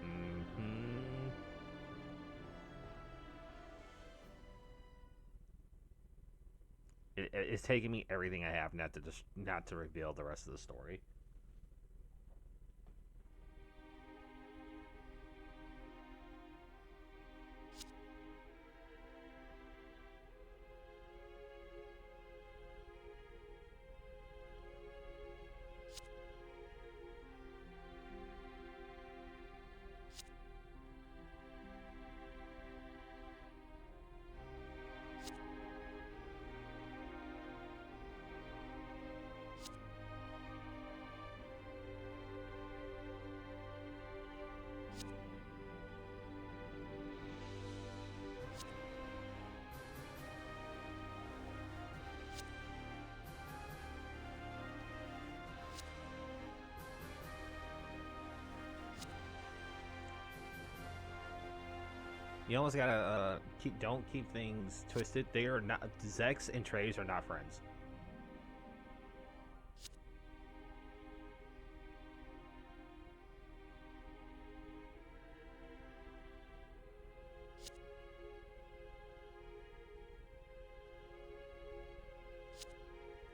Mm-hmm. It's taking me everything I have not to reveal the rest of the story. You almost gotta don't keep things twisted. They are not Zex and Trays are not friends.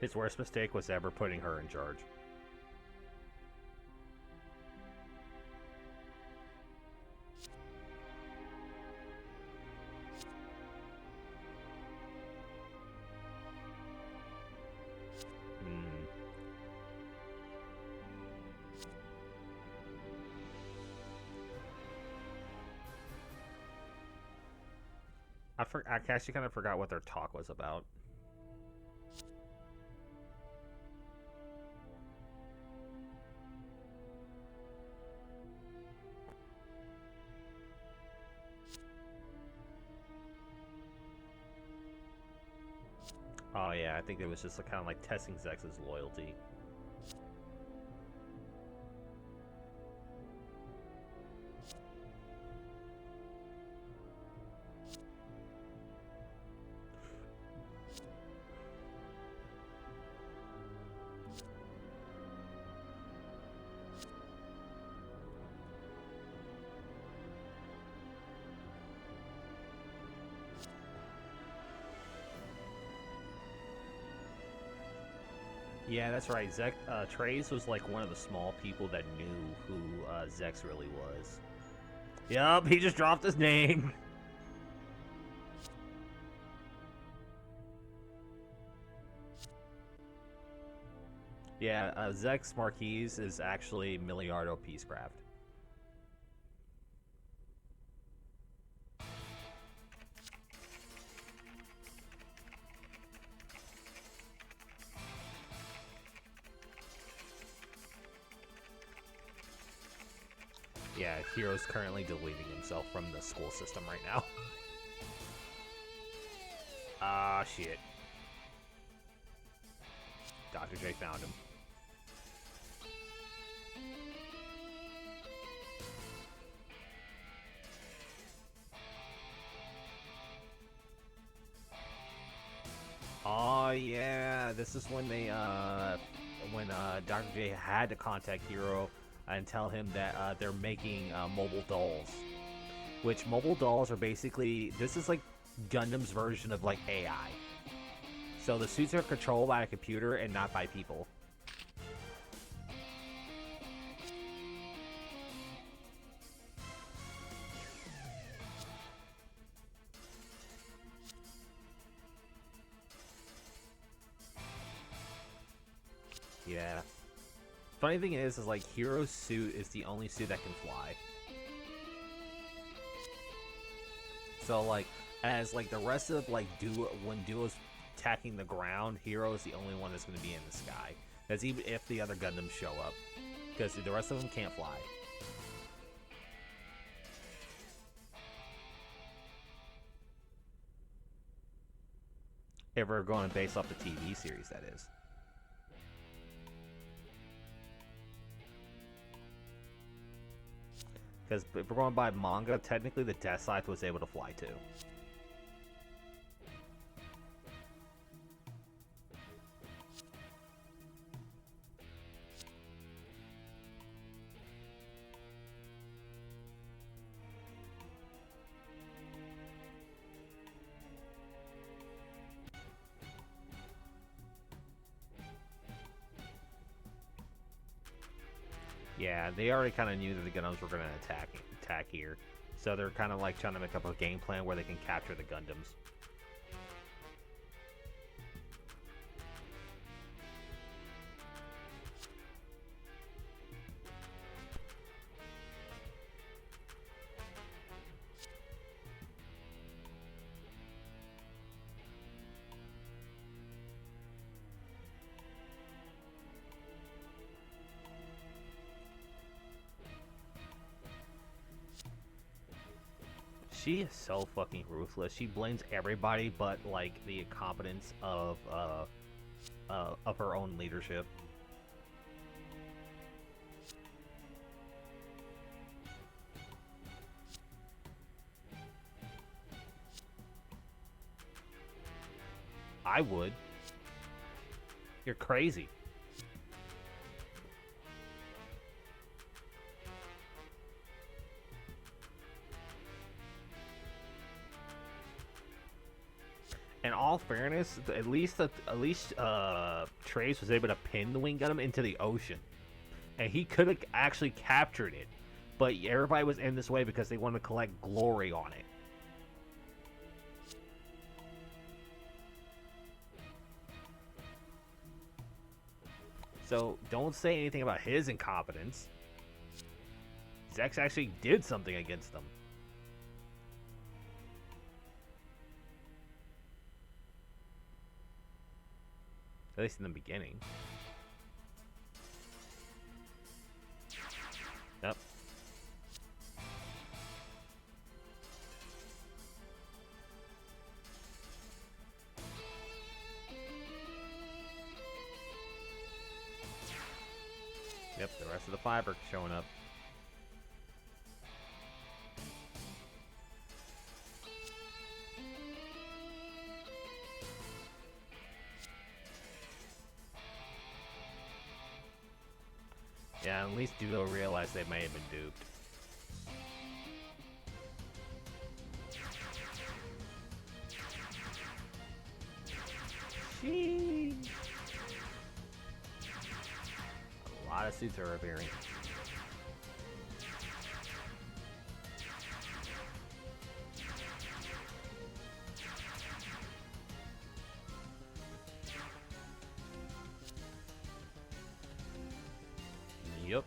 His worst mistake was ever putting her in charge. I actually kind of forgot what their talk was about. Oh yeah, I think it was just kind of like testing Zex's loyalty. Yeah, that's right. Trace was like one of the small people that knew who Zex really was. Yup, he just dropped his name. Yeah, Zex Marquise is actually Miliardo Peacecraft. Yeah, Hero's currently deleting himself from the school system right now. Ah, shit. Dr. J found him. Oh yeah, this is when they Dr. J had to contact Hero and tell him that they're making mobile dolls. Which mobile dolls are basically, this is like Gundam's version of like AI. So the suits are controlled by a computer and not by people. Yeah. Funny thing is like Hero's suit is the only suit that can fly. So like, as like the rest of like when Duo's attacking the ground, Hero is the only one that's going to be in the sky. That's even if the other Gundams show up, because the rest of them can't fly. If we're going based off the TV series, that is. Because if we're going by manga, technically the Death Scythe was able to fly too. Yeah, they already kind of knew that the Gundams were going to attack here. So they're kind of like trying to make up a game plan where they can capture the Gundams. She is so fucking ruthless. She blames everybody but like the incompetence of her own leadership. I would. You're crazy. In all fairness, at least Trace was able to pin the Wing Gundam into the ocean, and he could have actually captured it, but everybody was in this way because they wanted to collect glory on it. So don't say anything about his incompetence. Zex actually did something against them. At least in the beginning. Yep. Yep, the rest of the fiber showing up. Yeah, at least Duo realized they may have been duped. Sheesh. A lot of suits are appearing. Yep.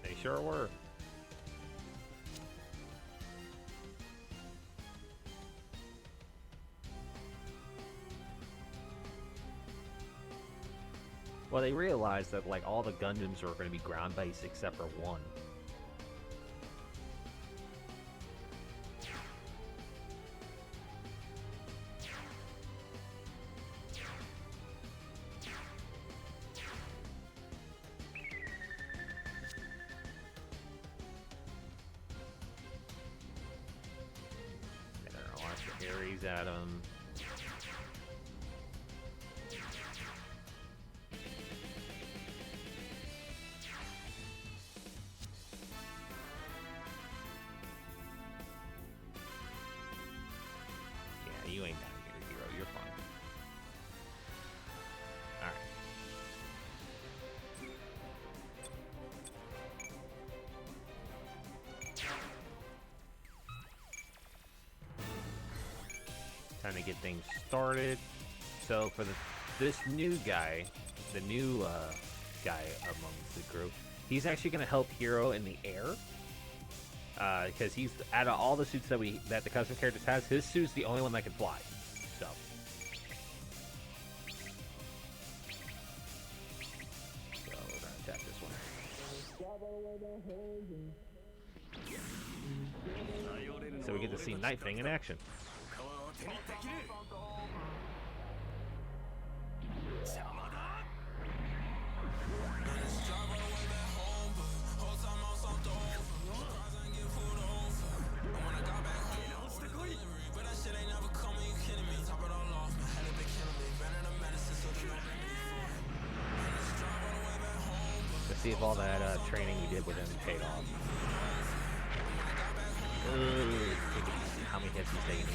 They sure were. Well, they realized that like all the Gundams are going to be ground-based except for one. Aries at him. Yeah, you ain't got to get a hero. You're fine. Alright. Time to get things started. So for this new guy, the new guy amongst the group, he's actually going to help Hero in the air. Because he's out of all the suits that the custom characters has, his suit's the only one that can fly. So we're gonna attack this one. So we get to see Nightfang in action. Let's see if all that training we did with him paid off. How many hits he's taking in?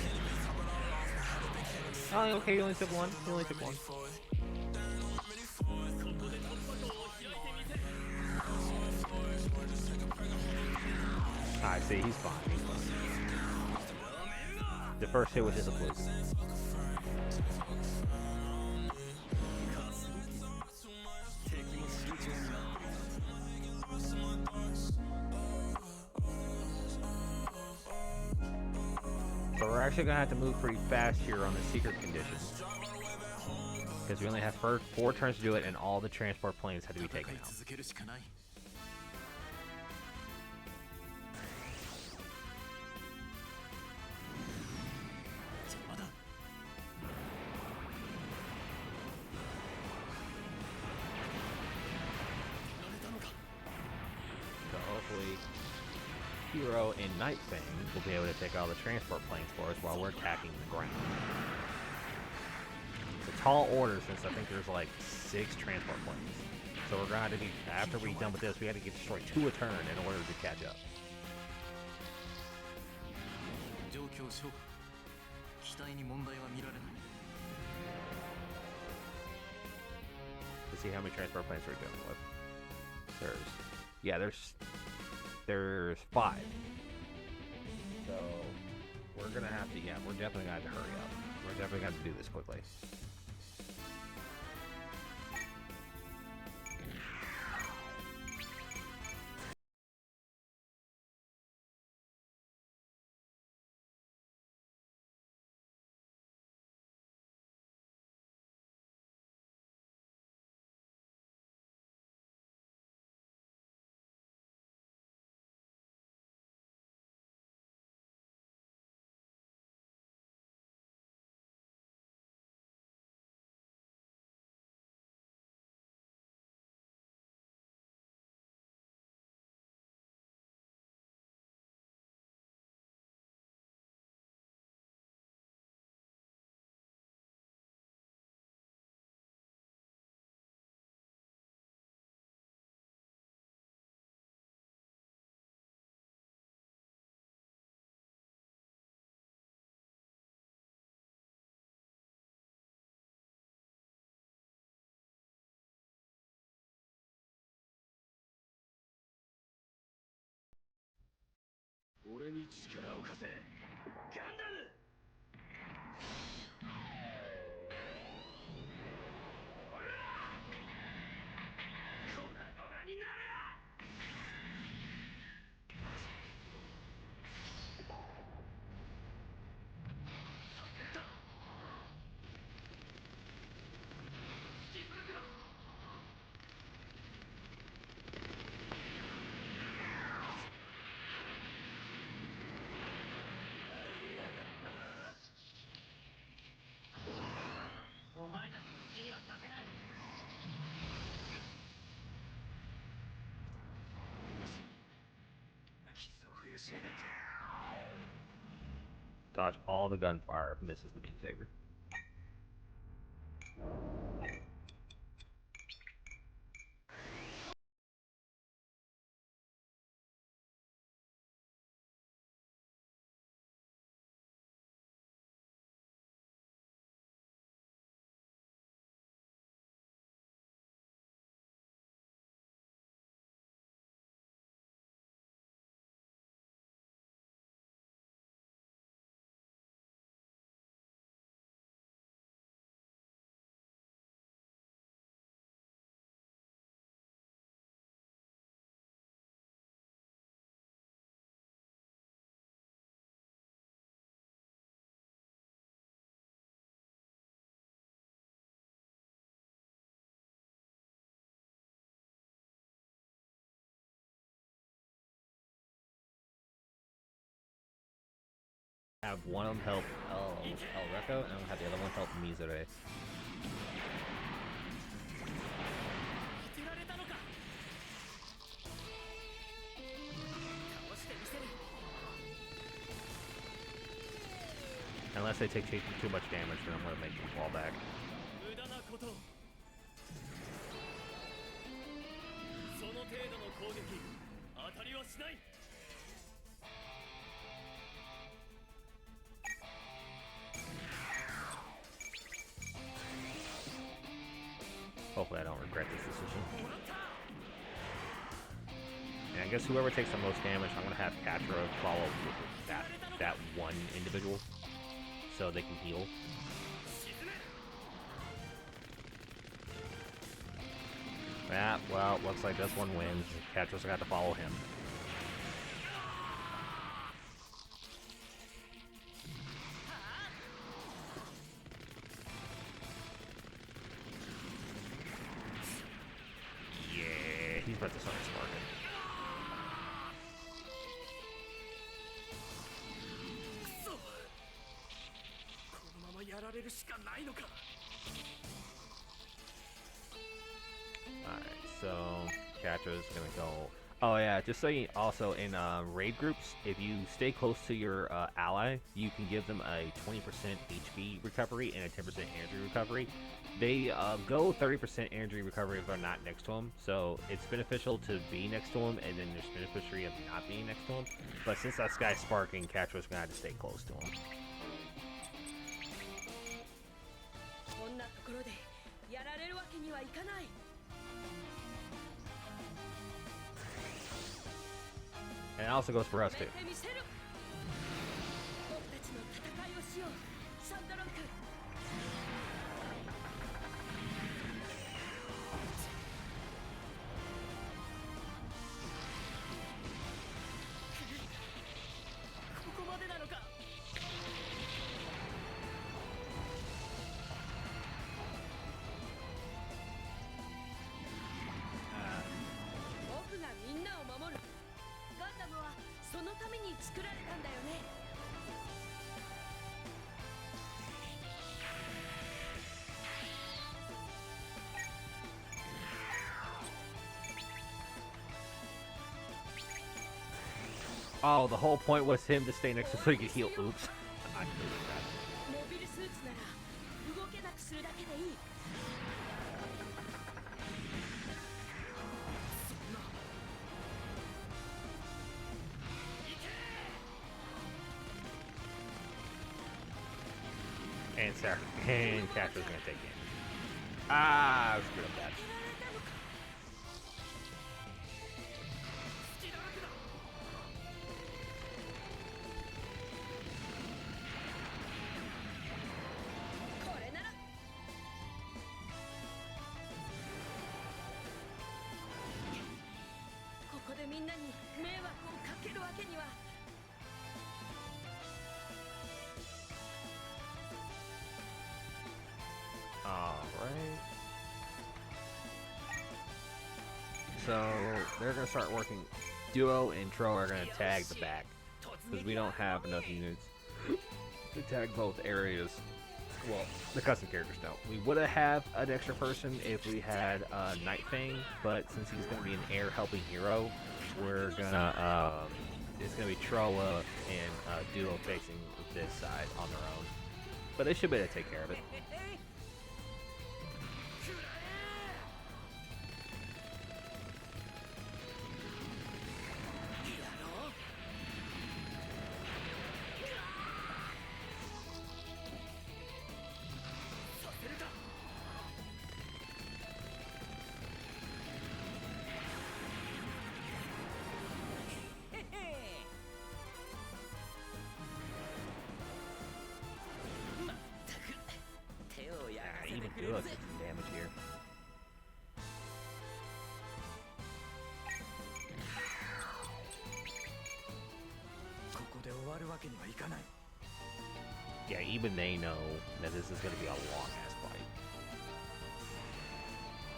Oh, okay, he only took one. He only took one. I see, he's fine. He's fine. The first hit was just a fluke. So we're actually going to have to move pretty fast here on the secret condition. Because we only have 4 turns to do it, and all the transport planes have to be taken out. So hopefully Hero and Nightfang will be able to take all the transport planes for us while we're attacking the ground. tall order since I think there's like 6 transport planes. So we're gonna have to be, after we're done with this, we have to get destroyed 2 a turn in order to catch up. 状況証拠機体に問題は見られない Let's see how many transport planes we're dealing with. There's 5. So we're gonna have to, we're definitely gonna have to hurry up. We're definitely gonna have to do this quickly. Dodge all the gunfire, misses the beat saber. Have one of them help El Reco, and I'll have the other one help Mizure. Unless they take too much damage, then I'm gonna make them fall back. Hopefully I don't regret this decision. And I guess whoever takes the most damage, I'm gonna have Catra follow that one individual so they can heal. Yeah, well, looks like this one wins. Catra's got to follow him. He's about to start sparking. Alright, so Catra's gonna go. Oh yeah, just so you also in raid groups, if you stay close to your ally, you can give them a 20% HP recovery and a 10% energy recovery. They go 30% energy recovery if they're not next to them, so it's beneficial to be next to them, and then there's beneficiary of not being next to them. But since that guy's sparking, Catro's gonna have to stay close to him. こんなところでやられるわけにはいかない。 And it also goes for us too. 僕たちの戦いをしよう、サンドロック。 ここまでなのか。僕がみんなを守る。ガンダムはそのために作られたんだよね。 Oh, the whole point was him to stay next to so he could heal. Oops. I knew that. モビルスーツなら動けなくするだけでいい。 And Sarah and Catro's gonna take it. Ah, I screwed up that. これなら。 ここでみんなに迷惑をかけるわけには。 Alright. So, they're gonna start working. Duo and Tro are gonna tag the back. Because we don't have enough units to tag both areas. Well, the custom characters don't. We would have an extra person if we had Night Fang, but since he's gonna be an air helping hero, we're gonna, it's gonna be Troa and Duo facing this side on their own. But they should be able to take care of it. Even Duo took some damage here. ここで終わるわけにはいかない。 Yeah, even they know that this is gonna be a long ass fight.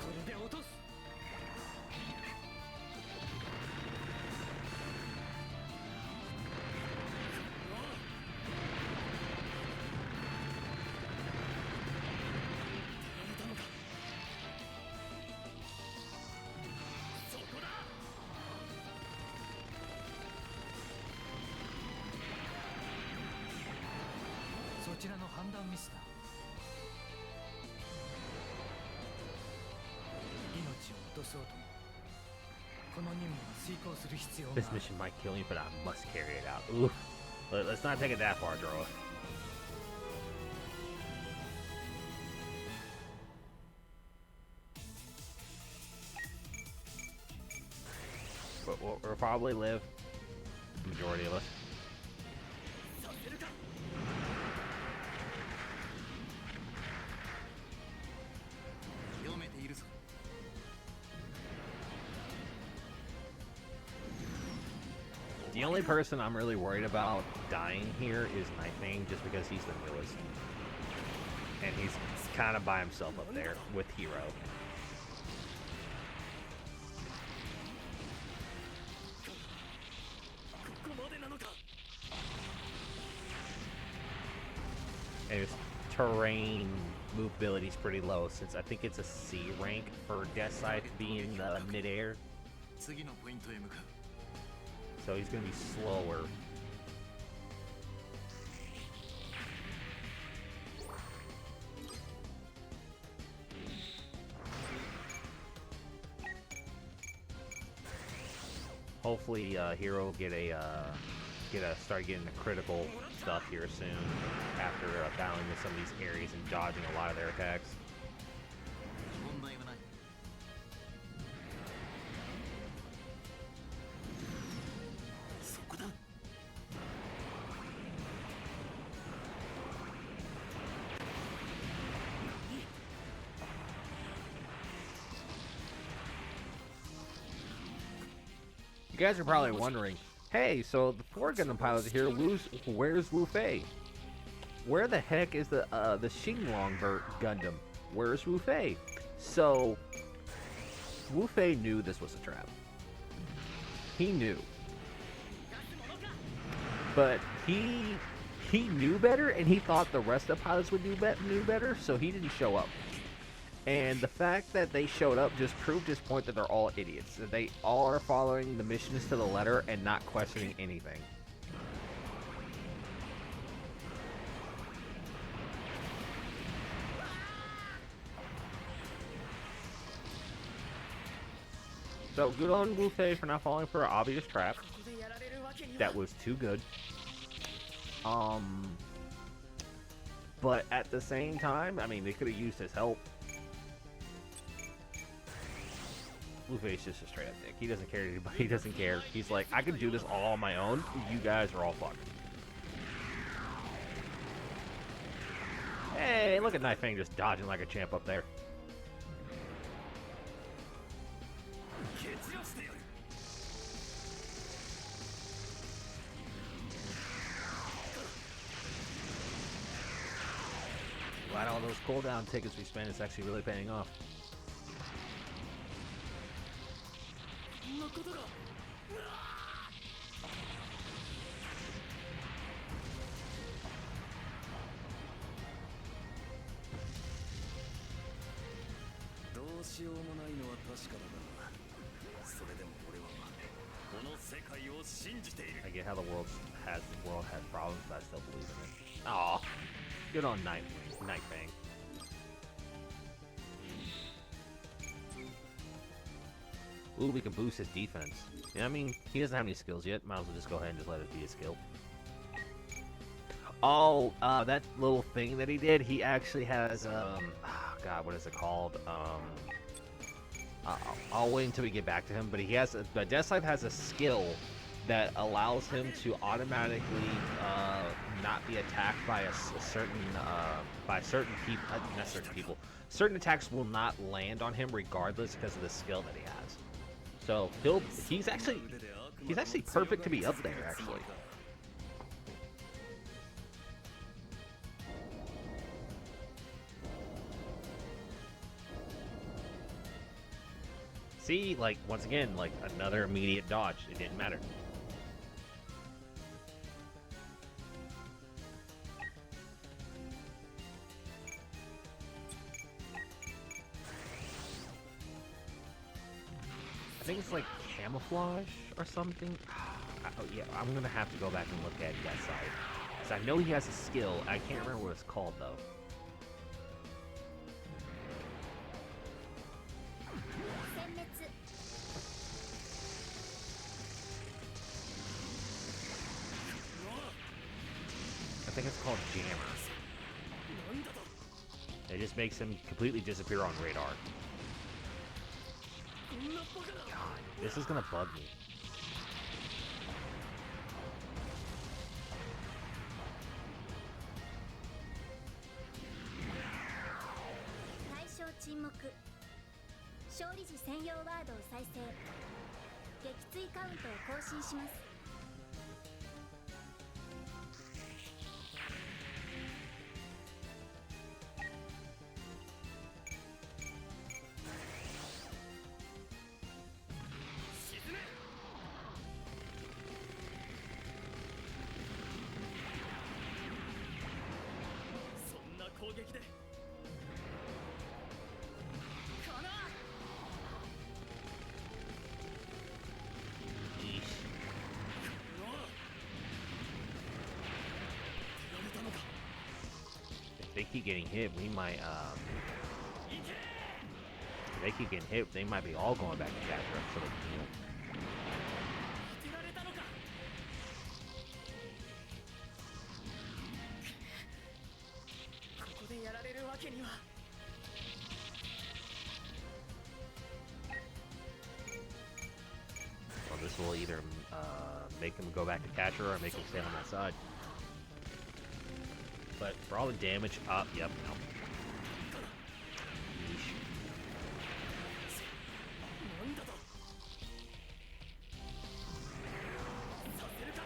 これで落とす。 そちらの判断ミスだ。命を落とそうともこの任務は遂行する必要がある。 This mission might kill me, but I must carry it out. Ooh. Let's not take it that far, Droa. But we'll probably live. The majority of us. 読めているぞ。 The only person I'm really worried about dying here is Night Fang, just because he's the newest. And he's kind of by himself up there with Hero. And his terrain movability is pretty low, since I think it's a C rank for Death Side to be in midair. 次のポイントへ向かう。 So he's gonna be slower. Hopefully, Hero will start getting the critical stuff here soon after battling with some of these areas and dodging a lot of their attacks. 問題はない。そこだ。 You guys are probably wondering, hey, so the 4 Gundam pilots are here. Where's Wu Fei? Where the heck is the Xinglong Gundam? Where's Wu Fei? So Wu Fei knew this was a trap. He knew, but he knew better, and he thought the rest of the pilots would knew better, so he didn't show up. And the fact that they showed up just proved his point that they're all idiots. That they all are following the missions to the letter and not questioning anything. So good on Wu Fei for not falling for an obvious trap. That was too good. But at the same time, I mean, they could have used his help. Wu Fei's just a straight up dick. He doesn't care anybody. He doesn't care. He's like, I can do this all on my own. You guys are all fucked. Hey, look at Knife Fang just dodging like a champ up there. Glad all those cooldown tickets we spent is actually really paying off. I get how the world has problems, but I still believe in it. Aw, good on Night Fang. Ooh, we can boost his defense. Yeah, I mean, he doesn't have any skills yet. Might as well just go ahead and just let it be a skill. Oh, that little thing that he did, he actually has, God, what is it called? I'll wait until we get back to him, but he has, Deathslife has a skill that allows him to automatically, not be attacked by certain people, not certain people. Certain attacks will not land on him regardless because of the skill that he has. So he's actually perfect to be up there, actually. See, like, once again, like, another immediate dodge. It didn't matter. I think it's like camouflage or something. Oh, yeah, I'm gonna have to go back and look at that side. Because I know he has a skill. I can't remember what it's called, though. I think it's called Jammer. It just makes him completely disappear on radar. God, this is gonna bug me. they keep getting hit, we might, if they keep getting hit, they might be all going back to capture so they can heal. 当てられたのか。ここでやられるわけには。 Well, this will either make him go back to catcher or make him stay on that side. But for all the damage up, yep, no. Yeesh. なんだと。させるか。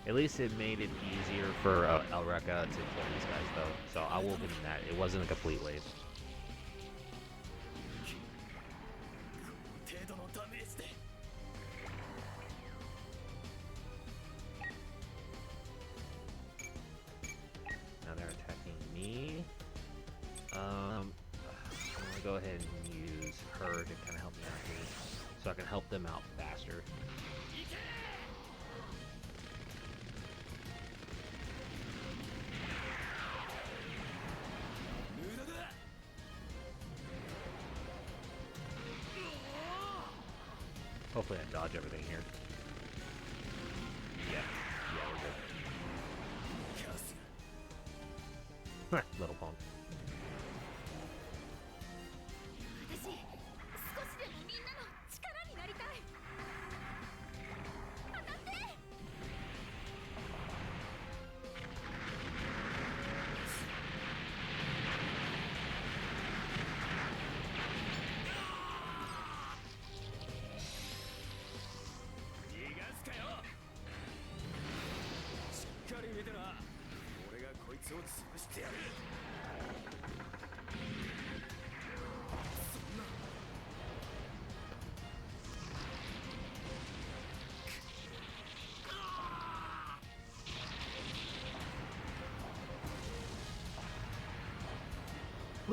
At least it made it easier for Elreka to kill these guys, though. So I will give him that. It wasn't a complete wave. 程度のダメージで。 Now they're attacking me. I'm gonna go ahead and use her to kind of help me out here, so I can help them out faster. Hopefully I dodge everything here. Yeah, we're good. Little punk. 私少しでもみんなの力になりたい。当たって。 逃がすかよ。しっかり見てな。俺がこいつを潰してやる。そんな。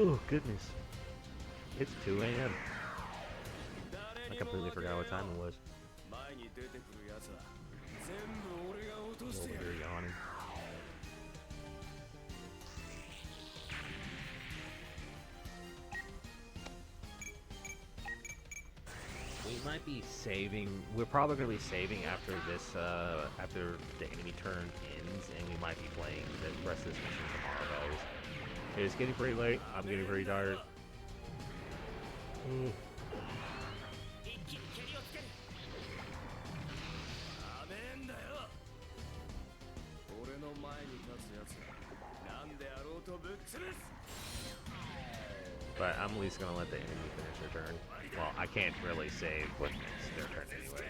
Oh, goodness. It's 2 a.m. I completely forgot what time it was. 前に出てくるやつは全部俺が落として Over や here る。 yawning. We might be saving. We're probably going to be saving after this, after the enemy turn ends, and we might be playing the rest of this mission tomorrow, guys. It's getting pretty late. I'm getting pretty tired. 一気に蹴りをつける。ダメんだよ。俺の前に立つやつはなんであろうとぶっ潰す。 But I'm at least going to let the enemy finish their turn. Well, I can't really save when it's their turn anyway.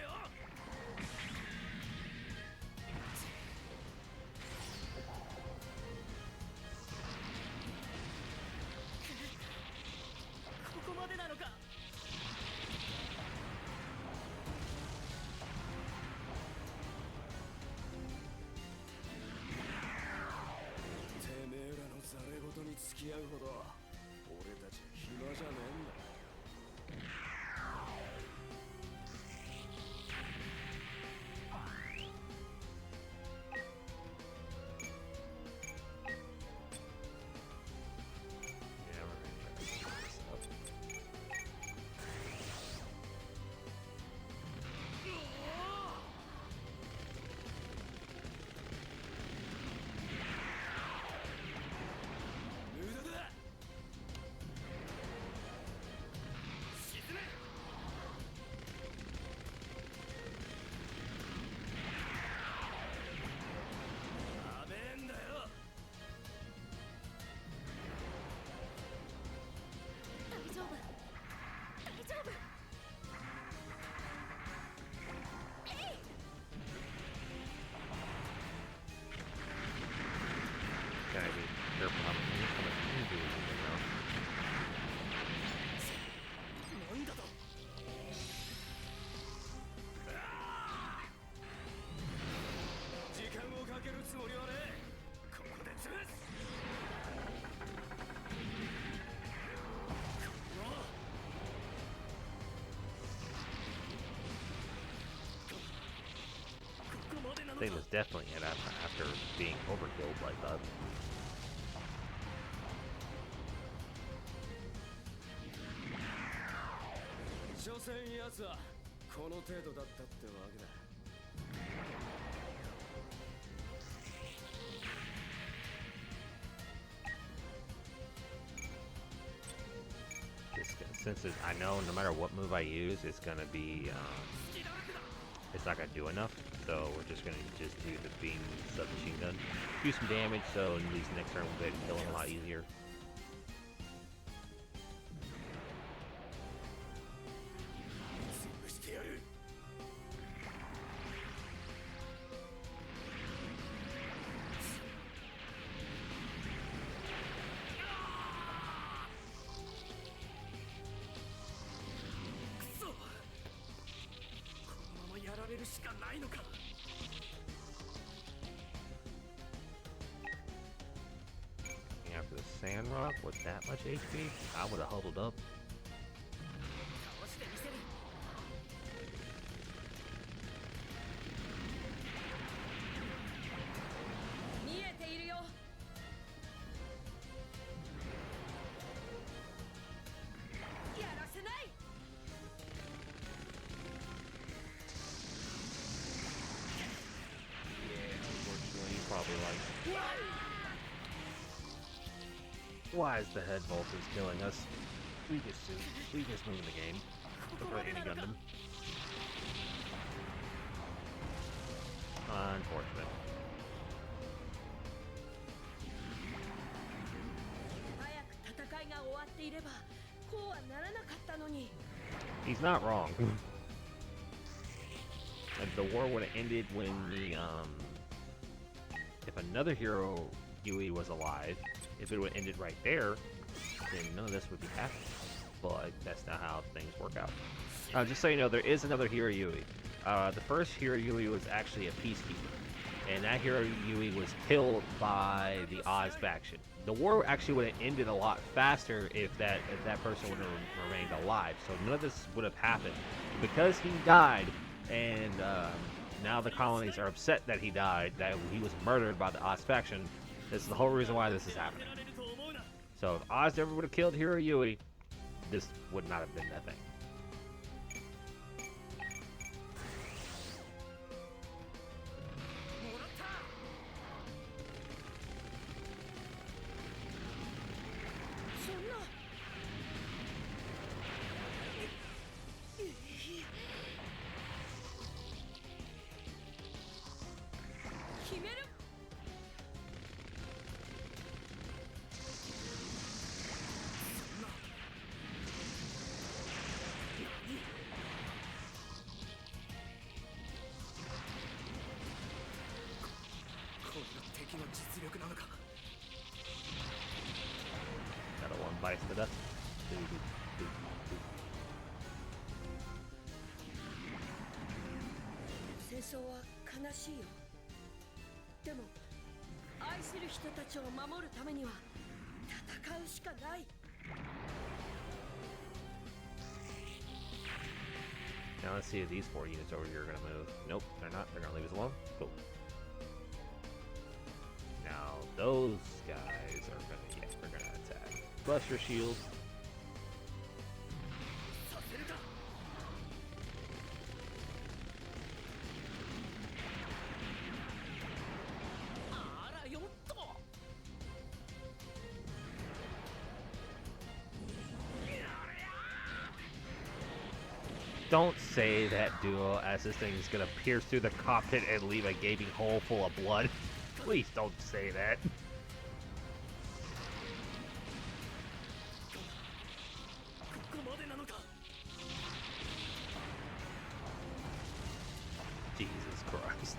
ここまでなのか。てめえらのザレ事に付き合うほど俺たち暇じゃねえんだ。 Yeah, we're gonna try to do this stuff. Gotta be careful how much energy we can get now. なんだと。時間をかけるつもりはねえ。ここで潰す。 Thing was definitely it after being overkilled like that. つはこの程度だったってわけだ。 Since I know no matter what move I use, it's gonna be it's not gonna do enough. So we're just gonna do the beam submachine gun, do some damage. So at least next turn we'll be able to kill him a lot easier. しかないのか。 After the sand rock with that much HP, I would have huddled up. 倒してみせる。 見えているよ。やらせない。 Unfortunately, probably like. Why is the head vultures killing us? Weakest move in the game. For any Gundam. Unfortunate. 早く戦いが終わっていれば、こうはならなかったのに。 He's not wrong. Like the war would have ended when the if another hero Yui was alive. If it would have ended right there, then none of this would be happening. But that's not how things work out. Just so you know, there is another hero Yui. The first hero Yui was actually a peacekeeper, and that hero Yui was killed by the Oz faction. The war actually would have ended a lot faster if that person would have remained alive. So none of this would have happened. Because he died, and now the colonies are upset that he died, that he was murdered by the Oz faction. This is the whole reason why this is happening. So if Oz never would have killed Hero Yui, this would not have been that thing. Got a one bites to death. 戦争は悲しいよ。でも愛する人たちを守るためには戦うしかない。 Now let's see if these 4 units over here are gonna move. Nope, they're not. They're gonna leave us alone. Cool. Now those guys are gonna, yeah, they're gonna attack. Buster shield. Don't say that, Duo, as this thing is gonna pierce through the cockpit and leave a gaping hole full of blood. Please don't say that. Jesus Christ.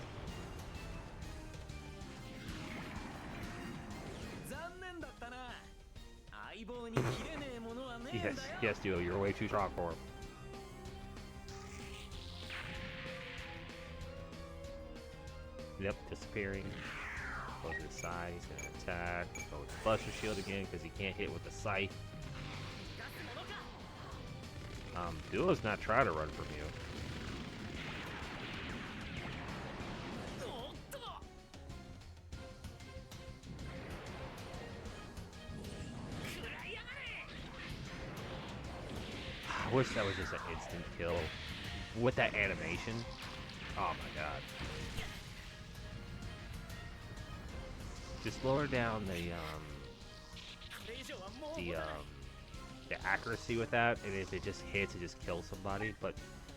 Yes, Duo, you're way too strong for him. Yep, disappearing. Go to the side, he's gonna attack. Go with the Buster Shield again because he can't hit with the scythe. Duo's not trying to run from you. I wish that was just an instant kill with that animation. Oh my god. Just lower down the accuracy with that, and if it just hits, it just kills somebody. But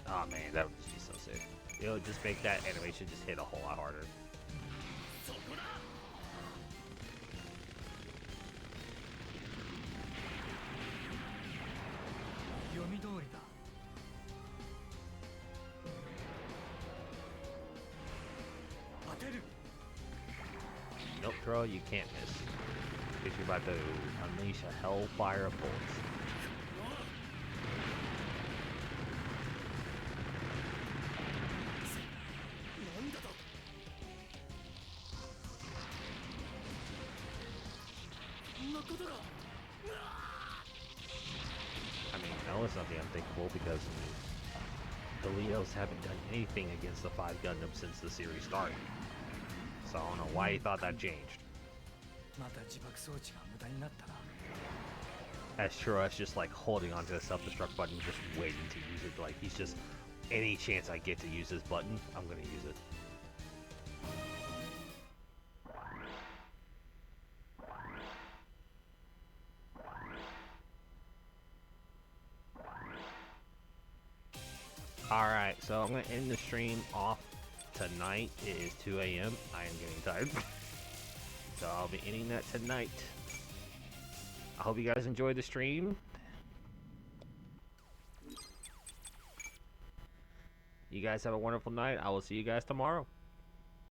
oh man, that would just be so sick. It would just make that animation just hit a whole lot harder. 読み通りだ。当てる。 Nope, Troll, you can't miss. Because you're about to unleash a hellfire of bullets. I mean, no, it's not the unthinkable because the Leos haven't done anything against the 5 Gundams since the series started. So I don't know why he thought that changed. また自爆装置が無駄になったな。 As Shura's just like holding onto the self-destruct button, just waiting to use it. Like he's just, any chance I get to use this button, I'm gonna use it. Alright, so I'm gonna end the stream off tonight. It is 2 a.m. I am getting tired. So I'll be ending that tonight. I hope you guys enjoyed the stream. You guys have a wonderful night. I will see you guys tomorrow.